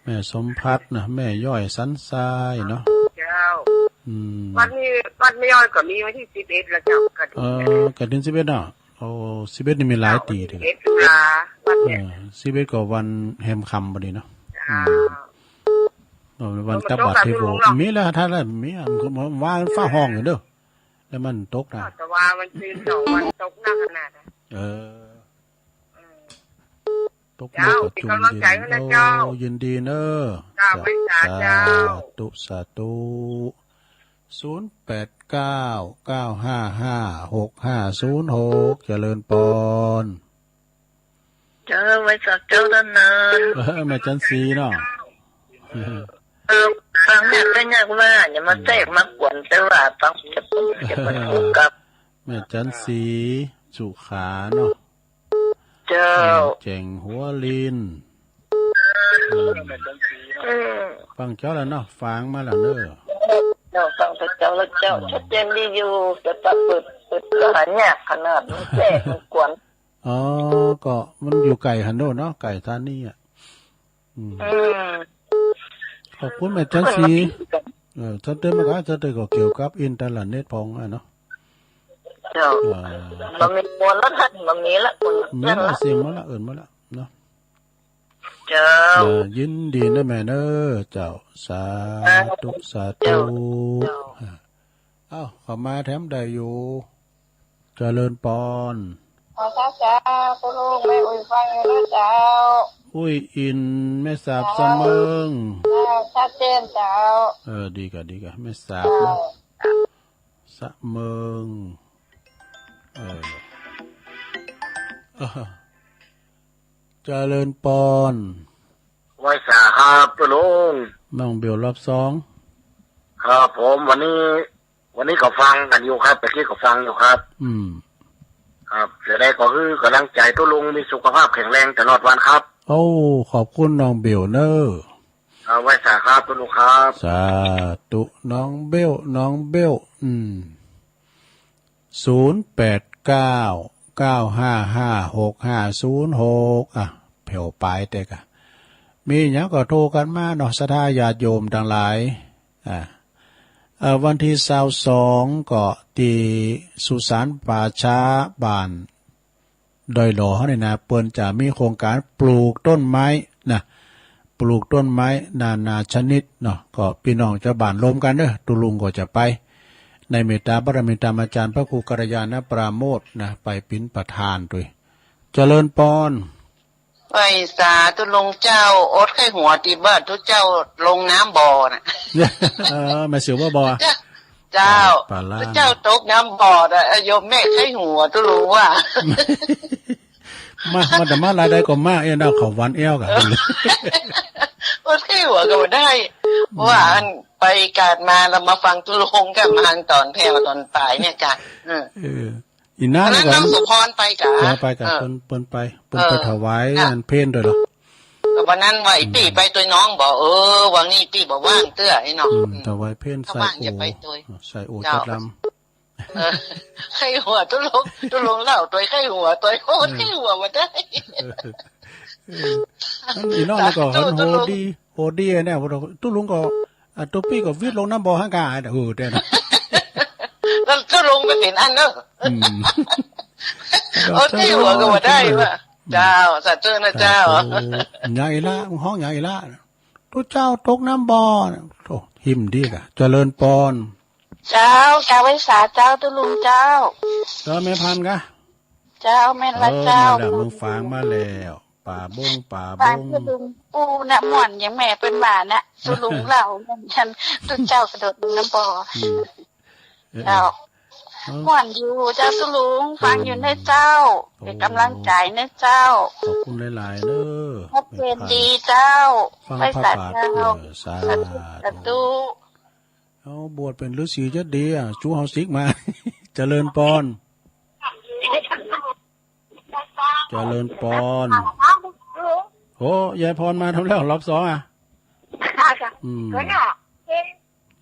แม่สมพัดนะแม่ย่อยสันทรายเนาะเจ้าวันไม่ย่อยก็มีวันที่11แล้วเจ้ากระดิ่ง11เนาะโอ้11นี่มีหลายตีถึง11ตุลาวันเนี่ย11ก็วันแฮมคำพอดีเนาะวันตะบัดเทโวมีแล้วถ้าแล้วมีว่าฟ้าห้องอยู่เด้อแล้วมันตกนะแต่ว่ามันคืน2 วันตกหนักขนาดตกหนักจุ่มยินดีเนอะสาธุ0899555656เจริญปอนไว้สักเจ้าด้านเนินแม่จันสีเนาะฟังเนี่ยก็ยากว่าอย่ามาแทรกมากวนแต่ว่าต้องจะพูดกับแม่จันสีสุขาเนาะเจ้าเจ๋งหัวลินฟังเจ้าแล้วเนาะฟังมาแล้วเนอะฟังเจ้าแล้วเจ้าชัดเจนดีอยู่แต่ตัดเปิดก็หันเนี่ยขนาดมันแทรกมันกวนก็มันอยู่ไก่หันโดเนาะไก่ท่านนี่ขอบคุณแม่จันสีชัดเจนมากชัดเจนก็เกี่ยวกับอินเทอร์เน็ตพองเนาะ จ้าบะมีมวลแล้วท่านบะมีละคน มี นั่น ละ ละ เสียงมาละเอิ้นมาละเนาะ เจ้า ยินดีนะแม่เด้อเจ้าสาธุสาธุอ้าวเข้ามาแถมได้อยู่เจริญปอน ขอเจ้าตัวลูกแม่อุ้ยฟังอยู่นะเจ้า อุ้ยอินแม่สาบเสมิง ชัดเจนเจ้า ดีกะแม่สาบนะสะเมิงเจริญปอน ไว้สาครับตัวลุง น้องเบลรอบสอง ครับผมวันนี้ก็ฟังกันอยู่ครับตะกี้ก็ฟังอยู่ครับครับจะได้ก็คือกำลังใจตัวลุงมีสุขภาพแข็งแรงตลอดวันครับโอ้ขอบคุณน้องเบลเนอร์ไว้สาครับตัวลุงครับสาธุน้องเบล0899556506อ่ะเผ่วปลายแต่กะมีหยังก็โทรกันมาเนาะศรัทธาญาติโยมทั้งหลายวันที่22ก็ที่สุสานป่าช้าบ้านดอยหล่อเฮานี่นะเปิ้นจะมีโครงการปลูกต้นไม้นะปลูกต้นไม้นานาชนิดเนาะก็พี่น้องจะบ้านรวมกันเด้อตุลุงก็จะไปในเมตตาบารมีธรรมอาจารย์พระครูกัลยาณปราโมทย์นะไปเป็นประธานด้วยเจริญปอนไว้สาตุลงเจ้าอดไข้หัวตีบ้านทุกเจ้าลงน้ำบ่อน่ะแม่เสียวว่าบ่เจ้าทุกเจ้าตกน้ำบ่อน่ะโยมแม่ไข้หัวตุลุงว่ามาแต่มาลายได้ก็มาเอ็นเอาเขาวันเอวกันอดไข้หัวก็บ่ได้ว่าอันไปการมาเรามาฟังตุลุงกับมาตอนแผ่วตอนปลายเนี่ยจ้ะอีน่านี่ก็น้องสุพรไปกะไปกะเปิ้นไปถวายอันเพลด้วยหรอวันนั้นว่าไอ้ปี้ไปตัวน้องบอกวันนี้ปี้บอกว่างเตื้อไอ้น้องถวายเพลใส่โอจัดลำไข้หัวตุลงเล่าตัวไข้หัวตัวโคตรไข้หัวมาได้อีน้องนี่ก็โหดีเนี่ยตุลุงก็ตัวปี้ก็วิดลงน้ำบ่อห้างกาแต่นะแล้วตุลุงไปเห็นอันเนอะโอ้ที่หัวก็มาได้ว่ะเจ้าสัตว์เจ้านะเจ้าใหญ่ละห้องใหญ่ละตัวเจ้าตกน้ำบ่อโธ่หิมดีกะเจริญปอนเจ้าไว้สาเจ้าตุลุงเจ้าแม่พันกะเจ้าแม่ละเจ้ามึงฟังมาแล้วป่าบงตุลุงปูน่ะหม่อนอย่างแม่เป็นหมาน่ะตุลุงเหล่าฉันตุเจ้ากระโดดน้ำบ่อเจ้าม่วนอยู่เจ้าตุลุงฟังอยู่ในเจ้าเป็นกำลังใจในเจ้าขอบคุณหลายๆเด้อพัดเพนดีเจ้าไปสัตว์เจ้าสาธุเอาบวชเป็นฤาษีจะดีจูเฮาซิกมาเจริญปอนเจริญปอนโอ้ยายพรมาทำแล้วรอบสอง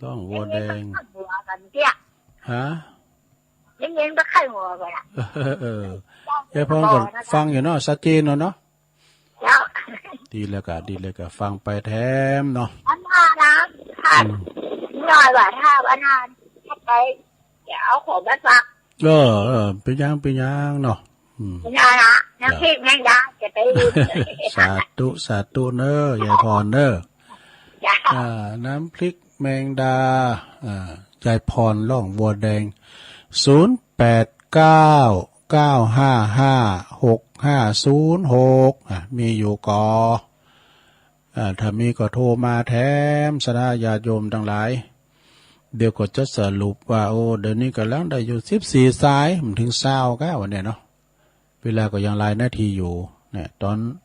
ต้องวัวแดงฮะเย็นๆก็ไข้หัวไปละยายพรก่อนฟังอยู่เนาะชัดเจนเนาะดีแล้วก็ฟังไปแถมเนาะอันนาค่ะน้อยว่าถ้าอันนานไปเดี๋ยวเอาของมาฝากเป็นยังเนาะเป็นยังนะน้ำพริกแมงดาจะไปสาธุเนอยายพรเนอน้ำพริกแมงดายายพรล่องวัวแดง0899556506มีอยู่ก่อถ้ามีก็โทรมาแถมศรัทธาญาติโยมทั้งหลายเดี๋ยวก็จะสรุปว่าเดี๋ยวนี้กำลังได้อยู่14สายมันถึง20ก้าวันเนี่ยเนาะเวลาก็ยังหลายนาทีอยู่เนี่ย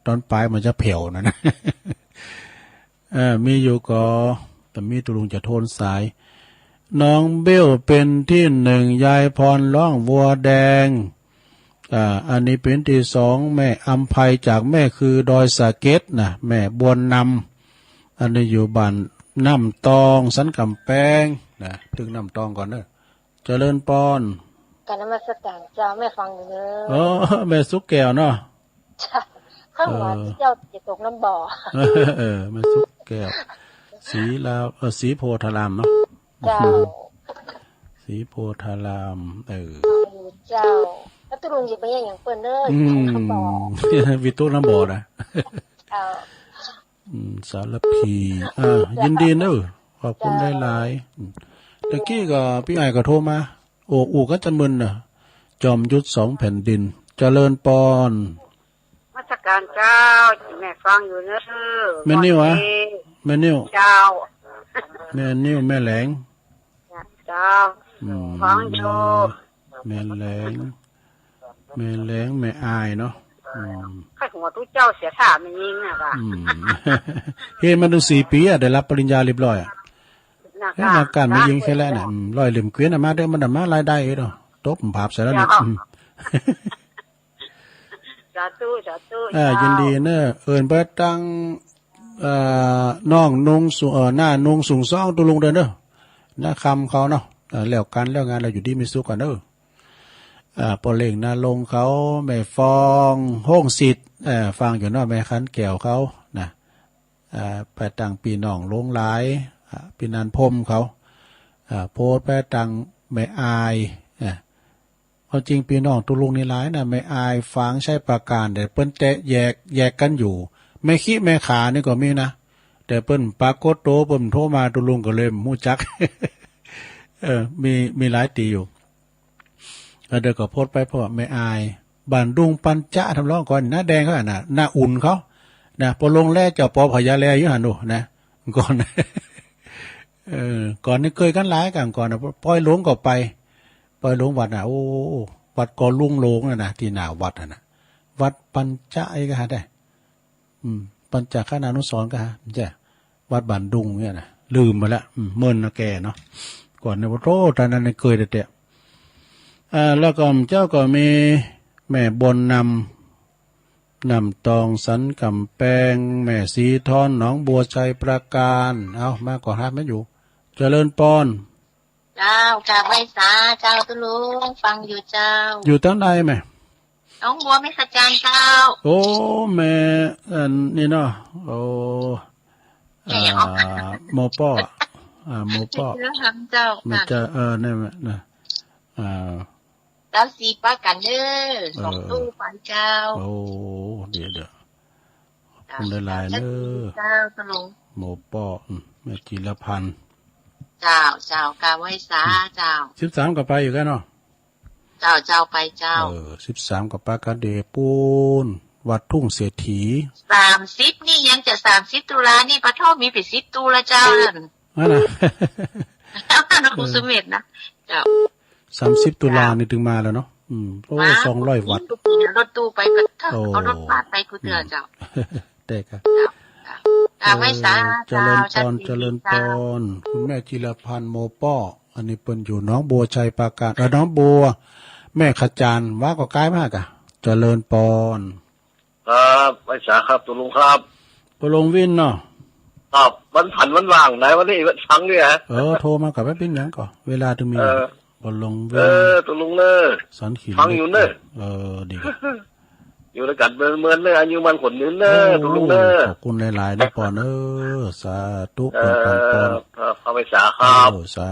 ตอนปลายมันจะเผียวนะมีอยู่ก็แต่มีตุลุงจะโทนสายน้องเบี้ยวเป็นที่หนึ่งยายพรร้องวัวแดงอันนี้เป็นที่สองแม่อัมไพจากแม่คือดอยสะเก็ดนะแม่บวนนำอันนี้อยู่บ้านน้ำตองสันกำแพงนะถึงน้ำตองก่อนเนอะเจริญปอนการนมัสการเจ้าแม่ฟังอยู่เนอะแม่สุกแก้วเนาะข้างหัวที่เจ้าจะตกน้ำบ่อแม่สุกแก้วสีลาวสีโพธารามเนาะเจ้าสีโพธาราม เจ้าแล้วตุลุงหยิบไปอย่างเปิ้นเด้อเขาบอก วิตุน้ำบ่อนะสารพียินดีเนอะขอบคุณหลายๆตะกี้ก็พี่ไอ้ก็โทรมาโอ้ก็จะมึนน่ะจอมยุทธ2 แผ่นดินเจริญปอนมาตรการเจ้าแม่ฟังอยู่เนอะแม่นิ้วอะแม่นิ้วเจ้าแม่นิ้วแม่แหลงเจ้าฟังอยู่แม่แหลงแม่อายเนาะข้าหัวตู้เจ้าเสียท่าไม่ยิงน่ะค่ะเฮ็ดมาดู4 ปีอ่ะได้รับปริญญาเรียบร้อยอ่ะนักการไม่ยิงแค่แล้วน่ะร้อยเหลี่ยมเกวียนมาเด้อมันมารายได้เนาะตบภาพใส่แล้วนี่สาธุยินดีเนอะเอิ้นไปตั้งน้องนุ่งสูหน้านุ่งสูงซ่องตุลุงเด้อเด้อหน้าคำเขาเนาะแล้วกันแล้วงานเราอยู่ดีมีสุขกันเด้อปอเล่งนาลงเขาแม่ฟองห้องสิทธิ์ฟังอยู่เนาะแม่คันแก้วเขานะไปตั้งปีน้องลงหลายปีนันพรมเขาโพสไปตั้งแม่อายเอาจริงปีน้องตุลุงนี่หลายนะแม่อายฟังใช้ประการแต่เปิ้นแตะแยกกันอยู่แม่ขี้แม่ขานี่ก็มีนะแต่เปิ้นปรากฏโตเปิ้นโทรมาตุลุงก็เลยฮู้จักมีหลายตีอยู่เดี๋ยวก็โพสไปเพราะแม่อายบ้านดุงปัญจะทำร้องก่อนหน้าแดงเขาน่ะหน้าอุ่นเขานะพอลงแลเจ้าปอพญาแลอยู่หั่นดูนะก่อนก่อนนี่เคยกันหลายกันก่อนนะปล่อยหลวงก็ไปปล่อยหลวงวัดน่ะโอ้วัดกอลุงโลงน่ะนะที่หน้าวัดน่ะวัดปัญจะไอ้ก็หาได้ปัญจคณานุสรณ์ก็หาจ้ะวัดบ้านดุงเนี่ยนะลืมไปแล้วเมินนะแกเนาะก่อนในวัดโตตอนนั้นเคยเด็ดแล้วก็เจ้าก็มีแม่บนนำตองสันกำแปงแม่สีทอนหนองบัวชัยประการเอามาก่อนครับไม่อยู่เจริญปอนเจ้ากราบไหว้สาเจ้าตุลุงฟังอยู่เจ้าอยู่ตั้งใดไหมน้องบัวไม่ขจารเจ้าโอ้แม่นี่เนาะโอ้โมป้อโมป้อเจ้ามันจะนี่แม่นะเจ้าสีป้ากันเด้อ2 ตู้ไปเจ้าโอ้เดี๋ยวคุณได้ลายเด้อเจ้าตุลุงโมป้อแม่จิรพันธ์เจ้ากราบไหว้สาเจ้า13ก็ไปอยู่กันเนาะเจ้าไปเจ้า13ก็ไปกันเดปูนวัดทุ่งเศรษฐี30นี่ยังจะ30ตุลานี่ปะท่อมีไป10ตุลาเจ้านั่นนะนะครูสมเด็จนะเจ้า30ตุลานี่ถึงมาแล้วเนาะโอ้200วัดรถตู้ไปก็เอารถปาดไปกูเตือนเจ้าแต่ก็ไม่สาเจริญพรคุณแม่จิรพันธ์โมป้ออันนี้เปิ้นอยู่น้องบัวชัยปราการน้องบัวแม่ขจารว่าก็ใกล้มากอ่ะเจริญพรครับไม่สาครับตุลุงครับปลงวินเนาะครับวันผันวันว่างไหนวันนี้วันฟังเนี่ยโทรมากับแม่ปิ้งหยังก่อนเวลาถึงมีปลงวินตุลุงเนอะสันขีฟังอยู่เนอะดีอยู่ด้วยกันเมือนเนอะอายุมันขนยืนเนอะตุลุงเนอะขอบคุณหลายๆนะปอนสาธุปอนเข้าไปสาครับสา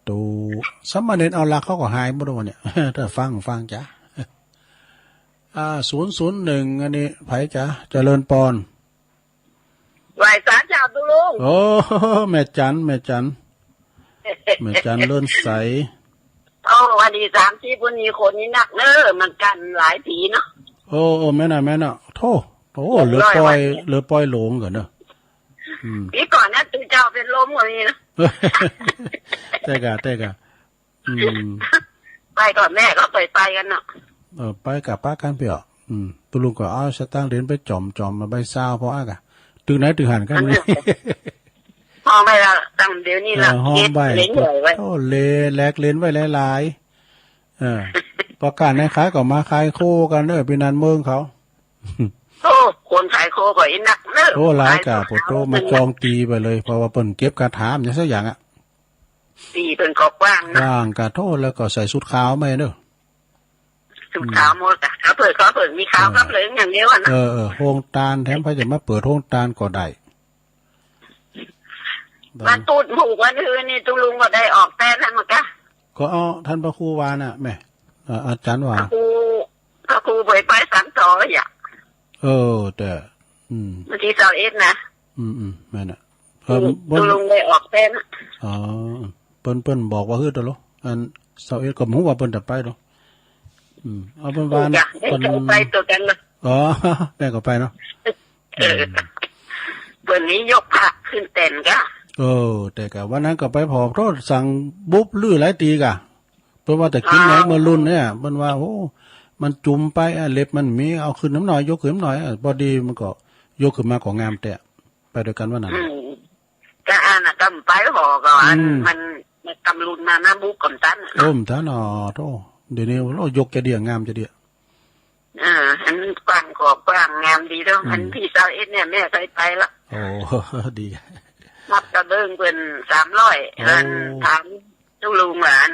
ธุสมณเณรเอาละเขาก็หายหมดวันเนี่ยถ้าฟังจ้ะ001อันนี้ไผจ้ะเจริญปอนไหวสาเจ้าตุลุงโอ้แม่จันเลื่อนใสวันที่30วันนี้คนนี้หนักเนอะมันกันหลายผีเนาะโอ้แม่น่ะโธ่เหลือปล่อยหลงก่อนเนอะปีก่อนนั้นตื่นเจ้าเป็นลมกว่านี้นะแต่กะไปก่อนแม่ก็ไปกันเนาะไปกับป้ากันเปียตุลุงก็เอาสตางค์เหรียญไปจอมมาใบซาวเพราะอ่ะตึกไหนตึกหันกันนี่ห้องไปละตั้งเดี๋ยวนี้ละห้องใบโอ้แลกเลนไว้หลายประกาศในขายก็มาขายโคกันเด้อปีนันเมืองเขาโอ้คนขายโคก็อินักเด้อโอ้หลายกะปโตมาจองตีไปเลยเพราะว่าเปิ้นเก็บกระถามอย่างสักอย่างอ่ะตีเปิ้นก็กว้างนะกว้างกะโทษแล้วก็ใส่ชุดขาวมาเด้อชุดขาวหมดอ่ะเขาเปิดมีขาวกับเหลืองอย่างเดียวอ่ะนะโฮงตาลแถมเพิ่นจะมาเปิดโฮงตาลก็ได้มันตูดหมูกวันอื่นนี่ตุลุงก็ได้ออกแต่ท่านมากะก็เอาท่านพระครูวาน่ะแม่ อาจารย์ว่าพระครูไป3 ต่ออย่าแต่บางที21นะแม่น่ะตุลุงเลยออกเต้นเปิ้นบอกว่าตลอดอัน21ก็บ่ฮู้ว่าเปิ้นจะไปดอกเอาเปิ้นว่าเปิ้นไปตัวกันเลยแม่ก็ไปเนาะเปิ้นนี้ยกพระขึ้นเต้นกะแต่กะวันนั้นก็ไปพอโทษสั่งบุ๊บลื้อหลายตีกะเพิ่นว่าแต่กินแหนมื้อรุ่นเนี่ยเพิ่นว่าโอ้มันจุ่มไปเล็บมันมีเอาขึ้นน้ำหน่อยยกขึ้นหน่อยพอดีมันก็ยกขึ้นมาก็งามแต่ไปด้วยกันว่านั้นก็น่ะกำไปหอก็มันกำรุ่นมานะบุ๊กกำตันท่านโตเดี๋ยวนี้เรายกแกเดียงามจะเดียอันกว้างกว้างงามดีแล้วอันพี่21เนี่ยแม่เคยไปละโอ้ดีนับกระเบื้องเป็น300อันถามตุลุงหลาน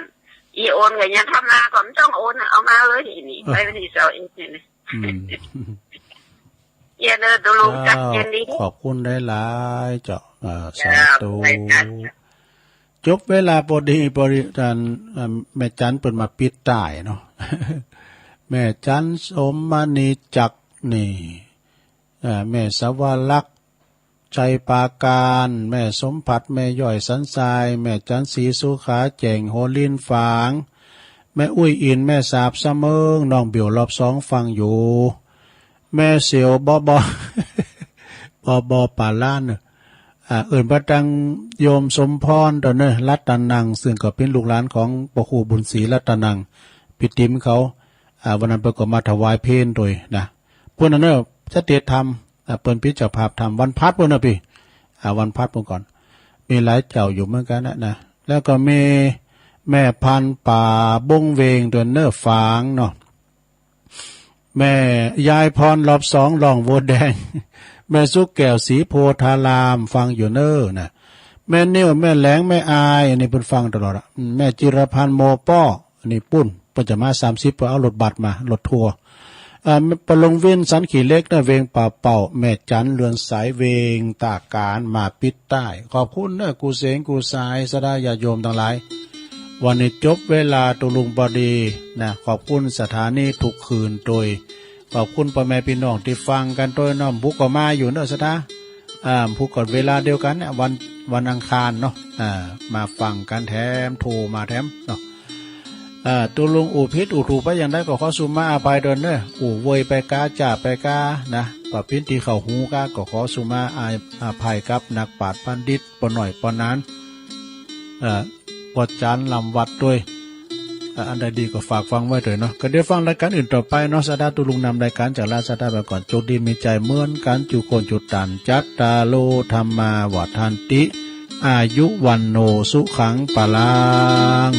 อีโอนก็ยังทำมาก็ไม่ต้องโอนเอามาเลยนี่ไปวันที่21เนี่ยเย็นเลยตุลุงจัดเย็นดีขอบคุณได้หลายเจ้าสาธุจบเวลาพอดีบริการแม่จันเปิดมาปิดใต้เนาะแม่จันสมมณีจักนี่แม่สวรักษ์ใจปาการแม่สมผัดแม่ย่อยสันทรายแม่จันศรีสุขาแจ่งโหลินฝางแม่อุ้ยอินแม่สาบเสมิงน้องเบี่ยวรอบ2ฟังอยู่แม่เสียวบป่าล้านเอิ่นประดังโยมสมพรตอนนี้รัตนังซึ่งก็เป็นลูกหลานของพระครูบุญศรีรัตนังปิติมเขาวันนั้นเพิ่นก็มาถวายเพลโดยนะเพิ่นนั่นจะเตธรรมเปิ้นพิจารภาพธรรมวันพัดเพิ่นน่ะพี่วันพัดเพิ่นก่อนมีหลายเจ้าอยู่เหมือนกันนะแล้วก็มีแม่พันป่าบงเวงตัวเนอฝางเนาะแม่ยายพรรอบ2หลองโวแดงแม่สุกแก้วสีโพธารามฟังอยู่เนอน่ะแม่นิ้วแม่แหลงแม่อายอันนี้เพิ่นฟังตลอดแม่จิรพันธ์โมป้ออันนี้ปุ้นเพิ่นจะมา30เพิ่นเอารถบัสมารถทัวร์ปลงเว้นสันขี่เล็กนะเวงป่าเป่าแม่จันเรือนสายเวงตาการมาปิดใต้ขอบคุณเนอกูเสงกูสายสดาญาโยมทั้งหลายวันนี้จบเวลาตุลุงบดีนะขอบคุณสถานีทุกคืนโดยขอบคุณพ่อแม่พี่น้องที่ฟังกันโดยน้อมบุกก็มาอยู่เนอสดาผู้กดเวลาเดียวกันเนี่ยวันอังคารเนาะมาฟังกันแถมโทรมาแถมเนาะตัวลุงอู่พิษอู่ถูกไปอย่างได้ก็ขอสุมาอภัยเดินเนออู่เวยไปกาจ่าไปกานะปะพินตีเข่าหูกาก็ขอสุมาอภัยครับนักปราชญ์พันดิตปนหน่อยปนนั้นปอดจานลำวัดด้วยอันใดดีก็ฝากฟังไว้เถอะเนาะก็เดี๋ยวฟังรายการอื่นต่อไปเนาะสดาตุลุงนำรายการจากราชดาไปก่อนโชคดีมีใจเหมือนกันจุโคนจุตันจัตตาโลธรรมาวัฏันติอายุวันโนสุขังปะลัง